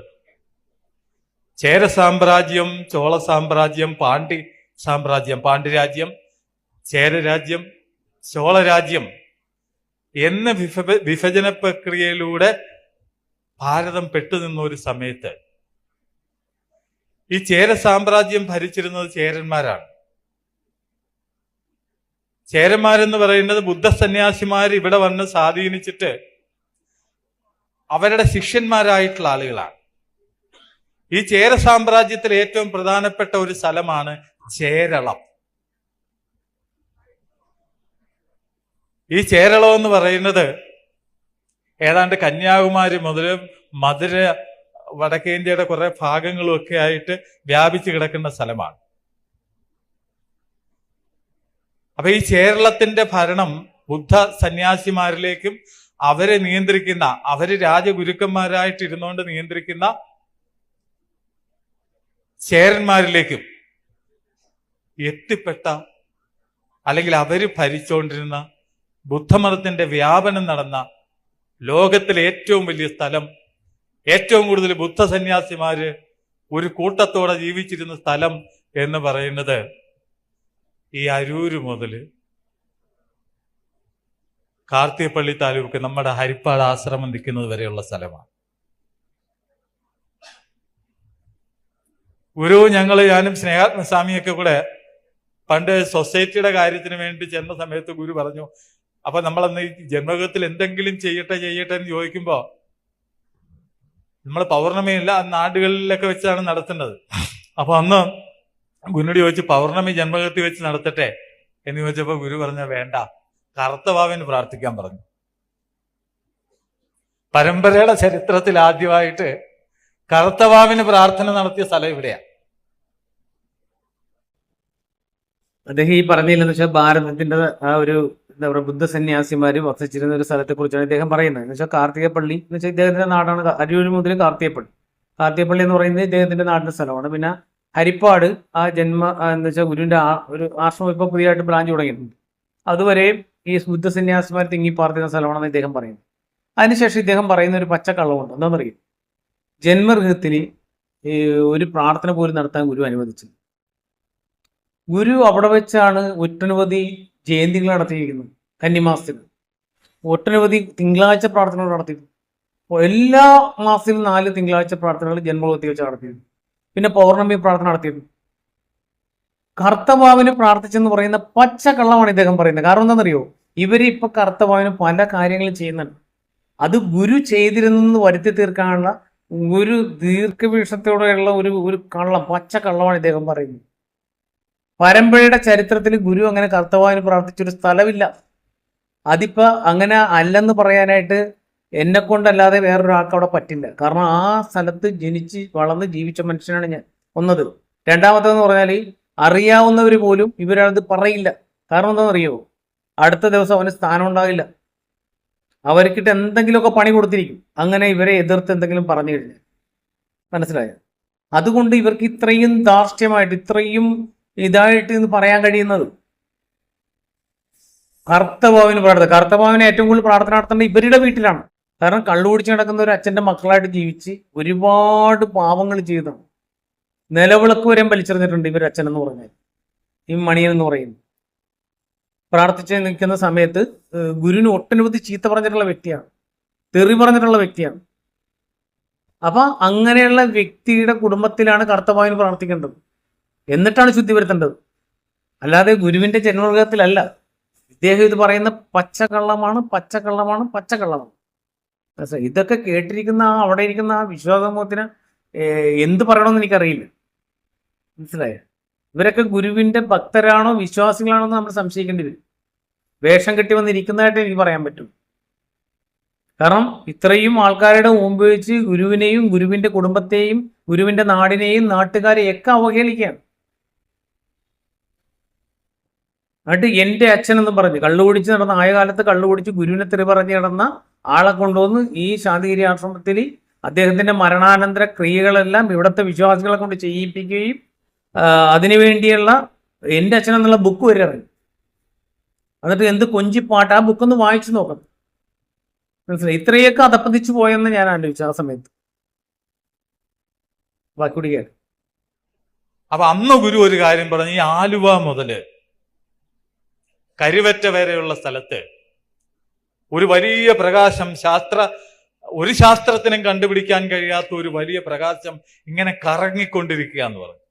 ചേര സാമ്രാജ്യം, ചോള സാമ്രാജ്യം, പാണ്ഡ്യ സാമ്രാജ്യം, പാണ്ഡ്യരാജ്യം, ചേരരാജ്യം, ചോളരാജ്യം എന്ന വിഭജന പ്രക്രിയയിലൂടെ ഭാരതം പെട്ടുനിന്ന ഒരു സമയത്ത് ഈ ചേര സാമ്രാജ്യം ഭരിച്ചിരുന്നത് ചേരന്മാരാണ്. ചേരന്മാരെന്ന് പറയുന്നത് ബുദ്ധ സന്യാസിമാർ ഇവിടെ വന്ന് സ്വാധീനിച്ചിട്ട് അവരുടെ ശിഷ്യന്മാരായിട്ടുള്ള ആളുകളാണ്. ഈ ചേര സാമ്രാജ്യത്തിൽ ഏറ്റവും പ്രധാനപ്പെട്ട ഒരു സ്ഥലമാണ് ചേരളം. ഈ ചേരളം എന്ന് പറയുന്നത് ഏതാണ്ട് കന്യാകുമാരി മുതൽ മധുര, വടക്കേന്ത്യയുടെ കുറെ ഭാഗങ്ങളും ഒക്കെ ആയിട്ട് വ്യാപിച്ചു കിടക്കുന്ന സ്ഥലമാണ്. അപ്പൊ ഈ കേരളത്തിന്റെ ഭരണം ബുദ്ധ സന്യാസിമാരിലേക്കും അവരെ നിയന്ത്രിക്കുന്ന, അവര് രാജഗുരുക്കന്മാരായിട്ട് ഇരുന്നുകൊണ്ട് നിയന്ത്രിക്കുന്ന ചേരന്മാരിലേക്കും എത്തിപ്പെട്ട, അല്ലെങ്കിൽ അവര് ഭരിച്ചുകൊണ്ടിരുന്ന ബുദ്ധമതത്തിന്റെ വ്യാപനം നടന്ന ലോകത്തിലെ ഏറ്റവും വലിയ സ്ഥലം, ഏറ്റവും കൂടുതൽ ബുദ്ധ സന്യാസിമാര് ഒരു കൂട്ടത്തോടെ ജീവിച്ചിരുന്ന സ്ഥലം എന്ന് പറയുന്നത് ഈ അരൂര് മുതൽ കാർത്തികപ്പള്ളി താലൂക്ക് നമ്മുടെ ഹരിപ്പാട് ആശ്രമം നിൽക്കുന്നത് വരെയുള്ള സ്ഥലമാണ്. ഞാനും സ്നേഹാത്മസ്വാമിയൊക്കെ കൂടെ പണ്ട് സൊസൈറ്റിയുടെ കാര്യത്തിന് വേണ്ടി ചെന്ന സമയത്ത് ഗുരു പറഞ്ഞു, അപ്പൊ നമ്മളന്ന് ഈ ജന്മകത്തിൽ എന്തെങ്കിലും ചെയ്യട്ടെ എന്ന് ചോദിക്കുമ്പോ നമ്മൾ പൗർണമിയില്ല, നാടുകളിലൊക്കെ വെച്ചാണ് നടത്തുന്നത്. അപ്പൊ അന്ന് ഗുരുനോട് ചോദിച്ചു, പൗർണമി ജന്മകത്തിൽ വെച്ച് നടത്തട്ടെ എന്ന് ചോദിച്ചപ്പോ ഗുരു പറഞ്ഞ വേണ്ട, കറുത്തവാവിന് പ്രാർത്ഥിക്കാൻ പറഞ്ഞു. പരമ്പരയുടെ ചരിത്രത്തിൽ ആദ്യമായിട്ട് കറുത്തവാവിന് പ്രാർത്ഥന നടത്തിയ സ്ഥലം ഇവിടെയാണ്. അദ്ദേഹം ഈ പറഞ്ഞില്ലെന്ന് വെച്ചാൽ ഭാരതത്തിന്റെ ആ ഒരു എന്താ പറയുക, ബുദ്ധ സന്യാസിമാര് വസിച്ചിരുന്ന ഒരു സ്ഥലത്തെ കുറിച്ചാണ് ഇദ്ദേഹം പറയുന്നത്. എന്ന് വെച്ചാൽ കാർത്തികപ്പള്ളി എന്ന് വെച്ചാൽ ഇദ്ദേഹത്തിന്റെ നാടാണ്. അരൂര് മുതൽ കാർത്തികപ്പള്ളി എന്ന് പറയുന്നത് ഇദ്ദേഹത്തിന്റെ നാടിന്റെ സ്ഥലമാണ്. പിന്നെ ഹരിപ്പാട് ആ എന്ന് വെച്ചാൽ ഗുരുവിന്റെ ഒരു ആശ്രമം ഇപ്പൊ പുതിയതായിട്ട് ബ്രാഞ്ച് തുടങ്ങിയിട്ടുണ്ട്. അതുവരെയും ഈ ബുദ്ധ സന്യാസിമാർ തിങ്ങി പാർത്തിരുന്ന സ്ഥലമാണെന്ന് ഇദ്ദേഹം പറയുന്നത്. അതിനുശേഷം ഇദ്ദേഹം പറയുന്ന ഒരു പച്ചക്കള്ളമുണ്ട്. എന്താണെന്നറിയും, ജന്മഗൃഹത്തിന് ഒരു പ്രാർത്ഥന പോലും നടത്താൻ ഗുരു അനുവദിച്ചു. ഗുരു അവിടെ വെച്ചാണ് ഒട്ടനവധി ജയന്തികൾ നടത്തിയിരിക്കുന്നത്. കന്നിമാസത്തിൽ ഒട്ടനവധി തിങ്കളാഴ്ച പ്രാർത്ഥനകൾ നടത്തിയിരുന്നു. എല്ലാ മാസത്തിലും 4 തിങ്കളാഴ്ച പ്രാർത്ഥനകൾ ജന്മഗൃഹത്തിൽ വെച്ച് നടത്തിയിരുന്നു. പിന്നെ പൗർണമി പ്രാർത്ഥന നടത്തിയിരുന്നു. കർത്തവാവിന് പ്രാർത്ഥിച്ചെന്ന് പറയുന്ന പച്ചക്കള്ളമാണ് ഇദ്ദേഹം പറയുന്നത്. കാരണം എന്താണെന്നറിയോ, ഇവര് ഇപ്പൊ കർത്തവാവിന് പല കാര്യങ്ങളും ചെയ്യുന്നുണ്ട്. അത് ഗുരു ചെയ്തിരുന്നെന്ന് വരുത്തി തീർക്കാനുള്ള ഒരു ദീർഘവീക്ഷണത്തോടെയുള്ള ഒരു പച്ചക്കള്ളമാണ് ഇദ്ദേഹം പറയുന്നത്. പരമ്പരയുടെ ചരിത്രത്തിൽ ഗുരു അങ്ങനെ കർത്തവാവിന് പ്രാർത്ഥിച്ചൊരു സ്ഥലമില്ല. അതിപ്പോ അങ്ങനെ അല്ലെന്ന് പറയാനായിട്ട് എന്നെ കൊണ്ടല്ലാതെ വേറൊരാൾക്ക് അവിടെ പറ്റില്ല. കാരണം ആ സ്ഥലത്ത് ജനിച്ച് വളർന്ന് ജീവിച്ച മനുഷ്യനാണ് ഞാൻ. ഒന്നത്. രണ്ടാമത്തേന്ന് പറഞ്ഞാൽ അറിയാവുന്നവർ പോലും ഇവരത് പറയില്ല. കാരണം എന്താണെന്നറിയോ, അടുത്ത ദിവസം അവന് സ്ഥാനം ഉണ്ടാകില്ല. അവർക്കിട്ട് എന്തെങ്കിലുമൊക്കെ പണി കൊടുത്തിരിക്കും. അങ്ങനെ ഇവരെ എതിർത്ത് എന്തെങ്കിലും പറഞ്ഞു കഴിഞ്ഞാൽ, മനസ്സിലായോ? അതുകൊണ്ട് ഇവർക്ക് ഇത്രയും ധാർഷ്ട്യമായിട്ട്, ഇത്രയും ഇതായിട്ട് എന്ന് പറയാൻ കഴിയുന്നത് കർത്തവാവിന് ഏറ്റവും കൂടുതൽ പ്രാർത്ഥന നടത്തേണ്ടത് ഇവരുടെ വീട്ടിലാണ്. കാരണം കള്ളുകുടിച്ച് നടക്കുന്ന ഒരു അച്ഛന്റെ മക്കളായിട്ട് ജീവിച്ച് ഒരുപാട് പാവങ്ങൾ ചെയ്തതാണ്. നിലവിളക്ക് വരെ വലിച്ചെറിഞ്ഞിട്ടുണ്ട് ഇവർ അച്ഛൻ എന്ന് പറഞ്ഞാൽ, ഈ മണിയൻ എന്ന് പറയുന്നത്. പ്രാർത്ഥിച്ച് നിൽക്കുന്ന സമയത്ത് ഗുരുവിന് ഒട്ടനവധി ചീത്ത പറഞ്ഞിട്ടുള്ള വ്യക്തിയാണ്, തെറി പറഞ്ഞിട്ടുള്ള വ്യക്തിയാണ്. അപ്പൊ അങ്ങനെയുള്ള വ്യക്തിയുടെ കുടുംബത്തിലാണ് കർത്തവാവിന് പ്രാർത്ഥിക്കേണ്ടത്. എന്നിട്ടാണ് ശുദ്ധി വരുത്തേണ്ടത്. അല്ലാതെ ഗുരുവിന്റെ ജന്മഗൃഹത്തിലല്ല. ഇദ്ദേഹം ഇത് പറയുന്ന പച്ചക്കള്ളമാണ്. ഇതൊക്കെ കേട്ടിരിക്കുന്ന അവിടെ ഇരിക്കുന്ന ആ വിശ്വാസ സമൂഹത്തിന് എന്ത് പറയണമെന്ന് എനിക്കറിയില്ല. മനസ്സിലായോ? ഇവരൊക്കെ ഗുരുവിന്റെ ഭക്തരാണോ വിശ്വാസികളാണോ എന്ന് നമ്മൾ സംശയിക്കേണ്ടി വരും. വേഷം കെട്ടി വന്നിരിക്കുന്നതായിട്ട് എനിക്ക് പറയാൻ പറ്റും. കാരണം ഇത്രയും ആൾക്കാരുടെ മുമ്പ് വെച്ച് ഗുരുവിനെയും ഗുരുവിന്റെ കുടുംബത്തെയും ഗുരുവിന്റെ നാടിനെയും നാട്ടുകാരെയൊക്കെ അവഹേളിക്കുകയാണ്. എന്നിട്ട് എൻ്റെ അച്ഛൻ എന്ന് പറഞ്ഞ് കള്ളുകുടിച്ച് നടന്ന, ആയ കാലത്ത് കള്ളുകുടിച്ച് ഗുരുവിനെ തെറി പറഞ്ഞ് നടന്ന ആളെ കൊണ്ടുവന്ന് ഈ ശാന്തിഗിരി ആശ്രമത്തിൽ അദ്ദേഹത്തിന്റെ മരണാനന്തര ക്രിയകളെല്ലാം ഇവിടുത്തെ വിശ്വാസികളെ കൊണ്ട് ചെയ്യിപ്പിക്കുകയും അതിനുവേണ്ടിയുള്ള എൻ്റെ അച്ഛൻ എന്നുള്ള ബുക്ക് വരെ ഇറങ്ങി. എന്നിട്ട് എന്ത് കൊഞ്ചിപ്പാട്ട്, ആ ബുക്കൊന്ന് വായിച്ചു നോക്കണം. മനസ്സിലായി? ഇത്രയൊക്കെ അതപ്പതിച്ചു പോയെന്ന് ഞാൻ ആലോചിച്ചു ആ സമയത്ത്. ബാക്കി കേൾക്കാം. അപ്പൊ അന്ന് ഗുരു ഒരു കാര്യം പറഞ്ഞു, ഈ ആലുവ മുതല് കരുവറ്റ വരെയുള്ള സ്ഥലത്ത് ഒരു വലിയ പ്രകാശം, ഒരു ശാസ്ത്രത്തിനും കണ്ടുപിടിക്കാൻ കഴിയാത്ത ഒരു വലിയ പ്രകാശം ഇങ്ങനെ കറങ്ങിക്കൊണ്ടിരിക്കുക എന്ന് പറഞ്ഞു.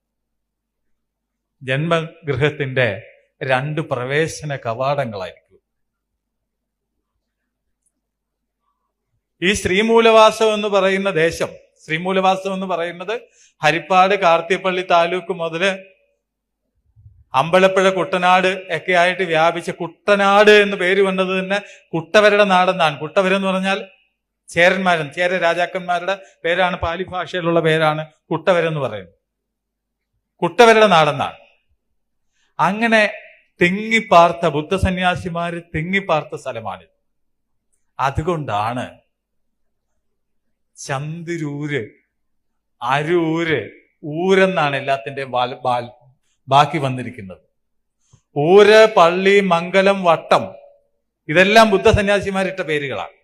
ജന്മഗൃഹത്തിന്റെ 2 പ്രവേശന കവാടങ്ങളായിരിക്കും. ഈ ശ്രീമൂലവാസം എന്ന് പറയുന്ന ദേശം, ശ്രീമൂലവാസം എന്ന് പറയുന്നത് ഹരിപ്പാട് കാർത്തിപ്പള്ളി താലൂക്ക് മുതല് അമ്പലപ്പുഴ കുട്ടനാട് ഒക്കെ ആയിട്ട് വ്യാപിച്ച, കുട്ടനാട് എന്ന് പേര് വന്നത് തന്നെ കുട്ടവരുടെ നാടെന്നാണ്. കുട്ടവരെന്ന് പറഞ്ഞാൽ ചേര രാജാക്കന്മാരുടെ പേരാണ്, പാലി ഭാഷയിലുള്ള പേരാണ് കുട്ടവരെന്ന് പറയുന്നത്. കുട്ടവരുടെ നാടെന്നാണ്. അങ്ങനെ തിങ്ങിപ്പാർത്ത ബുദ്ധസന്യാസിമാര് തിങ്ങിപ്പാർത്ത സ്ഥലമാണിത്. അതുകൊണ്ടാണ് ചന്തിരൂര്, അരൂര്, ഊരെന്നാണ് എല്ലാത്തിന്റെയും ബാക്കി വന്നിരിക്കുന്നത്. ഊര്, പള്ളി, മംഗലം, വട്ടം ഇതെല്ലാം ബുദ്ധസന്യാസിമാരിട്ട പേരുകളാണ്.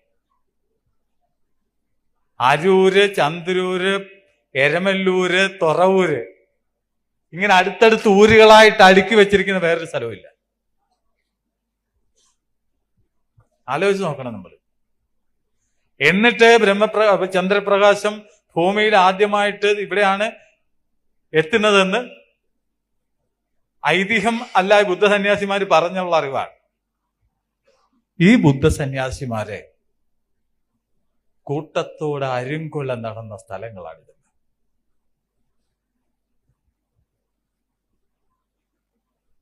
അരൂര്, ചന്തിരൂര്, എരമല്ലൂര്, തൊറവൂര് ഇങ്ങനെ അടുത്തടുത്ത് ഊരുകളായിട്ട് അടുക്കി വെച്ചിരിക്കുന്ന വേറൊരു സ്ഥലമില്ല. ആലോചിച്ച് നോക്കണം നമ്മൾ. എന്നിട്ട് ചന്ദ്രപ്രകാശം ഭൂമിയിൽ ആദ്യമായിട്ട് ഇവിടെയാണ് എത്തുന്നതെന്ന് ഐതിഹ്യം അല്ല, ബുദ്ധസന്യാസിമാര് പറഞ്ഞുള്ള അറിവാണ്. ഈ ബുദ്ധസന്യാസിമാരെ കൂട്ടത്തോടെ അരുങ്കൊല നടന്ന സ്ഥലങ്ങളാണിത്.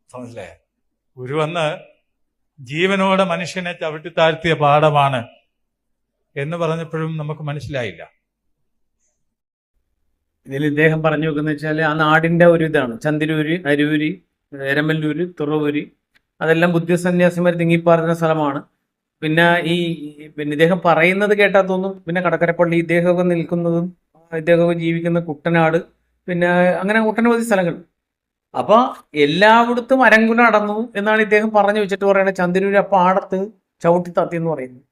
മനസ്സിലായ? ഗുരു വന്ന് ജീവനോടെ മനുഷ്യനെ ചവിട്ടി താഴ്ത്തിയ പാഠമാണ് എന്ന് പറഞ്ഞപ്പോഴും നമുക്ക് മനസ്സിലായില്ല. ഇതിൽ ഇദ്ദേഹം പറഞ്ഞു വെക്കുന്ന വെച്ചാൽ ആ നാടിന്റെ ഒരു ഇതാണ്. ചന്തിരൂര്, അരൂര്, എരമല്ലൂര്, തുറവൂര് അതെല്ലാം ബുദ്ധസന്യാസിമാർ തിങ്ങിപ്പാറുന്ന സ്ഥലമാണ്. പിന്നെ ഇദ്ദേഹം പറയുന്നത് കേട്ടാൽ തോന്നും പിന്നെ കടക്കരപ്പള്ളി, ഇദ്ദേഹമൊക്കെ നിൽക്കുന്നതും ഇദ്ദേഹമൊക്കെ ജീവിക്കുന്ന കുട്ടനാട്, പിന്നെ അങ്ങനെ ഒട്ടനവധി സ്ഥലങ്ങൾ. അപ്പൊ എല്ലായിടത്തും അരങ്കുല നടന്നു എന്നാണ് ഇദ്ദേഹം പറഞ്ഞു വെച്ചിട്ട് പറയുന്നത്. ചന്തിരൂര് ആ പാടത്ത് ചവിട്ടി താത്തി എന്ന് പറയുന്നത്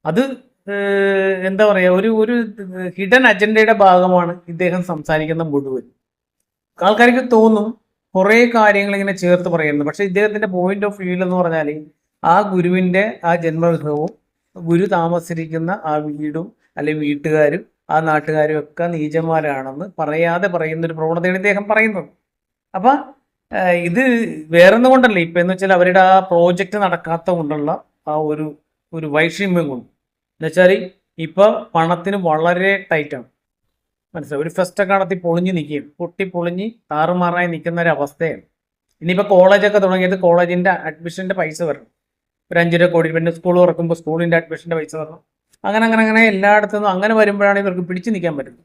അത് എന്താ പറയാ, ഒരു ഹിഡൻ അജണ്ടയുടെ ഭാഗമാണ് ഇദ്ദേഹം സംസാരിക്കുന്ന മുഴുവൻ. ആൾക്കാർക്ക് തോന്നും കുറെ കാര്യങ്ങൾ ഇങ്ങനെ ചേർത്ത് പറയുന്നത്. പക്ഷെ ഇദ്ദേഹത്തിന്റെ പോയിന്റ് ഓഫ് വ്യൂ എന്ന് പറഞ്ഞാൽ ആ ഗുരുവിന്റെ ആ ജന്മഗൃഹവും ഗുരു താമസിച്ചിരിക്കുന്ന ആ വീടും അല്ലെങ്കിൽ വീട്ടുകാരും ആ നാട്ടുകാരും ഒക്കെ നീചന്മാരാണെന്ന് പറയാതെ പറയുന്ന ഒരു പ്രവണതയാണ് ഇദ്ദേഹം പറയുന്നത്. അപ്പൊ ഇത് വേറൊന്നും കൊണ്ടല്ല, ഇപ്പൊ എന്ന് വെച്ചാൽ അവരുടെ ആ പ്രോജക്റ്റ് നടക്കാത്ത കൊണ്ടുള്ള ആ ഒരു വൈഷമ്യം കൊണ്ട്. എന്നുവെച്ചാൽ ഇപ്പൊ പണത്തിന് വളരെ ടൈറ്റാണ്. മനസ്സിലായി? ഒരു ഫെസ്റ്റൊക്കെ നടത്തി പൊളിഞ്ഞ് നിൽക്കുകയും പൊട്ടി പൊളിഞ്ഞ് താറുമാറായി നിൽക്കുന്ന ഒരു അവസ്ഥയാണ്. ഇനിയിപ്പോൾ കോളേജൊക്കെ തുടങ്ങിയത് കോളേജിന്റെ അഡ്മിഷന്റെ പൈസ വരണം, ഒരു 5 രൂപ കോടി. പിന്നെ സ്കൂൾ തുറക്കുമ്പോൾ സ്കൂളിന്റെ അഡ്മിഷന്റെ പൈസ വരണം. അങ്ങനെ എല്ലായിടത്തുനിന്നും അങ്ങനെ വരുമ്പോഴാണ് ഇവർക്ക് പിടിച്ചു നിൽക്കാൻ പറ്റുന്നത്.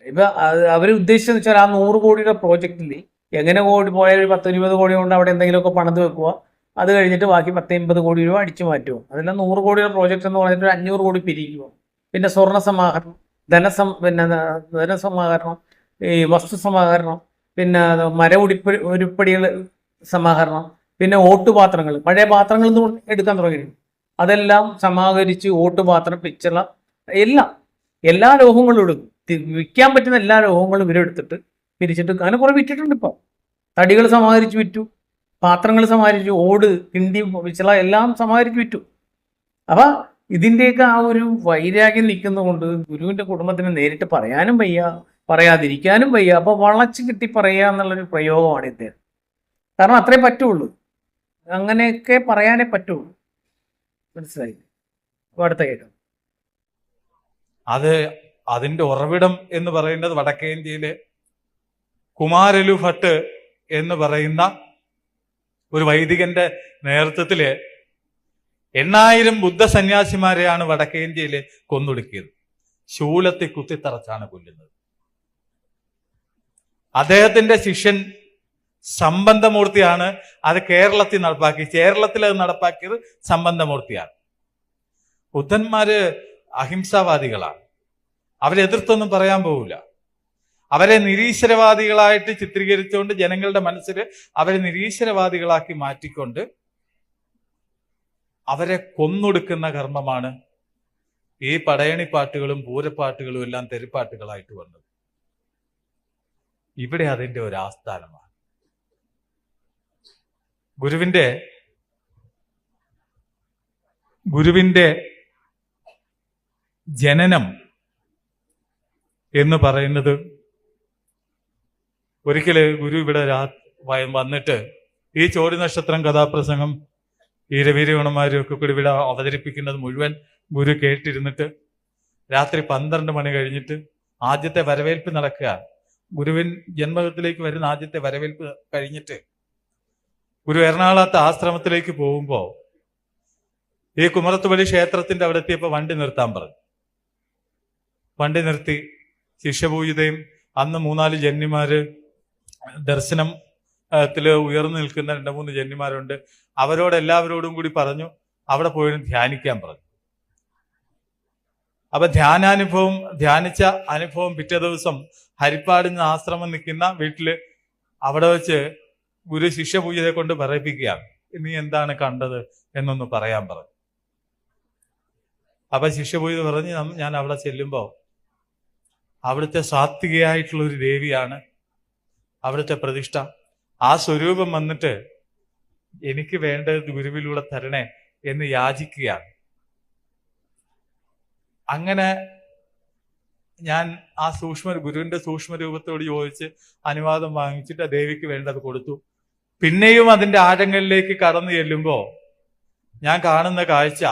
ഇപ്പൊ അവർ ഉദ്ദേശിച്ചെന്ന് വെച്ചാൽ ആ 100 കോടിയുടെ പ്രോജക്റ്റിൽ എങ്ങനെ പോയാൽ ഒരു 10-20 കോടി കൊണ്ട് അവിടെ എന്തെങ്കിലുമൊക്കെ പണിത് വെക്കുക, അത് കഴിഞ്ഞിട്ട് ബാക്കി 10-80 കോടി രൂപ അടിച്ചു മാറ്റുമോ. അതെല്ലാം 100 കോടിയുടെ പ്രോജക്റ്റ് എന്ന് പറഞ്ഞിട്ട് 500 കോടി പിരിക്കുമോ. പിന്നെ സ്വർണ്ണ സമാഹരണം, ധനസമാഹരണം, ഈ വസ്തു സമാഹരണം, പിന്നെ ഉരുപ്പടികൾ സമാഹരണം, പിന്നെ ഓട്ടുപാത്രങ്ങൾ, പഴയ പാത്രങ്ങളിൽ നിന്ന് എടുക്കാൻ തുടങ്ങിയിരുന്നു. അതെല്ലാം സമാഹരിച്ച് ഓട്ടുപാത്രം, പിച്ചള, എല്ലാ ലോഹങ്ങളും എടുക്കും. വിൽക്കാൻ പറ്റുന്ന എല്ലാ ലോഹങ്ങളും ഇവരെടുത്തിട്ട് പിരിച്ചിട്ട് അങ്ങനെ കുറെ വിറ്റിട്ടുണ്ട്. ഇപ്പോൾ തടികൾ സമാഹരിച്ച് വിറ്റു, പാത്രങ്ങൾ സമാഹരിച്ചു, ഓട്, കിണ്ടി, പിച്ചള എല്ലാം സമാഹരിച്ച് വിറ്റു. അപ്പൊ ഇതിൻ്റെയൊക്കെ ആ ഒരു വൈരാഗ്യം നിൽക്കുന്നതുകൊണ്ട് ഗുരുവിന്റെ കുടുംബത്തിന് നേരിട്ട് പറയാനും വയ്യ, പറയാതിരിക്കാനും വയ്യ. അപ്പൊ വളച്ച് കിട്ടി പറയുക എന്നുള്ളൊരു പ്രയോഗമാണ് ഇദ്ദേഹം. കാരണം അത്രേ പറ്റുള്ളൂ, അങ്ങനെയൊക്കെ പറയാനേ പറ്റുള്ളൂ. മനസ്സിലായി? അപ്പൊ അടുത്ത കേട്ടോ. അതിന്റെ ഉറവിടം എന്ന് പറയുന്നത് വടക്കേ ഇന്ത്യയിലെ കുമാരലു ഭട്ട് എന്ന് പറയുന്ന ഒരു വൈദികന്റെ നേതൃത്വത്തില് 8000 ബുദ്ധസന്യാസിമാരെയാണ് വടക്കേ ഇന്ത്യയിൽ കൊന്നൊടുക്കിയത്. ശൂലത്തിൽ കുത്തിത്തറച്ചാണ് കൊല്ലുന്നത്. അദ്ദേഹത്തിന്റെ ശിഷ്യൻ സംബന്ധമൂർത്തിയാണ് അത് കേരളത്തിൽ അത് നടപ്പാക്കിയത് സംബന്ധമൂർത്തിയാണ്. ബുദ്ധന്മാര് അഹിംസാവാദികളാണ്. അവരെതിർത്തൊന്നും പറയാൻ പോവില്ല. അവരെ നിരീശ്വരവാദികളായിട്ട് ചിത്രീകരിച്ചുകൊണ്ട് ജനങ്ങളുടെ മനസ്സിൽ അവരെ നിരീശ്വരവാദികളാക്കി മാറ്റിക്കൊണ്ട് അവരെ കൊന്നൊടുക്കുന്ന കർമ്മമാണ് ഈ പടയണി പാട്ടുകളും പൂരപ്പാട്ടുകളും എല്ലാം തെരുപ്പാട്ടുകളായിട്ട് വന്നത്. ഇവിടെ അതിന്റെ ഒരു ആസ്ഥാനമാണ്. ഗുരുവിന്റെ ജനനം എന്ന് പറയുന്നത്, ഒരിക്കല് ഗുരു ഇവിടെ വന്നിട്ട് ഈ ചോടി നക്ഷത്രം കഥാപ്രസംഗം ഈ രവീരഗുണന്മാരും ഒക്കെ കൂടി ഇവിടെ അവതരിപ്പിക്കുന്നത് മുഴുവൻ ഗുരു കേട്ടിരുന്നിട്ട് രാത്രി 12 മണി കഴിഞ്ഞിട്ട് ആദ്യത്തെ വരവേൽപ്പ് നടക്കുക. ഗുരുവിൻ ജന്മത്തിലേക്ക് വരുന്ന ആദ്യത്തെ വരവേൽപ്പ് കഴിഞ്ഞിട്ട് ഗുരു എറണാകുളത്തെ ആശ്രമത്തിലേക്ക് പോകുമ്പോ ഈ കുമരത്തുപള്ളി ക്ഷേത്രത്തിന്റെ അവിടെ എത്തിയപ്പോ വണ്ടി നിർത്താൻ പറഞ്ഞു. വണ്ടി നിർത്തി ശിഷ്യപൂജിതയും അന്ന് 3-4 ജന്യമാര് ദർശനത്തില് ഉയർന്നു നിൽക്കുന്ന 2-3 ജന്യമാരുണ്ട്. അവരോട് എല്ലാവരോടും കൂടി പറഞ്ഞു അവിടെ പോയി ധ്യാനിക്കാൻ പറഞ്ഞു. അപ്പൊ ധ്യാനിച്ച അനുഭവം പിറ്റേ ദിവസം ഹരിപ്പാടിന് ആശ്രമം നിൽക്കുന്ന വീട്ടില് അവിടെ വെച്ച് ഗുരു ശിഷ്യപൂജിതയെ കൊണ്ട് പറയിപ്പിക്കുകയാണ്, നീ എന്താണ് കണ്ടത് എന്നൊന്ന് പറയാൻ പറഞ്ഞു. അപ്പൊ ശിഷ്യപൂജിത പറഞ്ഞ്, ഞാൻ അവിടെ ചെല്ലുമ്പോ അവിടുത്തെ സാത്വികയായിട്ടുള്ള ഒരു ദേവിയാണ് അവിടുത്തെ പ്രതിഷ്ഠ. ആ സ്വരൂപം വന്നിട്ട് എനിക്ക് വേണ്ടത് ഗുരുവിലൂടെ തരണേ എന്ന് യാചിക്കുകയാണ്. അങ്ങനെ ഞാൻ ആ ഗുരുവിന്റെ സൂക്ഷ്മ രൂപത്തോട് ചോദിച്ച് അനുവാദം വാങ്ങിച്ചിട്ട് ആ ദേവിക്ക് വേണ്ടത് കൊടുത്തു. പിന്നെയും അതിന്റെ ആഴങ്ങളിലേക്ക് കടന്നു ചെല്ലുമ്പോ ഞാൻ കാണുന്ന കാഴ്ച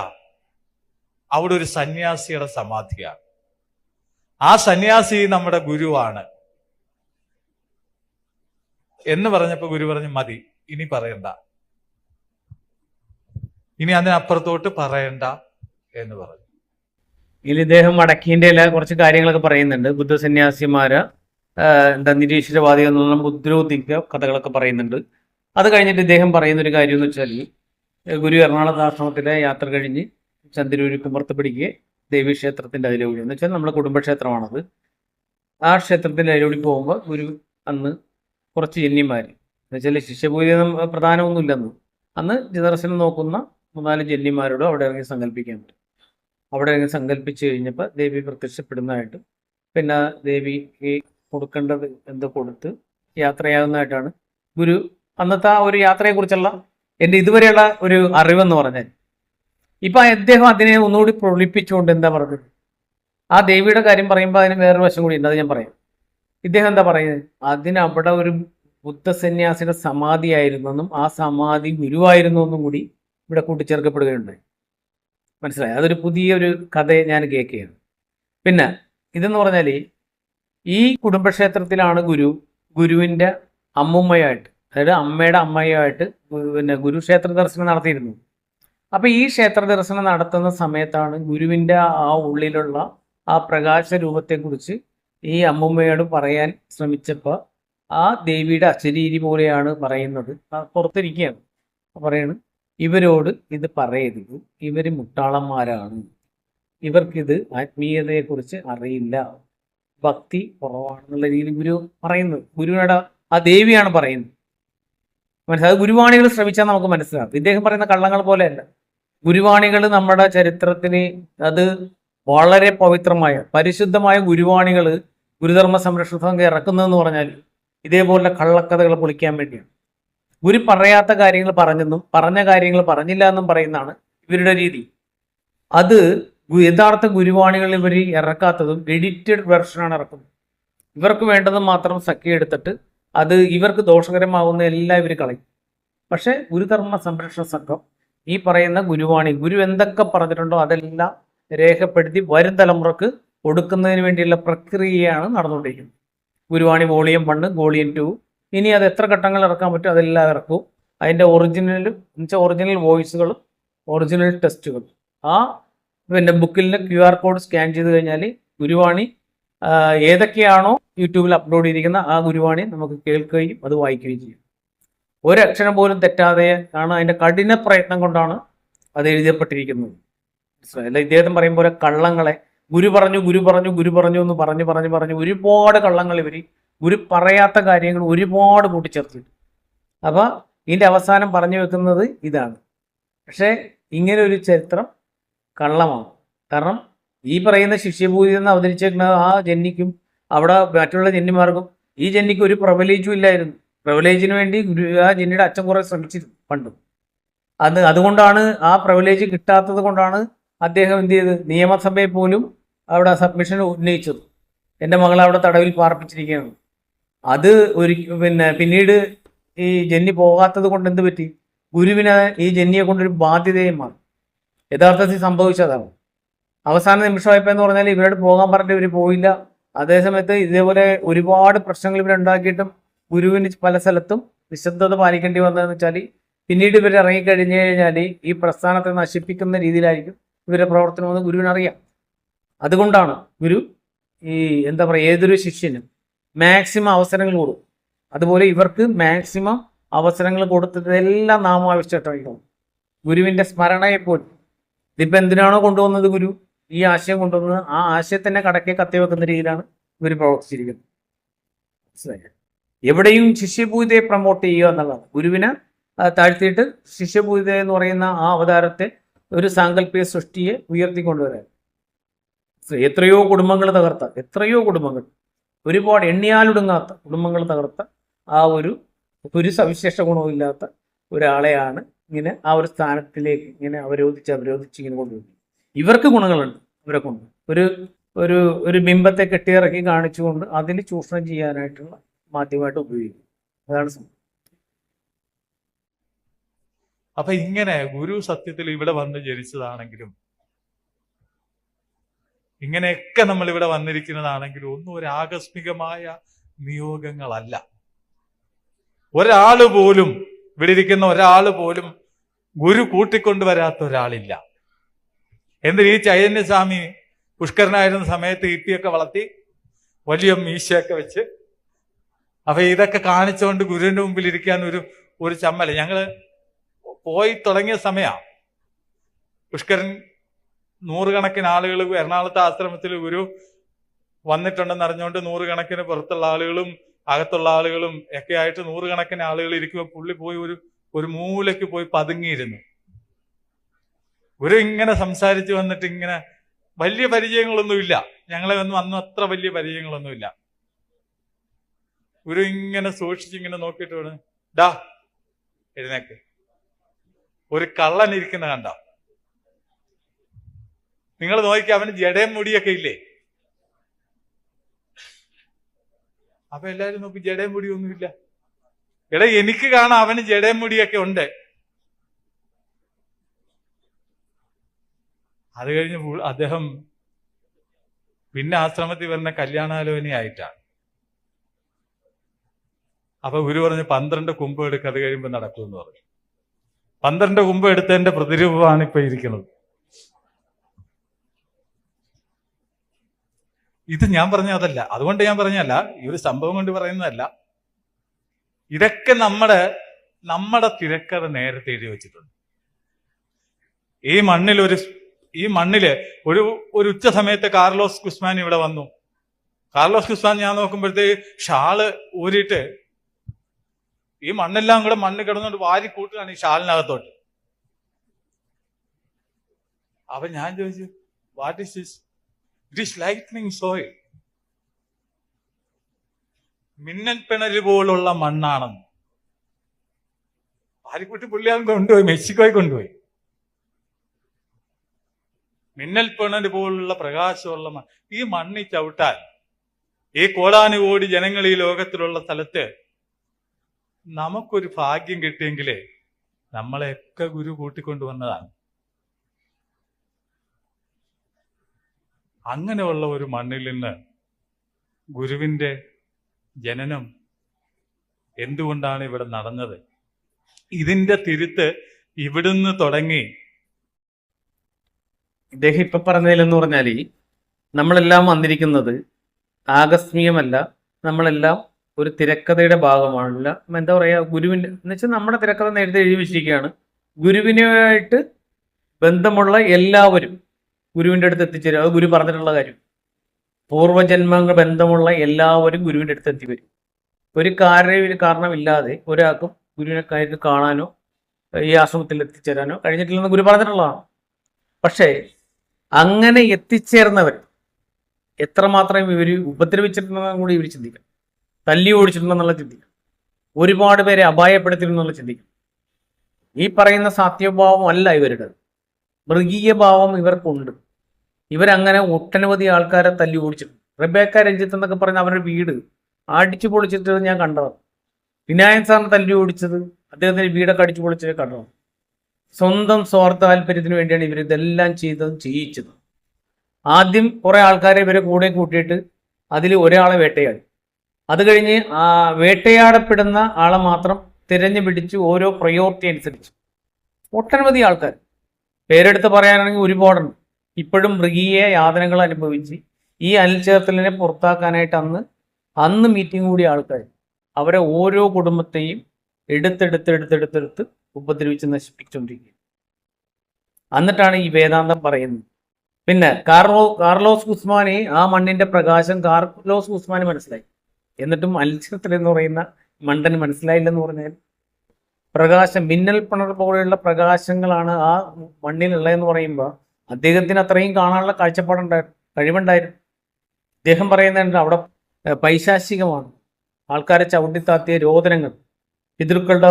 അവിടെ ഒരു സന്യാസിയുടെ സമാധിയാണ്. ആ സന്യാസി നമ്മുടെ ഗുരുവാണ് എന്ന് പറഞ്ഞപ്പോ ഗുരു പറഞ്ഞു, മതി, ഇനി പറയണ്ട, ഇനി അതിനപ്പുറത്തോട്ട് പറയണ്ട എന്ന് പറഞ്ഞു. ഇതിൽ ഇദ്ദേഹം വടക്കീൻ്റെ കുറച്ച് കാര്യങ്ങളൊക്കെ പറയുന്നുണ്ട്. ബുദ്ധസന്യാസിമാര് നിരീശ്വരവാദികൾ എന്നുള്ള മുദ്രോദിക്ക കഥകളൊക്കെ പറയുന്നുണ്ട്. അത് കഴിഞ്ഞിട്ട് ഇദ്ദേഹം പറയുന്ന ഒരു കാര്യം എന്ന് വെച്ചാൽ, ഗുരു എറണാകുളത്ത് ആശ്രമത്തിലെ യാത്ര കഴിഞ്ഞ് ചന്ദ്രൂര് കുമർത്തുപിടിക്ക് ദേവീക്ഷേത്രത്തിന്റെ അതിലൂടെ, എന്ന് വെച്ചാൽ നമ്മുടെ കുടുംബക്ഷേത്രമാണത്. ആ ക്ഷേത്രത്തിന്റെ അതിലൂടെ പോകുമ്പോൾ ഗുരു അന്ന് കുറച്ച് ജന്യന്മാർ, എന്ന് വെച്ചാൽ ശിഷ്യപൂജനം പ്രധാനമൊന്നുമില്ലെന്ന്, അന്ന് ദർശനം നോക്കുന്ന 3-4 ജന്യന്മാരോട് അവിടെ ഇറങ്ങി സങ്കല്പിക്കാൻ പറ്റും. അവിടെ ഇറങ്ങി സങ്കല്പിച്ചു കഴിഞ്ഞപ്പോൾ ദേവി പ്രത്യക്ഷപ്പെടുന്നതായിട്ട്, പിന്നെ ദേവിക്ക് കൊടുക്കേണ്ടത് എന്തോ കൊടുത്ത് യാത്രയാകുന്നതായിട്ടാണ് ഗുരു അന്നത്തെ ആ ഒരു യാത്രയെക്കുറിച്ചുള്ള എൻ്റെ ഇതുവരെയുള്ള ഒരു അറിവെന്ന് പറഞ്ഞാൽ. ഇപ്പൊ അദ്ദേഹം അതിനെ ഒന്നുകൂടി പ്രൊളിപ്പിച്ചുകൊണ്ട് എന്താ പറഞ്ഞത്, ആ ദേവിയുടെ കാര്യം പറയുമ്പോൾ അതിന് വേറൊരു വശം കൂടി ഉണ്ട്, അത് ഞാൻ പറയാം. ഇദ്ദേഹം എന്താ പറയുന്നത്, അതിനവിടെ ഒരു ബുദ്ധസന്യാസിയുടെ സമാധിയായിരുന്നെന്നും ആ സമാധി ഗുരുവായിരുന്നു എന്നും കൂടി ഇവിടെ കൂട്ടിച്ചേർക്കപ്പെടുകയുണ്ടായി. മനസ്സിലായി? അതൊരു പുതിയൊരു കഥയെ ഞാൻ കേൾക്കുകയാണ്. പിന്നെ ഇതെന്ന് പറഞ്ഞാൽ, ഈ കുടുംബക്ഷേത്രത്തിലാണ് ഗുരുവിൻ്റെ അമ്മുമ്മയായിട്ട്, അതായത് അമ്മയുടെ അമ്മയായിട്ട് പിന്നെ ഗുരു ക്ഷേത്ര ദർശനം നടത്തിയിരുന്നു. അപ്പൊ ഈ ക്ഷേത്ര ദർശനം നടത്തുന്ന സമയത്താണ് ഗുരുവിൻ്റെ ആ ഉള്ളിലുള്ള ആ പ്രകാശ രൂപത്തെക്കുറിച്ച് ഈ അമ്മുമ്മയോട് പറയാൻ ശ്രമിച്ചപ്പോൾ ആ ദേവിയുടെ അശരീരി പോലെയാണ് പറയുന്നത്, പുറത്തിരിക്കുകയാണ്. പറയാണ്, ഇവരോട് ഇത് പറയരുത്, ഇവർ മുട്ടാളന്മാരാണ്, ഇവർക്കിത് ആത്മീയതയെക്കുറിച്ച് അറിയില്ല, ഭക്തി കുറവാണെന്നുള്ള രീതിയിൽ ഗുരു പറയുന്നത്. ഗുരുവിനോട് ആ ദേവിയാണ് പറയുന്നത്. മനസ്സിലായി? ഗുരുവാണികൾ ശ്രമിച്ചാൽ നമുക്ക് മനസ്സിലാവും. ഇദ്ദേഹം പറയുന്ന കള്ളങ്ങൾ പോലെയല്ല. ഗുരുവാണികൾ നമ്മുടെ ചരിത്രത്തിന് അത് വളരെ പവിത്രമായ പരിശുദ്ധമായ ഗുരുവാണികൾ ഗുരുധർമ്മ സംരക്ഷണ സംഘം ഇറക്കുന്നതെന്ന് പറഞ്ഞാൽ ഇതേപോലെ കള്ളക്കഥകൾ പൊളിക്കാൻ വേണ്ടിയാണ്. ഗുരു പറയാത്ത കാര്യങ്ങൾ പറഞ്ഞെന്നും പറഞ്ഞ കാര്യങ്ങൾ പറഞ്ഞില്ല എന്നും പറയുന്നതാണ് ഇവരുടെ രീതി. അത് യഥാർത്ഥ ഗുരുവാണികൾ ഇവർ ഇറക്കാത്തതും എഡിറ്റഡ് വെർഷനാണ് ഇറക്കുന്നത്. ഇവർക്ക് വേണ്ടത് മാത്രം സഖ്യ എടുത്തിട്ട് അത് ഇവർക്ക് ദോഷകരമാകുന്ന എല്ലാം ഇവർ കളയും. പക്ഷെ ഗുരുധർമ്മ സംരക്ഷണ സംഘം ഈ പറയുന്ന ഗുരുവാണി, ഗുരു എന്തൊക്കെ പറഞ്ഞിട്ടുണ്ടോ അതെല്ലാം രേഖപ്പെടുത്തി വരും തലമുറക്ക് കൊടുക്കുന്നതിന് വേണ്ടിയുള്ള പ്രക്രിയയാണ് നടന്നുകൊണ്ടിരിക്കുന്നത്. ഗുരുവാണി വോളിയം 1, വോളിയം 2, ഇനി അത് എത്ര ഘട്ടങ്ങൾ ഇറക്കാൻ പറ്റും അതെല്ലാം ഇറക്കും. അതിൻ്റെ ഒറിജിനൽ വോയിസുകളും ഒറിജിനൽ ടെസ്റ്റുകളും ആ പിന്നെ ബുക്കിലെ QR കോഡ് സ്കാൻ ചെയ്ത് കഴിഞ്ഞാൽ ഗുരുവാണി ഏതൊക്കെയാണോ യൂട്യൂബിൽ അപ്ലോഡ് ചെയ്തിരിക്കുന്ന ആ ഗുരുവാണി നമുക്ക് കേൾക്കുകയും അത് വായിക്കുകയും ചെയ്യും. ഒരക്ഷരം പോലും തെറ്റാതെ ആണ്, അതിൻ്റെ കഠിന പ്രയത്നം കൊണ്ടാണ് അത് എഴുതപ്പെട്ടിരിക്കുന്നത്. അല്ല ഇദ്ദേഹം പറയും പോലെ കള്ളങ്ങളെ ഗുരു പറഞ്ഞു എന്ന് പറഞ്ഞു ഒരുപാട് കള്ളങ്ങൾ ഇവർ ഗുരു പറയാത്ത കാര്യങ്ങൾ ഒരുപാട് കൂട്ടിച്ചേർത്തിട്ട്, അപ്പൊ ഇതിന്റെ അവസാനം പറഞ്ഞു വെക്കുന്നത് ഇതാണ്. പക്ഷേ ഇങ്ങനെ ഒരു ചരിത്രം കള്ളമാണ്. കാരണം ഈ പറയുന്ന ശിഷ്യഭൂതി എന്ന് അവതരിച്ചേക്കുന്ന ആ ജന്മിക്കും അവിടെ മറ്റുള്ള ജന്മിമാർക്കും ഈ ജന്മിക്ക് ഒരു പ്രിവിലേജും ഇല്ലായിരുന്നു. പ്രിവിലേജിന് വേണ്ടി ആ ജന്മിയുടെ അച്ഛൻ കുറെ ശ്രമിച്ചിരുന്നു പണ്ട്. അതുകൊണ്ടാണ് ആ പ്രിവിലേജ് കിട്ടാത്തത് കൊണ്ടാണ് അദ്ദേഹം എന്ത് ചെയ്ത് നിയമസഭയിൽ പോലും അവിടെ സബ്മിഷൻ ഉന്നയിച്ചത്. എൻ്റെ മകളെ അവിടെ തടവിൽ പാർപ്പിച്ചിരിക്കുകയാണ്. അത് പിന്നീട് ഈ ജന്നി പോകാത്തത് കൊണ്ട് എന്ത് പറ്റി? ഗുരുവിന് ഈ ജന്നിയെ കൊണ്ടൊരു ബാധ്യതയും മാറി. യഥാർത്ഥത്തിൽ സംഭവിച്ചതാണ്. അവസാന നിമിഷമായപ്പോൾ എന്ന് പറഞ്ഞാൽ ഇവരോട് പോകാൻ പറഞ്ഞിട്ട് ഇവർ പോയില്ല. അതേസമയത്ത് ഇതേപോലെ ഒരുപാട് പ്രശ്നങ്ങൾ ഇവരുണ്ടാക്കിയിട്ടും ഗുരുവിന് പല സ്ഥലത്തും നിശബ്ദത പാലിക്കേണ്ടി വന്നതെന്ന് വെച്ചാൽ പിന്നീട് ഇവർ ഇറങ്ങിക്കഴിഞ്ഞു കഴിഞ്ഞാൽ ഈ പ്രസ്ഥാനത്തെ നശിപ്പിക്കുന്ന രീതിയിലായിരിക്കും ഇവരുടെ പ്രവർത്തനമെന്ന് ഗുരുവിനറിയാം. അതുകൊണ്ടാണ് ഗുരു ഈ എന്താ പറയുക ഏതൊരു ശിഷ്യനും മാക്സിമം അവസരങ്ങൾ കൊടുക്കും. അതുപോലെ ഇവർക്ക് മാക്സിമം അവസരങ്ങൾ കൊടുത്തതെല്ലാം നാമാവിഷ്ഠമായിരിക്കണം. ഗുരുവിൻ്റെ സ്മരണയെപ്പോലും ഇതിപ്പോൾ എന്തിനാണോ കൊണ്ടുവന്നത് ഗുരു ഈ ആശയം കൊണ്ടുവന്നത്, ആ ആശയത്തിനെ കടക്കെ കത്തി വെക്കുന്ന രീതിയിലാണ് ഗുരു പ്രവർത്തിച്ചിരിക്കുന്നത്. മനസ്സിലായി? എവിടെയും ശിഷ്യപൂജയെ പ്രൊമോട്ട് ചെയ്യുക എന്നുള്ളതാണ്. ഗുരുവിനെ താഴ്ത്തിയിട്ട് ശിഷ്യപൂജ എന്ന് പറയുന്ന ആ അവതാരത്തെ ഒരു സാങ്കല്പിക സൃഷ്ടിയെ ഉയർത്തിക്കൊണ്ടുവരാൻ എത്രയോ കുടുംബങ്ങൾ തകർത്ത, എത്രയോ കുടുംബങ്ങൾ, ഒരുപാട് എണ്ണിയാലൊടുങ്ങാത്ത കുടുംബങ്ങൾ തകർത്ത ആ ഒരു സവിശേഷ ഗുണവുമില്ലാത്ത ഒരാളെയാണ് ഇങ്ങനെ ആ ഒരു സ്ഥാനത്തിലേക്ക് ഇങ്ങനെ അവരോധിച്ച് ഇങ്ങനെ കൊണ്ടുവരുന്നത്. ഇവർക്ക് ഗുണങ്ങളുണ്ട്. ഇവരെ കൊണ്ട് ഒരു ബിംബത്തെ കെട്ടിയിറക്കി കാണിച്ചുകൊണ്ട് അതിൽ ചൂഷണം ചെയ്യാനായിട്ടുള്ള മാധ്യമമായിട്ട് ഉപയോഗിക്കും. അതാണ് സംഭവം. അപ്പൊ ഇങ്ങനെ ഗുരു സത്യത്തിൽ ഇവിടെ വന്ന് ജനിച്ചതാണെങ്കിലും ഇങ്ങനെയൊക്കെ നമ്മൾ ഇവിടെ വന്നിരിക്കുന്നതാണെങ്കിലും ഒന്നും ഒരു ആകസ്മികമായ നിയോഗങ്ങളല്ല. ഒരാള് പോലും ഇവിടെ ഇരിക്കുന്ന ഒരാള് പോലും ഗുരു കൂട്ടിക്കൊണ്ടുവരാത്ത ഒരാളില്ല. എന്തിന് ഈ ചൈതന്യസ്വാമി പുഷ്കരനായിരുന്ന സമയത്ത് ഇട്ടിയൊക്കെ വളർത്തി വലിയ മീശയൊക്കെ വെച്ച് അപ്പൊ ഇതൊക്കെ കാണിച്ചുകൊണ്ട് ഗുരുവിന്റെ മുമ്പിൽ ഇരിക്കാൻ ഒരു ചമ്മല. ഞങ്ങള് പോയി തുടങ്ങിയ സമയമാണ്. പുഷ്കരൻ 100 കണക്കിന് ആളുകൾ എറണാകുളത്തെ ആശ്രമത്തിൽ ഗുരു വന്നിട്ടുണ്ടെന്ന് അറിഞ്ഞുകൊണ്ട് 100 കണക്കിന് പുറത്തുള്ള ആളുകളും അകത്തുള്ള ആളുകളും ഒക്കെ ആയിട്ട് 100 കണക്കിന് ആളുകൾ ഇരിക്കുമ്പോൾ പുള്ളി പോയി ഒരു മൂലയ്ക്ക് പോയി പതുങ്ങിയിരുന്നു. ഗുരു ഇങ്ങനെ സംസാരിച്ച് വന്നിട്ട് ഇങ്ങനെ വലിയ പരിചയങ്ങളൊന്നുമില്ല, ഞങ്ങളെ അന്ന് അത്ര വലിയ പരിചയങ്ങളൊന്നുമില്ല. ഗുരു ഇങ്ങനെ സൂക്ഷിച്ചിങ്ങനെ നോക്കിയിട്ട് വേണം, ഡാ എഴുന്നേക്ക്, ഒരു കള്ളൻ ഇരിക്കുന്ന കണ്ട, നിങ്ങൾ നോക്കി അവന് ജടയും മുടിയൊക്കെ ഇല്ലേ? അപ്പൊ എല്ലാരും നോക്കി, ജടയും മുടിയൊന്നുമില്ല. എടാ എനിക്ക് കാണാം അവന് ജടയും മുടിയൊക്കെ ഉണ്ട്. അത് കഴിഞ്ഞ് അദ്ദേഹം പിന്നെ ആശ്രമത്തിൽ വരുന്ന കല്യാണാലോചനയായിട്ടാണ്. അപ്പൊ ഗുരു പറഞ്ഞു 12 കുംഭം എടുക്കുക, അത് കഴിയുമ്പോൾ നടക്കുമെന്ന് പറഞ്ഞു. 12 കുംഭം എടുത്തതിന്റെ പ്രതിരൂപമാണ് ഇപ്പൊ ഇരിക്കുന്നത്. ഇത് ഞാൻ പറഞ്ഞ അതല്ല, അതുകൊണ്ട് ഞാൻ പറഞ്ഞല്ല, ഈ ഒരു സംഭവം കൊണ്ട് പറയുന്നതല്ല. ഇതൊക്കെ നമ്മുടെ തിരക്കഥ നേരത്തെ എഴുതി വെച്ചിട്ടുണ്ട്. ഈ മണ്ണില് ഒരു ഉച്ച സമയത്ത് കാർലോസ് ഗുസ്മാൻ ഇവിടെ വന്നു. കാർലോസ് ഗുസ്മാൻ ഞാൻ നോക്കുമ്പോഴത്തേക്ക് ഷാള് ഊരിയിട്ട് ഈ മണ്ണെല്ലാം കൂടെ മണ്ണ് കിടന്നുകൊണ്ട് വാരി കൂട്ടുകയാണ് ഈ ഷാളിനകത്തോട്ട്. അപ്പൊ ഞാൻ ചോദിച്ചു, what is this? It is lightning soil. മിന്നൽ പിണര് പോലുള്ള മണ്ണാണെന്ന് വാരിക്കൂട്ടി പുള്ളിയാൻ കൊണ്ടുപോയി, മെക്സിക്കോയിൽ കൊണ്ടുപോയി. മിന്നൽ പിണര് പോലുള്ള പ്രകാശമുള്ള മണ്ണ്. ഈ മണ്ണി ചവിട്ടാൻ ഈ കോടാനുകോടി ജനങ്ങൾ ഈ ലോകത്തിലുള്ള സ്ഥലത്ത് നമുക്കൊരു ഭാഗ്യം കിട്ടിയെങ്കിലേ നമ്മളെയൊക്കെ ഗുരു കൂട്ടിക്കൊണ്ടുവന്നതാണ്. അങ്ങനെയുള്ള ഒരു മണ്ണിൽ നിന്ന് ഗുരുവിന്റെ ജനനം എന്തുകൊണ്ടാണ് ഇവിടെ നടന്നത്? ഇതിന്റെ തിരുത്ത് ഇവിടുന്ന് തുടങ്ങി. ഇദ്ദേഹം ഇപ്പൊ പറഞ്ഞതിലെന്ന് പറഞ്ഞാൽ നമ്മളെല്ലാം വന്നിരിക്കുന്നത് ആകസ്മികമല്ല, നമ്മളെല്ലാം ഒരു തിരക്കഥയുടെ ഭാഗമാണല്ല. എന്താ പറയുക, ഗുരുവിൻ്റെ എന്ന് വെച്ചാൽ നമ്മുടെ തിരക്കഥ നേരത്തെ എഴുതി വെച്ചിരിക്കുകയാണ്. ഗുരുവിനുമായിട്ട് ബന്ധമുള്ള എല്ലാവരും ഗുരുവിൻ്റെ അടുത്ത് എത്തിച്ചേരും. അത് ഗുരു പറഞ്ഞിട്ടുള്ള കാര്യം. പൂർവ്വജന്മ ബന്ധമുള്ള എല്ലാവരും ഗുരുവിൻ്റെ അടുത്ത് എത്തി വരും. ഒരു കാരണമില്ലാതെ ഒരാൾക്കും ഗുരുവിനെ കഴിഞ്ഞ് കാണാനോ ഈ ആശ്രമത്തിൽ എത്തിച്ചേരാനോ കഴിഞ്ഞിട്ടില്ലെന്ന് ഗുരു പറഞ്ഞിട്ടുള്ളതാണ്. പക്ഷേ അങ്ങനെ എത്തിച്ചേർന്നവർ എത്രമാത്രം ഇവർ ഉപദ്രവിച്ചിട്ടുണ്ടെന്നും കൂടി ഇവർ ചിന്തിക്കണം. തല്ലി ഓടിച്ചിട്ടുണ്ടെന്നുള്ള ചിന്തിക്കണം. ഒരുപാട് പേരെ അപായപ്പെടുത്തിയിട്ടുണ്ടെന്നുള്ള ചിന്തിക്കണം. ഈ പറയുന്ന സാത്യഭാവം അല്ല ഇവരുടെ, മൃഗീയ ഭാവം ഇവർക്കുണ്ട്. ഇവരങ്ങനെ ഒട്ടനവധി ആൾക്കാരെ തല്ലി ഓടിച്ചിട്ടുണ്ട്. റെബേക്ക രഞ്ജിത്ത് എന്നൊക്കെ പറഞ്ഞ അവരുടെ വീട് അടിച്ചു പൊളിച്ചിട്ട് ഞാൻ കണ്ടതാണ്. വിനായകൻ സാറിന് തല്ലി ഓടിച്ചത്, അദ്ദേഹത്തിന്റെ വീടൊക്കെ അടിച്ചു പൊളിച്ചത് കണ്ടതാണ്. സ്വന്തം സ്വാർത്ഥ താല്പര്യത്തിന് വേണ്ടിയാണ് ഇവർ ഇതെല്ലാം ചെയ്തതും ചെയ്യിച്ചതും. ആദ്യം കുറെ ആൾക്കാരെ ഇവരെ കൂടെ കൂട്ടിയിട്ട് അതിൽ ഒരാളെ വേട്ടയാടി. അത് കഴിഞ്ഞ് ആ വേട്ടയാടപ്പെടുന്ന ആളെ മാത്രം തിരഞ്ഞു പിടിച്ച് ഓരോ പ്രയോറിറ്റി അനുസരിച്ച് ഒട്ടനവധി ആൾക്കാർ, പേരെടുത്ത് പറയാനാണെങ്കിൽ ഒരുപാടുണ്ട്, ഇപ്പോഴും മൃഗീയ യാതനകൾ അനുഭവിച്ച് ഈ അനിൽ ചേർത്തലിനെ പുറത്താക്കാനായിട്ട് അന്ന് മീറ്റിംഗ് കൂടിയ ആൾക്കാർ അവരെ ഓരോ കുടുംബത്തെയും എടുത്തെടുത്ത് ഉപദ്രവിച്ച് നശിപ്പിച്ചുകൊണ്ടിരിക്കുക. എന്നിട്ടാണ് ഈ വേദാന്തം പറയുന്നത്. പിന്നെ കാർലോസ് ഗുസ്മാനെ ആ മണ്ണിന്റെ പ്രകാശം കാർലോസ് ഗുസ്മാന് മനസ്സിലായി. എന്നിട്ടും അനിൽ ചേർത്തൽ എന്ന് പറയുന്ന മണ്ടന് മനസ്സിലായില്ലെന്ന് പറഞ്ഞാൽ, പ്രകാശം മിന്നൽ പിണർ പോലെയുള്ള പ്രകാശങ്ങളാണ് ആ മണ്ണിലുള്ളതെന്ന് പറയുമ്പോൾ അദ്ദേഹത്തിന് അത്രയും കാണാനുള്ള കാഴ്ചപ്പാടുണ്ടായിരുന്നു, കഴിവുണ്ടായിരുന്നു. അദ്ദേഹം പറയുന്നുണ്ട് അവിടെ പൈശാചികമാണ്, ആൾക്കാരെ ചവിട്ടിത്താത്തിയ രോദനങ്ങൾ, പിതൃക്കളുടെ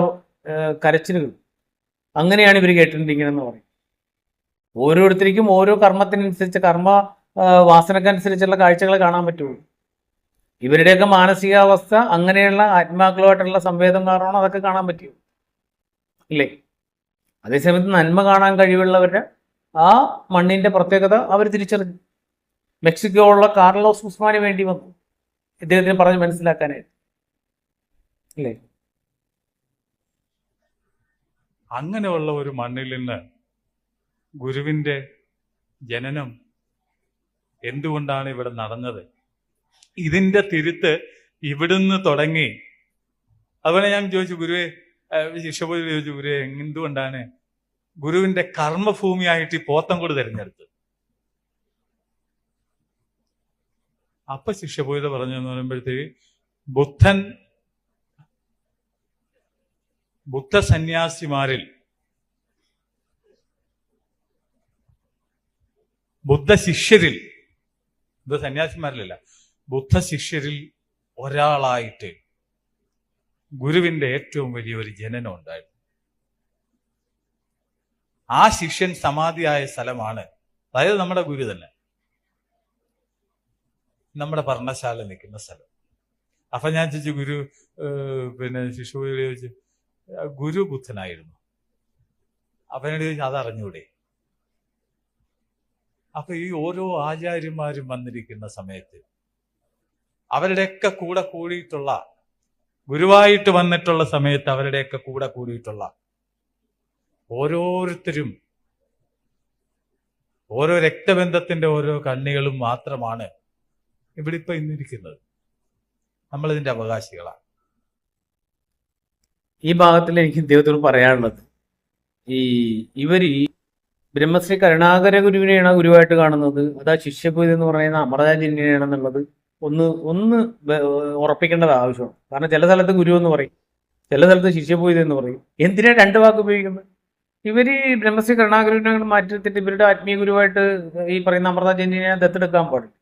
കരച്ചിലുകൾ, അങ്ങനെയാണ് ഇവർ കേട്ടിട്ടുണ്ടെന്ന് പറയും. ഓരോരുത്തർക്കും ഓരോ കർമ്മത്തിനനുസരിച്ച് വാസനക്കനുസരിച്ചുള്ള കാഴ്ചകൾ കാണാൻ പറ്റുള്ളൂ. ഇവരുടെയൊക്കെ മാനസികാവസ്ഥ അങ്ങനെയുള്ള ആത്മാക്കളുമായിട്ടുള്ള സംവേദം കാരണമാണ് അതൊക്കെ കാണാൻ പറ്റും, ഇല്ലേ? അതേസമയത്ത് നന്മ കാണാൻ കഴിവുള്ളവരുടെ ആ മണ്ണിന്റെ പ്രത്യേകത അവർ തിരിച്ചറിഞ്ഞു. മെക്സിക്കോ ഉള്ള കാർലോസ് ഗുസ്മാന് വേണ്ടി വന്നു ഇദ്ദേഹത്തിന് പറഞ്ഞ് മനസ്സിലാക്കാനായിട്ട്, ഇല്ലേ? അങ്ങനെയുള്ള ഒരു മണ്ണിൽ നിന്ന് ഗുരുവിന്റെ ജനനം എന്തുകൊണ്ടാണ് ഇവിടെ നടന്നത്? ഇതിന്റെ തിരുത്ത് ഇവിടുന്ന് തുടങ്ങി. അതുപോലെ ഞാൻ ചോദിച്ചു, ഗുരുവെ, ശിഷ്യപോയി ചോദിച്ചു, ഗുരുവെ, എന്തുകൊണ്ടാണ് ഗുരുവിന്റെ കർമ്മഭൂമിയായിട്ട് ഈ പോത്തൻകോട് തിരഞ്ഞെടുത്തത്? അപ്പൊ ശിഷ്യപോയിത പറഞ്ഞെന്ന് പറയുമ്പോഴത്തേക്ക് ബുദ്ധസന്യാസിമാരിൽ ബുദ്ധശിഷ്യരിൽ ബുദ്ധശിഷ്യരിൽ ഒരാളായിട്ട് ഗുരുവിന്റെ ഏറ്റവും വലിയൊരു ജനനം ഉണ്ടായിരുന്നു. ആ ശിഷ്യൻ സമാധിയായ സ്ഥലമാണ്, അതായത് നമ്മുടെ ഗുരു തന്നെ, നമ്മുടെ പർണശാല നിൽക്കുന്ന സ്ഥലം. അപ്പൊ ഞാൻ ചോദിച്ചു, ഗുരു ശിശുപോയി ചോദിച്ചു, ഗുരു ബുദ്ധനായിരുന്നു? അവനോട് ചോദിച്ചു, അതറിഞ്ഞൂടെ? അപ്പൊ ഈ ഓരോ ആചാര്യന്മാരും വന്നിരിക്കുന്ന സമയത്ത് അവരുടെയൊക്കെ കൂടെ കൂടിയിട്ടുള്ള, ഗുരുവായിട്ട് വന്നിട്ടുള്ള സമയത്ത് അവരുടെയൊക്കെ കൂടെ കൂടിയിട്ടുള്ള ഓരോരുത്തരും ഓരോ രക്തബന്ധത്തിന്റെ ഓരോ കണ്ണികളും മാത്രമാണ് ഇവിടെ ഇപ്പൊ ഇന്നിരിക്കുന്നത്. നമ്മളിതിന്റെ അവകാശികളാണ്. ഈ ഭാഗത്തിൽ എനിക്ക് ഇദ്ദേഹത്തോട് പറയാനുള്ളത്, ഇവർ ബ്രഹ്മശ്രീ കരുണാകര ഗുരുവിനെയാണ് ഗുരുവായിട്ട് കാണുന്നത്, അതാ ശിഷ്യപൂജ എന്ന് പറയുന്ന അമൃതാചാര്യനെയാണെന്നുള്ളത് ഒന്ന് ഉറപ്പിക്കേണ്ടത് ആവശ്യമാണ്. കാരണം ചില സ്ഥലത്ത് ഗുരു എന്ന് പറയും, ചില സ്ഥലത്ത് ശിഷ്യപൂജ എന്ന് പറയും. എന്തിനാ രണ്ട് വാക്ക് ഉപയോഗിക്കുന്നത്? ഇവര് ബ്രഹ്മശ്രീ കരുണാകരനെ മാറ്റിയെടുത്തിട്ട് ഇവരുടെ ആത്മീയ ഗുരുവായിട്ട് ഈ പറയുന്ന അമൃതാചാര്യനെ ദത്തെടുക്കാൻ പാടില്ല.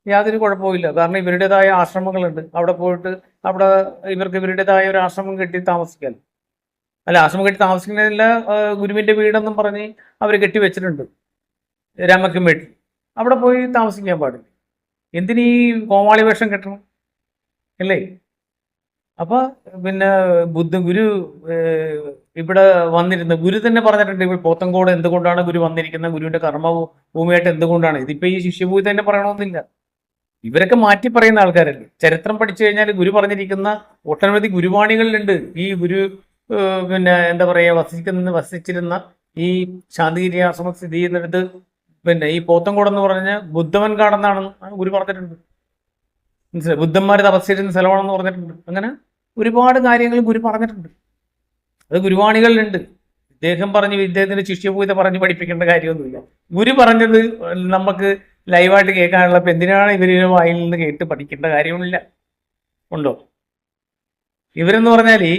യാതൊരു കുഴപ്പമില്ല. കാരണം ഇവരുടേതായ ആശ്രമങ്ങളുണ്ട്, അവിടെ പോയിട്ട് അവിടെ ഇവർക്ക് ഇവരുടേതായ ഒരു ആശ്രമം കെട്ടി താമസിക്കാൻ, അല്ല ആശ്രമം കെട്ടി താമസിക്കുന്നതില്ല, ഗുരുവിന്റെ വീടെന്നും പറഞ്ഞ് അവർ കെട്ടിവെച്ചിട്ടുണ്ട് രാമക്കും വീട്ടിൽ. അവിടെ പോയി താമസിക്കാൻ പാടില്ല. എന്തിനീ കോമാളി വേഷം കെട്ടണം, അല്ലേ? അപ്പൊ പിന്നെ ഗുരു ഇവിടെ വന്നിരുന്ന ഗുരു തന്നെ പറഞ്ഞിട്ടുണ്ട്, ഇവിടെ പോത്തൻകോട് എന്തുകൊണ്ടാണ് ഗുരു വന്നിരിക്കുന്നത്, ഗുരുവിന്റെ കർമ്മഭൂമിയായിട്ട് എന്തുകൊണ്ടാണ്. ഇതിപ്പോ ഈ ശിഷ്യഭൂതി തന്നെ പറയണമെന്നില്ല, ഇവരൊക്കെ മാറ്റി പറയുന്ന ആൾക്കാരല്ലേ. ചരിത്രം പഠിച്ചു കഴിഞ്ഞാൽ ഗുരു പറഞ്ഞിരിക്കുന്ന ഒട്ടനവധി ഗുരുവാണികളിലുണ്ട്. ഈ ഗുരു എന്താ പറയുക, വസിച്ചിരുന്ന ഈ ശാന്തിഗിരി ആശ്രമം സ്ഥിതി ചെയ്യുന്നിടത്ത് ഈ പോത്തൻകോട് എന്ന് പറഞ്ഞ ബുദ്ധവൻ കാടെന്നാണെന്ന് ഗുരു പറഞ്ഞിട്ടുണ്ട്. മനസ്സിലായി? ബുദ്ധന്മാർ തപസ്സിരുന്ന സ്ഥലമാണെന്ന് പറഞ്ഞിട്ടുണ്ട്. അങ്ങനെ ഒരുപാട് കാര്യങ്ങൾ ഗുരു പറഞ്ഞിട്ടുണ്ട്. അത് ഗുരുവാണികളിലുണ്ട്. ഇദ്ദേഹം ഇദ്ദേഹത്തിന്റെ ശിഷ്യപൂജ പറഞ്ഞ് പഠിപ്പിക്കേണ്ട കാര്യമൊന്നുമില്ല. ഗുരു പറഞ്ഞത് നമുക്ക് ലൈവായിട്ട് കേൾക്കാനുള്ള, ഇപ്പം എന്തിനാണ് ഇവരുടെ വായിൽ നിന്ന് കേട്ട് പഠിക്കേണ്ട കാര്യമില്ല. ഉണ്ടോ? ഇവരെന്ന് പറഞ്ഞാൽ ഈ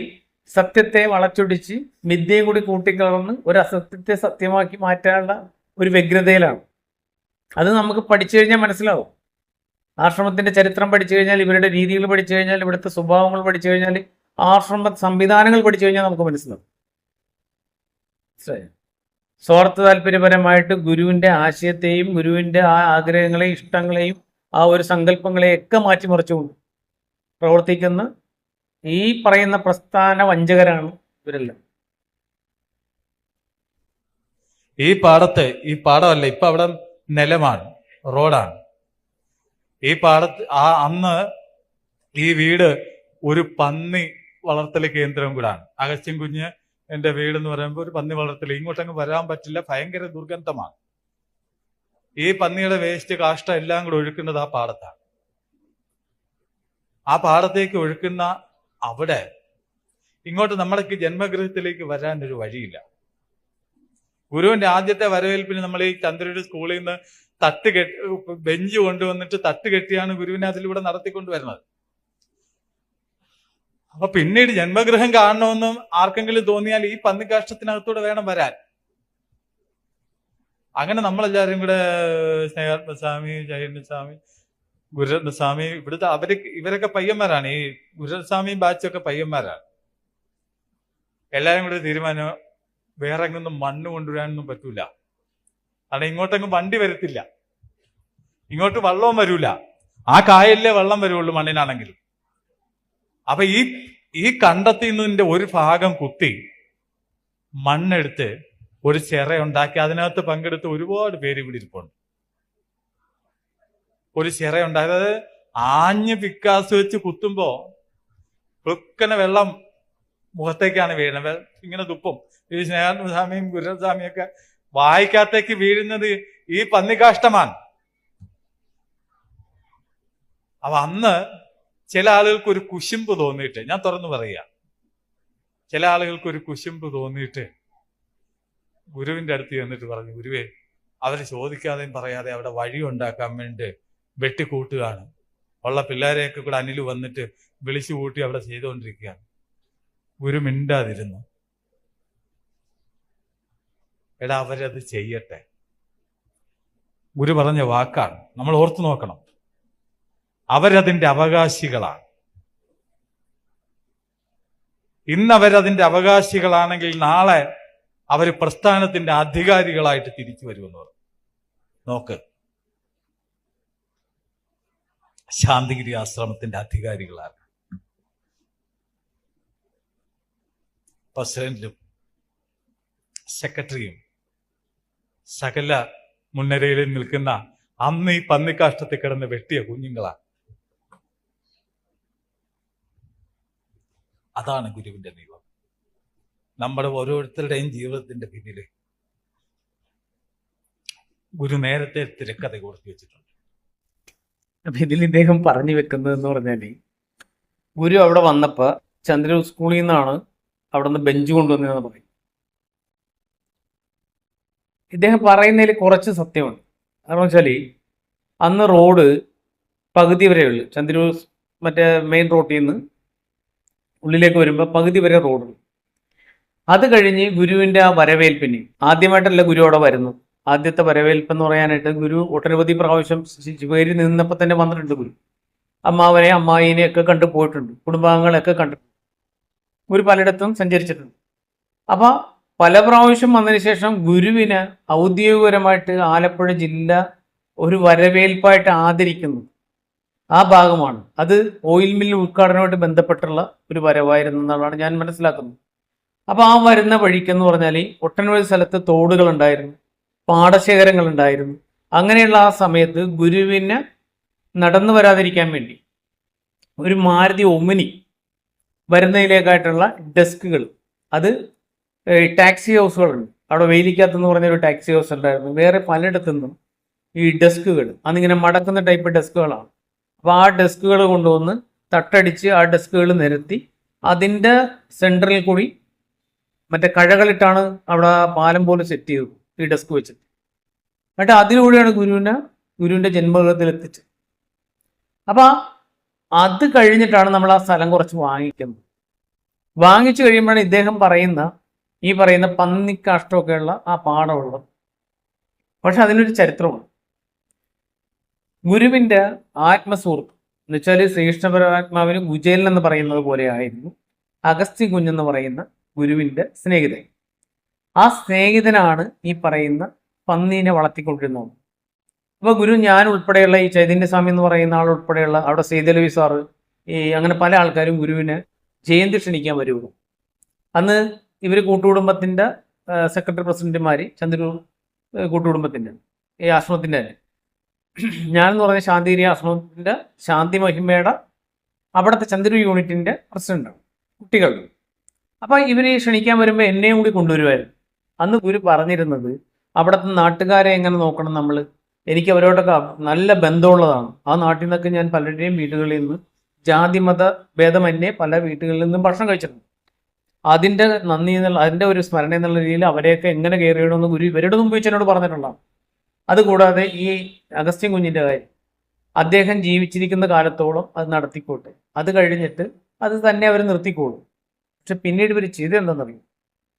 സത്യത്തെ വളച്ചൊടിച്ച് മിഥ്യയും കൂടി കൂട്ടിക്കലർന്ന് ഒരു അസത്യത്തെ സത്യമാക്കി മാറ്റാനുള്ള ഒരു വ്യഗ്രതയിലാണ്. അത് നമുക്ക് പഠിച്ചു കഴിഞ്ഞാൽ മനസ്സിലാവും. ആശ്രമത്തിന്റെ ചരിത്രം പഠിച്ചു കഴിഞ്ഞാൽ, ഇവരുടെ രീതികൾ പഠിച്ചു കഴിഞ്ഞാൽ, ഇവിടുത്തെ സ്വഭാവങ്ങൾ പഠിച്ചു കഴിഞ്ഞാൽ, ആശ്രമ സംവിധാനങ്ങൾ പഠിച്ചു കഴിഞ്ഞാൽ നമുക്ക് മനസ്സിലാവും. മനസ്സിലായോ? സ്വാർത്ഥ താല്പര്യപരമായിട്ട് ഗുരുവിന്റെ ആശയത്തെയും ഗുരുവിന്റെ ആ ആഗ്രഹങ്ങളെയും ഇഷ്ടങ്ങളെയും ആ ഒരു സങ്കല്പങ്ങളെയും ഒക്കെ മാറ്റിമറിച്ചുകൊണ്ട് പ്രവർത്തിക്കുന്ന ഈ പറയുന്ന പ്രസ്ഥാന വഞ്ചകരാണ് ഇവരെല്ലാം. ഈ പാടമല്ല, ഇപ്പൊ അവിടെ നിലമാണ്, റോഡാണ്. ഈ പാടത്ത് അന്ന് ഈ വീട് ഒരു പന്നി വളർത്തൽ കേന്ദ്രം കൂടാണ്. അഗസ്ത്യൻ കുഞ്ഞ് എന്റെ വീട് എന്ന് പറയുമ്പോൾ ഒരു പന്നി വളർത്തൽ, ഇങ്ങോട്ടങ്ങ് വരാൻ പറ്റില്ല, ഭയങ്കര ദുർഗന്ധമാണ്. ഈ പന്നിയുടെ വേസ്റ്റ് കാഷ്ടം എല്ലാം കൂടെ ഒഴുക്കുന്നത് ആ പാടത്താണ്. ആ പാടത്തേക്ക് ഒഴുക്കുന്ന അവിടെ ഇങ്ങോട്ട് നമ്മുടെ ജന്മഗൃഹത്തിലേക്ക് വരാൻ ഒരു വഴിയില്ല. ഗുരുവിന്റെ ആദ്യത്തെ വരവേൽപ്പിന് നമ്മൾ ഈ ചന്ദ്രയുടെ സ്കൂളിൽ നിന്ന് ബെഞ്ച് കൊണ്ടുവന്നിട്ട് തട്ട് കെട്ടിയാണ് ഗുരുവിനെ അതിലൂടെ നടത്തിക്കൊണ്ടുവരുന്നത്. അപ്പൊ പിന്നീട് ജന്മഗൃഹം കാണണമെന്നും ആർക്കെങ്കിലും തോന്നിയാൽ ഈ പന്നിക്കാഷ്ടത്തിനകത്തൂടെ വേണം വരാൻ. അങ്ങനെ നമ്മളെല്ലാവരും കൂടെ സ്നേഹാത്മസ്വാമി, ജയന്യസ്വാമി, ഗുരുരത്നസ്വാമി, ഇവിടുത്തെ ഇവരൊക്കെ പയ്യന്മാരാണ്. ഈ ഗുരുസ്വാമിയും ബാച്ചൊക്കെ പയ്യന്മാരാണ്. എല്ലാവരും കൂടെ തീരുമാനം, വേറെ എങ്ങൊന്നും മണ്ണ് കൊണ്ടുവരാനൊന്നും പറ്റൂല. കാരണം ഇങ്ങോട്ടെങ്ങും വണ്ടി വരത്തില്ല, ഇങ്ങോട്ട് വള്ളവും വരൂല. ആ കായലിലെ വെള്ളം വരുള്ളൂ മണ്ണിനാണെങ്കിൽ. അപ്പൊ ഈ കണ്ടത്തിൽ നിന്നിന്റെ ഒരു ഭാഗം കുത്തി മണ്ണെടുത്ത് ഒരു ചിറയുണ്ടാക്കി അതിനകത്ത് പങ്കെടുത്ത് ഒരുപാട് പേര് ഇവിടെ ഇരിപ്പുണ്ട്. ഒരു ചിറയുണ്ടാക്കി, അതായത് ആഞ്ഞ് പിക്കാസ് വെച്ച് കുത്തുമ്പോ പൊക്കനെ വെള്ളം മുഖത്തേക്കാണ് വീഴുന്നത്. ഇങ്ങനെ തുപ്പും. ഈ സ്നേഹാത്മസ്വാമിയും ഗുരുസ്വാമിയൊക്കെ വായിക്കാത്തേക്ക് വീഴുന്നത് ഈ പന്നികാഷ്ടമാണ്. അപ്പൊ അന്ന് ചില ആളുകൾക്ക് ഒരു കുശുമ്പ് തോന്നിയിട്ട്, ഞാൻ തുറന്നു പറയുക, ചില ആളുകൾക്ക് ഒരു കുശുമ്പ് തോന്നിയിട്ട് ഗുരുവിന്റെ അടുത്ത് ചെന്നിട്ട് പറഞ്ഞു, ഗുരുവേ, അവര് ചോദിക്കാതെയും പറയാതെ അവിടെ വഴി ഉണ്ടാക്കാൻ വേണ്ടി വെട്ടിക്കൂട്ടുകയാണ്. ഉള്ള പിള്ളേരെയൊക്കെ കൂടെ അനിൽ വന്നിട്ട് വിളിച്ചു കൂട്ടി അവിടെ ചെയ്തുകൊണ്ടിരിക്കുകയാണ്. ഗുരു മിണ്ടാതിരുന്നു. എടാ, അവരത് ചെയ്യട്ടെ. ഗുരു പറഞ്ഞ വാക്കാണ്, നമ്മൾ ഓർത്തു നോക്കണം. അവരതിന്റെ അവകാശികളാണ്. ഇന്ന് അവരതിന്റെ അവകാശികളാണെങ്കിൽ നാളെ അവർ പ്രസ്ഥാനത്തിന്റെ അധികാരികളായിട്ട് തിരിച്ചു വരുമെന്ന് പറഞ്ഞു. നോക്ക്, ശാന്തിഗിരി ആശ്രമത്തിന്റെ അധികാരികളാണ്. പ്രസിഡന്റും സെക്രട്ടറിയും സകല മുൻനിരയിൽ നിൽക്കുന്ന അന്ന് ഈ പന്നിക്കാഷ്ടത്തിൽ കിടന്ന് വെട്ടിയ കുഞ്ഞുങ്ങളാണ്. അതാണ് ഗുരുവിന്റെ നിയമം. നമ്മുടെ ഓരോരുത്തരുടെയും ജീവിതത്തിന്റെ പിന്നില് ഗുരു നേരത്തെ തിരക്കഥ കൊടുത്തു വെച്ചിട്ടുണ്ട്. അപ്പൊ ഇതിൽ ഇദ്ദേഹം പറഞ്ഞു വെക്കുന്നതെന്ന് പറഞ്ഞാല്, ഗുരു അവിടെ വന്നപ്പോ ചന്ദ്ര സ്കൂളിൽ നിന്നാണ് അവിടെ നിന്ന് ബെഞ്ച് കൊണ്ടുവന്നതെന്ന് പറയും. ഇദ്ദേഹം പറയുന്നതിൽ കുറച്ച് സത്യമുണ്ട്. കാരണം വെച്ചാല് അന്ന് റോഡ് പകുതി വരെ ഉള്ളു. ചന്ദ്രൂർ മറ്റേ മെയിൻ റോഡിൽ നിന്ന് ഉള്ളിലേക്ക് വരുമ്പോൾ പകുതി വരെ റോഡുണ്ട്. അത് കഴിഞ്ഞ് ഗുരുവിന്റെ ആ വരവേൽപ്പിന് ആദ്യമായിട്ടല്ല ഗുരു അവിടെ വരുന്നു. ആദ്യത്തെ വരവേൽപ്പ് എന്ന് പറയാനായിട്ട് ഗുരു ഒട്ടനവധി പ്രാവശ്യം ശിവഗിരി നിന്നപ്പോൾ തന്നെ വന്നിട്ടുണ്ട്. ഗുരു അമ്മാവനെ അമ്മായിനെ ഒക്കെ കണ്ടു പോയിട്ടുണ്ട്, കുടുംബാംഗങ്ങളെയൊക്കെ കണ്ടിട്ടുണ്ട്. ഗുരു പലയിടത്തും സഞ്ചരിച്ചിട്ടുണ്ട്. അപ്പൊ പല പ്രാവശ്യം വന്നതിന് ശേഷം ഗുരുവിന് ഔദ്യോഗികപരമായിട്ട് ആലപ്പുഴ ജില്ല ഒരു വരവേൽപ്പായിട്ട് ആദരിക്കുന്നു ആ ഭാഗമാണ്. അത് ഓയിൽ മില്ല് ഉദ്ഘാടനവുമായിട്ട് ബന്ധപ്പെട്ടുള്ള ഒരു വരവായിരുന്നു എന്നാണ് ഞാൻ മനസ്സിലാക്കുന്നത്. അപ്പൊ ആ വരുന്ന വഴിക്കെന്ന് പറഞ്ഞാൽ ഒട്ടനവധി സ്ഥലത്ത് തോടുകൾ ഉണ്ടായിരുന്നു, പാടശേഖരങ്ങൾ ഉണ്ടായിരുന്നു. അങ്ങനെയുള്ള ആ സമയത്ത് ഗുരുവിന് നടന്നു വരാതിരിക്കാൻ വേണ്ടി ഒരു മാരുതി ഒമിനി വരുന്നതിലേക്കായിട്ടുള്ള ഡെസ്കുകൾ, അത് ടാക്സി ഹൗസുകളുണ്ട്. അവിടെ വെയിലിക്കകത്തെന്ന് പറഞ്ഞൊരു ടാക്സി ഹൗസ് ഉണ്ടായിരുന്നു. വേറെ പലയിടത്തു നിന്നും ഈ ഡെസ്കുകൾ അന്നിങ്ങനെ മടക്കുന്ന ടൈപ്പ് ഡെസ്കുകളാണ്. അപ്പോൾ ആ ഡെസ്കുകൾ കൊണ്ടുവന്ന് തട്ടടിച്ച് ആ ഡെസ്കുകൾ നിരത്തി അതിൻ്റെ സെൻറ്ററിൽ കൂടി മറ്റേ കഴകളിട്ടാണ് അവിടെ പാലം പോലെ സെറ്റ് ചെയ്തത് ഈ ഡെസ്ക് വെച്ചിട്ട്. എന്നിട്ട് അതിലൂടെയാണ് ഗുരുവിൻ്റെ ജന്മഗൃഹത്തിൽ എത്തിച്ചത്. അപ്പം അത് കഴിഞ്ഞിട്ടാണ് നമ്മൾ ആ സ്ഥലം കുറച്ച് വാങ്ങിക്കുന്നത്. വാങ്ങിച്ചു കഴിയുമ്പോഴാണ് ഇദ്ദേഹം ഈ പറയുന്ന പന്നിക്കാഷ്ടമൊക്കെയുള്ള ആ പാടമുള്ളത്. പക്ഷെ അതിനൊരു ചരിത്രമാണ്. ഗുരുവിന്റെ ആത്മസുഹൃത്ത് എന്ന് വെച്ചാൽ ശ്രീകൃഷ്ണ പരമാത്മാവിന് കുചേലൻ എന്ന് പറയുന്നത് പോലെ ആയിരുന്നു അഗസ്ത്യ കുഞ്ഞെന്ന് പറയുന്ന ഗുരുവിന്റെ സ്നേഹിതൻ. ആ സ്നേഹിതനാണ് ഈ പറയുന്ന പന്നീനെ വളർത്തിക്കൊണ്ടിരുന്നത്. അപ്പൊ ഗുരു ഞാൻ ഉൾപ്പെടെയുള്ള ഈ ചൈതന്യസ്വാമി എന്ന് പറയുന്ന ആൾ ഉൾപ്പെടെയുള്ള അവിടെ സേതലവി സാറ് അങ്ങനെ പല ആൾക്കാരും ഗുരുവിനെ ജയന്തി ക്ഷണിക്കാൻ വരുള്ളൂ. അന്ന് ഇവർ കൂട്ടുകുടുംബത്തിന്റെ സെക്രട്ടറി പ്രസിഡന്റുമാര് ചന്ദ്രൂർ കൂട്ടുകുടുംബത്തിന്റെ ഈ ആശ്രമത്തിന്റെ തന്നെ ഞാനെന്ന് പറഞ്ഞ ശാന്തിഗിരി ആശ്രമത്തിന്റെ ശാന്തി മഹിമയുടെ അവിടുത്തെ ചന്ദ്രൂർ യൂണിറ്റിന്റെ പ്രസിഡന്റാണ് കുട്ടികളുടെ. അപ്പൊ ഇവര് ക്ഷണിക്കാൻ വരുമ്പോൾ എന്നെയും കൂടി കൊണ്ടുവരുമായിരുന്നു. അന്ന് ഗുരു പറഞ്ഞിരുന്നത് അവിടുത്തെ നാട്ടുകാരെ എങ്ങനെ നോക്കണം നമ്മൾ, എനിക്ക് അവരോടൊക്കെ നല്ല ബന്ധമുള്ളതാണ്. ആ നാട്ടിൽ നിന്നൊക്കെ ഞാൻ പലരുടെയും വീടുകളിൽ നിന്ന് ജാതിമത ഭേദമന്യേ പല വീടുകളിൽ നിന്നും ഭക്ഷണം കഴിച്ചിട്ടുണ്ട്. അതിന്റെ നന്ദി എന്നുള്ള അതിന്റെ ഒരു സ്മരണ എന്നുള്ള രീതിയിൽ അവരെയൊക്കെ എങ്ങനെ കെയർ ചെയ്യണമെന്ന് ഗുരു ഇവരുടെ മുമ്പ് വെച്ച് എന്നോട് പറഞ്ഞിട്ടുള്ളതാണ്. അതുകൂടാതെ ഈ അഗസ്ത്യൻ കുഞ്ഞിന്റെ കാര്യം അദ്ദേഹം ജീവിച്ചിരിക്കുന്ന കാലത്തോളം അത് നടത്തിക്കോട്ടെ, അത് കഴിഞ്ഞിട്ട് അത് തന്നെ അവർ നിർത്തിക്കോളും. പക്ഷെ പിന്നീട് ഇവർ ചെയ്തെന്താണെന്നറിയും,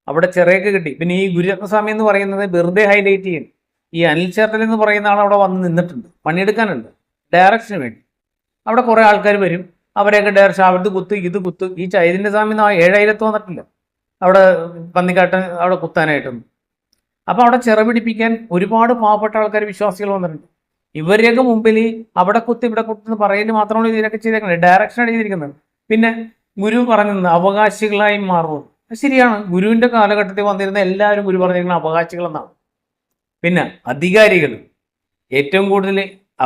അവിടെ ചിറയൊക്കെ കിട്ടി. പിന്നെ ഈ ഗുരുരത്നസ്വാമി എന്ന് പറയുന്നത് വെറുതെ ഹൈലൈറ്റ് ചെയ്യും. ഈ അനിൽ ചേർത്തൽ എന്ന് പറയുന്ന ആൾ അവിടെ വന്ന് നിന്നിട്ടുണ്ട്, പണിയെടുക്കാനുണ്ട്, ഡയറക്ഷന് വേണ്ടി. അവിടെ കുറെ ആൾക്കാർ വരും, അവരെയൊക്കെ ഡയറക്ഷൻ അവർക്ക് കുത്ത് ഇത് കുത്ത്. ഈ ചൈതന്യസ്വാമി 7000 വന്നിട്ടില്ല അവിടെ പന്നിക്കാട്ടൻ അവിടെ കുത്താനായിട്ടൊന്നും. അപ്പൊ അവിടെ ചിറ പിടിപ്പിക്കാൻ ഒരുപാട് പാവപ്പെട്ട ആൾക്കാർ വിശ്വാസികൾ വന്നിട്ടുണ്ട്. ഇവരെയൊക്കെ മുമ്പിൽ അവിടെ കുത്ത് ഇവിടെ കുത്ത് എന്ന് പറയുന്നത് മാത്രമാണ് ഇതിനൊക്കെ ചെയ്തേക്കുന്നത്, ഡയറക്ഷൻ ചെയ്തിരിക്കുന്നത്. പിന്നെ ഗുരു പറഞ്ഞത് അവകാശികളായി മാറും. ശരിയാണ്, ഗുരുവിന്റെ കാലഘട്ടത്തിൽ വന്നിരുന്ന എല്ലാവരും ഗുരു പറഞ്ഞിരിക്കുന്ന അവകാശികൾ എന്നാണ്. പിന്നെ അധികാരികൾ ഏറ്റവും കൂടുതൽ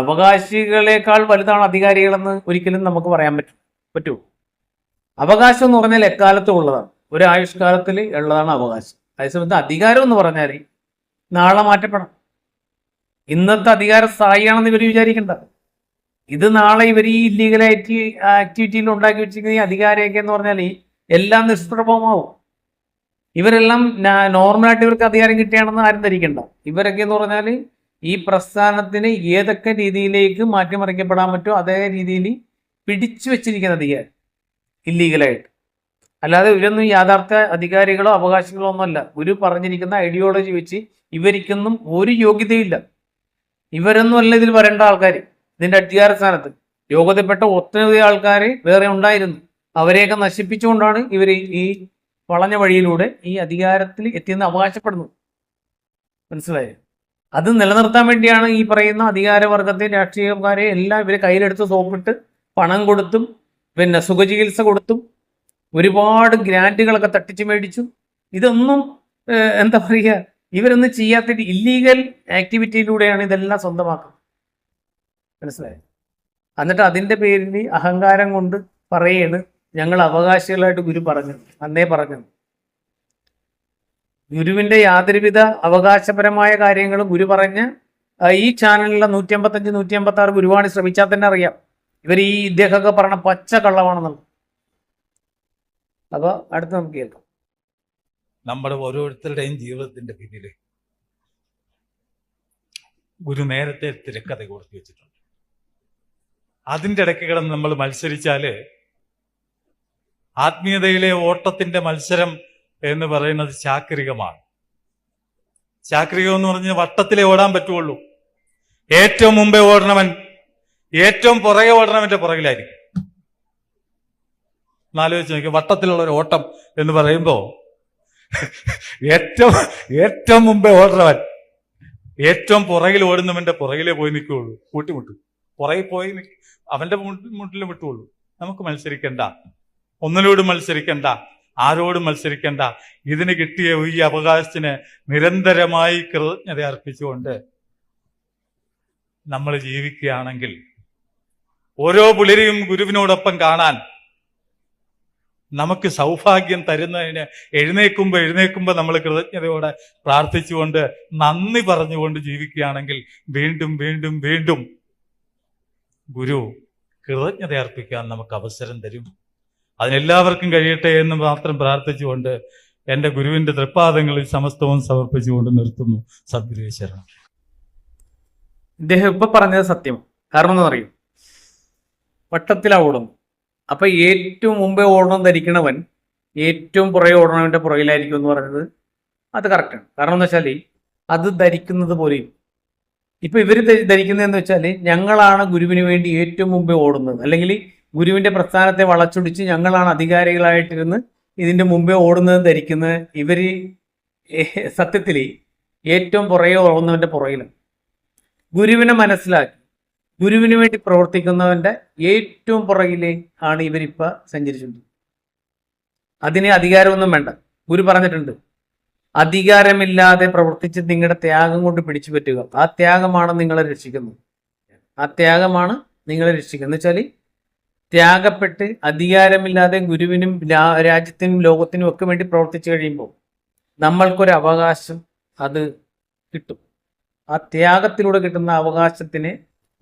അവകാശികളെക്കാൾ വലുതാണ് അധികാരികളെന്ന് ഒരിക്കലും നമുക്ക് പറയാൻ പറ്റുമോ? അവകാശം എന്ന് പറഞ്ഞാൽ എക്കാലത്തും ഉള്ളതാണ്, ഒരു ആയുഷ്കാലത്തിൽ ഉള്ളതാണ് അവകാശം. അതേസമയത്ത് അധികാരം എന്ന് പറഞ്ഞാൽ നാളെ മാറ്റപ്പെടാം. ഇന്നത്തെ അധികാരം സ്ഥായിയാണെന്ന് ഇവർ വിചാരിക്കണ്ട. ഇത് നാളെ ഇവർ ഈ ഇല്ലീഗൽ ആക്ടിവിറ്റിയിൽ ഉണ്ടാക്കി വെച്ചിരിക്കുന്ന ഈ അധികാരമൊക്കെ എന്ന് പറഞ്ഞാൽ എല്ലാം നിഷ്പ്രഭമാവും. ഇവരെല്ലാം നോർമലായിട്ട് ഇവർക്ക് അധികാരം കിട്ടിയാണെന്ന് ആരും ധരിക്കണ്ട. ഇവരൊക്കെ എന്ന് പറഞ്ഞാൽ ഈ പ്രസ്ഥാനത്തിന് ഏതൊക്കെ രീതിയിലേക്ക് മാറ്റിമറിക്കപ്പെടാൻ പറ്റുമോ അതേ രീതിയിൽ പിടിച്ചു വെച്ചിരിക്കുന്ന അധികാരം ഇല്ലീഗലായിട്ട്. അല്ലാതെ ഇവരൊന്നും യാഥാർത്ഥ അധികാരികളോ അവകാശികളോ ഒന്നുമല്ല. ഗുരു പറഞ്ഞിരിക്കുന്ന ഐഡിയോളജി വെച്ച് ഇവർക്കൊന്നും ഒരു യോഗ്യതയില്ല. ഇവരൊന്നും അല്ല ഇതിൽ വരേണ്ട ആൾക്കാർ. ഇതിന്റെ അധികാര സ്ഥാനത്ത് യോഗ്യതപ്പെട്ട ഒട്ടനവധി ആൾക്കാർ വേറെ ഉണ്ടായിരുന്നു. അവരെയൊക്കെ നശിപ്പിച്ചുകൊണ്ടാണ് ഇവർ ഈ വളഞ്ഞ വഴിയിലൂടെ ഈ അധികാരത്തിൽ എത്തിയെന്ന് അവകാശപ്പെടുന്നത്. മനസ്സിലായോ? അത് നിലനിർത്താൻ വേണ്ടിയാണ് ഈ പറയുന്ന അധികാരവർഗത്തെ രാഷ്ട്രീയക്കാരെ എല്ലാം ഇവരെ കയ്യിലെടുത്ത് സോപ്പിട്ട് പണം കൊടുത്തും പിന്നെ സുഖചികിത്സ കൊടുത്തും ഒരുപാട് ഗ്രാൻറ്റുകളൊക്കെ തട്ടിച്ചു മേടിച്ചു. ഇതൊന്നും എന്താ പറയുക, ഇവരൊന്നും ചെയ്യാത്ത ഇല്ലീഗൽ ആക്ടിവിറ്റിയിലൂടെയാണ് ഇതെല്ലാം സ്വന്തമാക്കുന്നത്. മനസ്സിലായോ? എന്നിട്ട് അതിൻ്റെ പേരിൽ അഹങ്കാരം കൊണ്ട് പറയാണ് ഞങ്ങൾ അവകാശികളായിട്ട് ഗുരു പറഞ്ഞത്. അന്നേ പറഞ്ഞത് ഗുരുവിന്റെ യാതൊരുവിധ അവകാശപരമായ കാര്യങ്ങളും ഗുരു പറഞ്ഞ് ഈ ചാനലിലെ 155, 156 ഗുരുവാണ് ശ്രമിച്ചാൽ തന്നെ അറിയാം ഇവർ ഈ ഇദ്ദേഹമൊക്കെ പറഞ്ഞ പച്ച കള്ളമാണെന്നുള്ളത്. അപ്പൊ അടുത്ത് നമുക്ക് കേൾക്കാം. നമ്മുടെ ഓരോരുത്തരുടെയും ജീവിതത്തിന്റെ പിന്നില് ഗുരു നേരത്തെ തിരക്കഥ കൊടുത്തു വെച്ചിട്ടുണ്ട്. അതിൻ്റെ ഇടയ്ക്ക് കിടന്ന് നമ്മൾ മത്സരിച്ചാല് ആത്മീയതയിലെ ഓട്ടത്തിന്റെ മത്സരം എന്ന് പറയുന്നത് ചാക്രികമാണ്. ചാക്രികം എന്ന് പറഞ്ഞാൽ വട്ടത്തിലേ ഓടാൻ പറ്റുള്ളൂ. ഏറ്റവും മുമ്പേ ഓടണവൻ ഏറ്റവും പുറകെ ഓടണവന്റെ പുറകിലായിരിക്കും. എന്നാലോചിച്ച് നോക്കി, വട്ടത്തിലുള്ള ഒരു ഓട്ടം എന്ന് പറയുമ്പോ ഏറ്റവും മുമ്പേ ഓടണവൻ ഏറ്റവും പുറകിൽ ഓടുന്നവന്റെ പുറകിലേ പോയി നിൽക്കുകയുള്ളൂ. കൂട്ടിമുട്ടും, പുറകിൽ പോയി അവന്റെ മുട്ടിൽ വിട്ടുള്ളൂ. നമുക്ക് മത്സരിക്കണ്ട, ഒന്നിനോടും മത്സരിക്കണ്ട, ആരോടും മത്സരിക്കണ്ട. ഇതിന് കിട്ടിയ ഈ അവകാശത്തിന് നിരന്തരമായി കൃതജ്ഞത അർപ്പിച്ചുകൊണ്ട് നമ്മൾ ജീവിക്കുകയാണെങ്കിൽ ഓരോ പുലരിയും ഗുരുവിനോടൊപ്പം കാണാൻ നമുക്ക് സൗഭാഗ്യം തരുന്നതിന് എഴുന്നേൽക്കുമ്പോൾ നമ്മൾ കൃതജ്ഞതയോടെ പ്രാർത്ഥിച്ചുകൊണ്ട് നന്ദി പറഞ്ഞുകൊണ്ട് ജീവിക്കുകയാണെങ്കിൽ വീണ്ടും വീണ്ടും വീണ്ടും ഗുരു കൃതജ്ഞത അർപ്പിക്കാൻ നമുക്ക് അവസരം തരും. അതിനെല്ലാവർക്കും കഴിയട്ടെ എന്ന് മാത്രം പ്രാർത്ഥിച്ചുകൊണ്ട് എൻ്റെ ഗുരുവിന്റെ തൃപ്പാദങ്ങളിൽ സമസ്തവും സമർപ്പിച്ചുകൊണ്ട് നിർത്തുന്നു. സദ്ഗുരുവേ ശരണം. ഇദ്ദേഹം ഇപ്പൊ പറഞ്ഞത് സത്യം. കാരണം എന്ന് പറയും, വട്ടത്തിലാ ഓടുന്നു. അപ്പൊ ഏറ്റവും മുമ്പേ ഓടണം ധരിക്കണവൻ ഏറ്റവും പുറകെ ഓടണവന്റെ പുറകിലായിരിക്കും എന്ന് പറയുന്നത് അത് കറക്റ്റാണ്. കാരണം എന്ന് വെച്ചാൽ അത് ധരിക്കുന്നത് പോലെയും ഇപ്പൊ ഇവര് ധരിക്കുന്നതെന്ന് വെച്ചാൽ ഞങ്ങളാണ് ഗുരുവിന് വേണ്ടി ഏറ്റവും മുമ്പേ ഓടുന്നത്, അല്ലെങ്കിൽ ഗുരുവിന്റെ പ്രസ്ഥാനത്തെ വളച്ചൊടിച്ച് ഞങ്ങളാണ് അധികാരികളായിട്ടിരുന്ന് ഇതിന്റെ മുമ്പേ ഓടുന്നത് ധരിക്കുന്നത് ഇവര് സത്യത്തിൽ ഏറ്റവും പുറകെ ഓടുന്നവന്റെ പുറകിലാണ്. ഗുരുവിനെ മനസ്സിലാക്കി ഗുരുവിന് വേണ്ടി പ്രവർത്തിക്കുന്നവന്റെ ഏറ്റവും പുറകിലെ ആണ് ഇവരിപ്പ സഞ്ചരിച്ചുകൊണ്ട്. അതിന് അധികാരമൊന്നും വേണ്ട. ഗുരു പറഞ്ഞിട്ടുണ്ട്, അധികാരമില്ലാതെ പ്രവർത്തിച്ച് നിങ്ങളുടെ ത്യാഗം കൊണ്ട് പിടിച്ചു പറ്റുക. ആ ത്യാഗമാണ് നിങ്ങളെ രക്ഷിക്കുന്നത്. ആ ത്യാഗമാണ് നിങ്ങളെ രക്ഷിക്കുന്നത്. എന്ന് വെച്ചാൽ ത്യാഗപ്പെട്ട് അധികാരമില്ലാതെ ഗുരുവിനും രാജ്യത്തിനും ലോകത്തിനും ഒക്കെ വേണ്ടി പ്രവർത്തിച്ചു കഴിയുമ്പോൾ നമ്മൾക്കൊരു അവകാശം അത് കിട്ടും. ആ ത്യാഗത്തിലൂടെ കിട്ടുന്ന അവകാശത്തിന്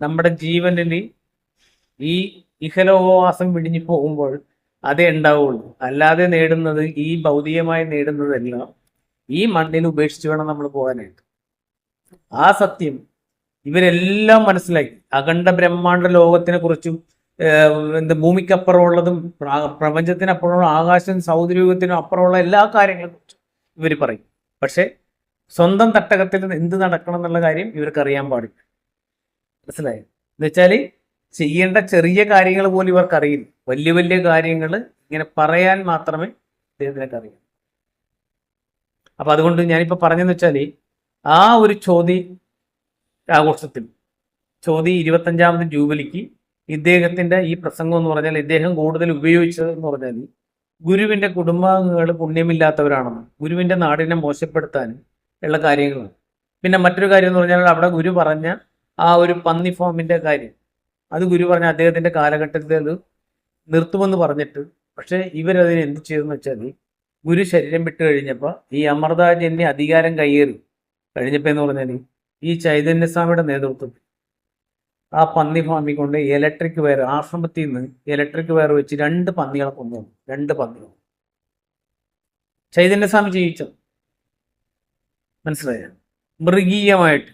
നമ്മുടെ ജീവനിൽ ഈ ഇഹലോകവാസം വിടിഞ്ഞു പോകുമ്പോൾ അതേ ഉണ്ടാവുള്ളൂ. അല്ലാതെ നേടുന്നത്, ഈ ഭൗതികമായി നേടുന്നതെല്ലാം ഈ മണ്ണിൽ ഉപേക്ഷിച്ച് വേണം നമ്മൾ പോകാനായിട്ട്. ആ സത്യം ഇവരെല്ലാം മനസ്സിലാക്കി. അഖണ്ഡ ബ്രഹ്മാണ്ഡ ലോകത്തിനെ കുറിച്ചും ഭൂമിക്കപ്പുറമുള്ളതും പ്രപഞ്ചത്തിനപ്പുറമുള്ള ആകാശം സൗരയൂഹത്തിനും അപ്പുറമുള്ള എല്ലാ കാര്യങ്ങളെ കുറിച്ചും ഇവർ പറയും. പക്ഷെ സ്വന്തം തട്ടകത്തിൽ എന്ത് നടക്കണം എന്നുള്ള കാര്യം ഇവർക്ക് അറിയാൻ പാടില്ല. മനസ്സിലായോ? എന്നുവെച്ചാൽ ചെയ്യേണ്ട ചെറിയ കാര്യങ്ങൾ പോലും ഇവർക്ക് അറിയില്ല. വലിയ വലിയ കാര്യങ്ങൾ ഇങ്ങനെ പറയാൻ മാത്രമേ ഇദ്ദേഹത്തിനൊക്കെ അറിയൂ. അപ്പൊ അതുകൊണ്ട് ഞാനിപ്പോ പറഞ്ഞെന്ന് വെച്ചാൽ ആ ഒരു ചോതി ആഘോഷത്തിൽ, ചോതി 25ാമത് ജൂബിലിക്ക് ഇദ്ദേഹത്തിന്റെ ഈ പ്രസംഗം എന്ന് പറഞ്ഞാൽ ഇദ്ദേഹം കൂടുതൽ ഉപയോഗിച്ചത് എന്ന് പറഞ്ഞാൽ ഗുരുവിന്റെ കുടുംബാംഗങ്ങൾ പുണ്യമില്ലാത്തവരാണെന്ന്, ഗുരുവിന്റെ നാടിനെ മോശപ്പെടുത്താനും ഉള്ള കാര്യങ്ങളാണ്. പിന്നെ മറ്റൊരു കാര്യം എന്ന് പറഞ്ഞാൽ അവിടെ ഗുരു പറഞ്ഞ ആ ഒരു പന്നി ഫോമിന്റെ കാര്യം, അത് ഗുരു പറഞ്ഞ അദ്ദേഹത്തിന്റെ കാലഘട്ടത്തിൽ അത് നിർത്തുമെന്ന് പറഞ്ഞിട്ട്, പക്ഷെ ഇവരതിന് എന്ത് ചെയ്തെന്ന് വെച്ചാൽ ഗുരു ശരീരം വിട്ട് കഴിഞ്ഞപ്പോൾ ഈ അമൃതാജന്യ അധികാരം കയ്യേറി കഴിഞ്ഞപ്പോൾ എന്ന് പറഞ്ഞാൽ ഈ ചൈതന്യസ്വാമിയുടെ നേതൃത്വത്തിൽ ആ പന്നി ഫാമിൽ കൊണ്ട് ഇലക്ട്രിക് വയർ, ആശ്രമത്തിൽ നിന്ന് ഇലക്ട്രിക് വയർ വെച്ച് 2 പന്നികളെ കൊന്നു. 2 പന്നികൾ ചൈതന്യസ്വാമി ചെയ്യിച്ചത്. മനസ്സിലായ? മൃഗീയമായിട്ട്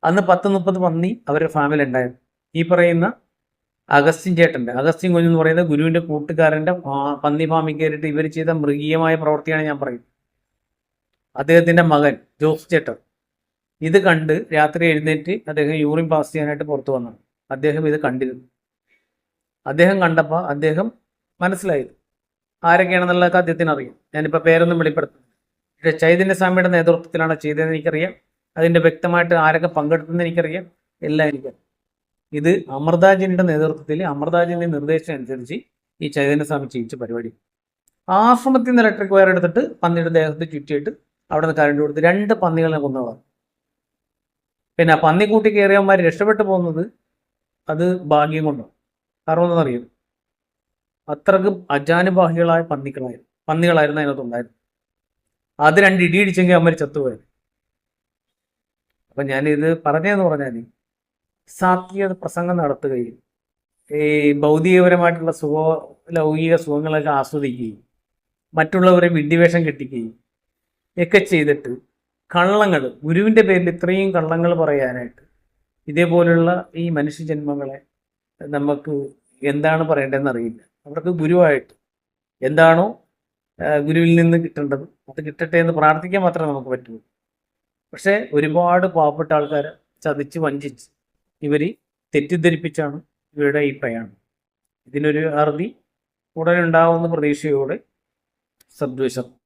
അന്ന് 10-30 പന്നി അവരുടെ ഫാമിലി ഉണ്ടായിരുന്നു. ഈ പറയുന്ന അഗസ്റ്റിൻ ചേട്ടൻ്റെ, അഗസ്റ്റിൻ കുഞ്ഞ് എന്ന് പറയുന്ന ഗുരുവിന്റെ കൂട്ടുകാരന്റെ പന്നി ഫാമിൽ കയറിയിട്ട് ഇവർ ചെയ്ത മൃഗീയമായ പ്രവൃത്തിയാണ് ഞാൻ പറയുന്നത്. അദ്ദേഹത്തിന്റെ മകൻ ജോസ് ചേട്ടൻ ഇത് കണ്ട് രാത്രി എഴുന്നേറ്റ് അദ്ദേഹം യൂറിൻ പാസ് ചെയ്യാനായിട്ട് പുറത്തു വന്നതാണ്. അദ്ദേഹം ഇത് കണ്ടിരുന്നു. അദ്ദേഹം കണ്ടപ്പോൾ അദ്ദേഹം മനസ്സിലായി ആരൊക്കെയാണെന്നുള്ളതൊക്കെ അദ്ദേഹത്തിന് അറിയാം. ഞാനിപ്പോൾ പേരൊന്നും വെളിപ്പെടുത്തുന്നു. പക്ഷേ ചൈതന്യസ്വാമിയുടെ നേതൃത്വത്തിലാണ് ചെയ്തതെന്ന് എനിക്കറിയാം. അതിൻ്റെ വ്യക്തമായിട്ട് ആരൊക്കെ പങ്കെടുത്തെന്ന് എനിക്കറിയാം. എല്ലാം എനിക്കറിയാം. ഇത് അമൃതാജിന്റെ നേതൃത്വത്തിൽ, അമൃതാജിന്റെ നിർദ്ദേശം അനുസരിച്ച് ഈ ചൈതന്യസ്വാമി ചെയ്യിച്ച പരിപാടി. ആശ്രമത്തിൽ നിന്ന് ഇലക്ട്രിക് വയർ എടുത്തിട്ട് പന്നിയുടെ ദേഹത്ത് ചുറ്റിയിട്ട് അവിടെ നിന്ന് കരണ്ട് കൊടുത്ത് 2 പന്നികളെ കൊന്നതാണ്. പിന്നെ ആ പന്നിക്കൂട്ടി കയറിയവന്മാർ രക്ഷപ്പെട്ടു പോകുന്നത് അത് ഭാഗ്യം കൊണ്ടാണ്. കാരണം ഒന്നറിയും, അത്രക്കും അജാനുബാഹികളായ പന്നികളായിരുന്നു അതിനകത്തുണ്ടായിരുന്നു. അത് 2 ഇടിയിടിച്ചെങ്കിൽ അവന്മാർ ചത്തുപോയത്. അപ്പം ഞാനിത് പറഞ്ഞതെന്ന് പറഞ്ഞാൽ സാത്വിക പ്രസംഗം നടത്തുകയും ഈ ഭൗതികപരമായിട്ടുള്ള ലൗകിക സുഖങ്ങളൊക്കെ ആസ്വദിക്കുകയും മറ്റുള്ളവരെ വിഡ്ഢിവേഷം കെട്ടിക്കുകയും ഒക്കെ ചെയ്തിട്ട് കള്ളങ്ങൾ, ഗുരുവിൻ്റെ പേരിൽ ഇത്രയും കള്ളങ്ങൾ പറയാനായിട്ട് ഇതേപോലുള്ള ഈ മനുഷ്യജന്മങ്ങളെ നമുക്ക് എന്താണ് പറയേണ്ടതെന്ന് അറിയില്ല. അവർക്ക് ഗുരുവായിട്ട് എന്താണോ ഗുരുവിൽ നിന്ന് കിട്ടേണ്ടത് അത് കിട്ടട്ടെ എന്ന് പ്രാർത്ഥിക്കാൻ മാത്രമേ നമുക്ക് പറ്റുള്ളൂ. പക്ഷേ ഒരുപാട് പാവപ്പെട്ട ആൾക്കാരെ ചതിച്ച് വഞ്ചിച്ച് ഇവർ തെറ്റിദ്ധരിപ്പിച്ചാണ് ഇവരുടെ ഈ പ്രയാണം. ഇതിനൊരു അറുതി ഉടനെ ഉണ്ടാവുന്ന പ്രതീക്ഷയോടെ സദ്വേഷം.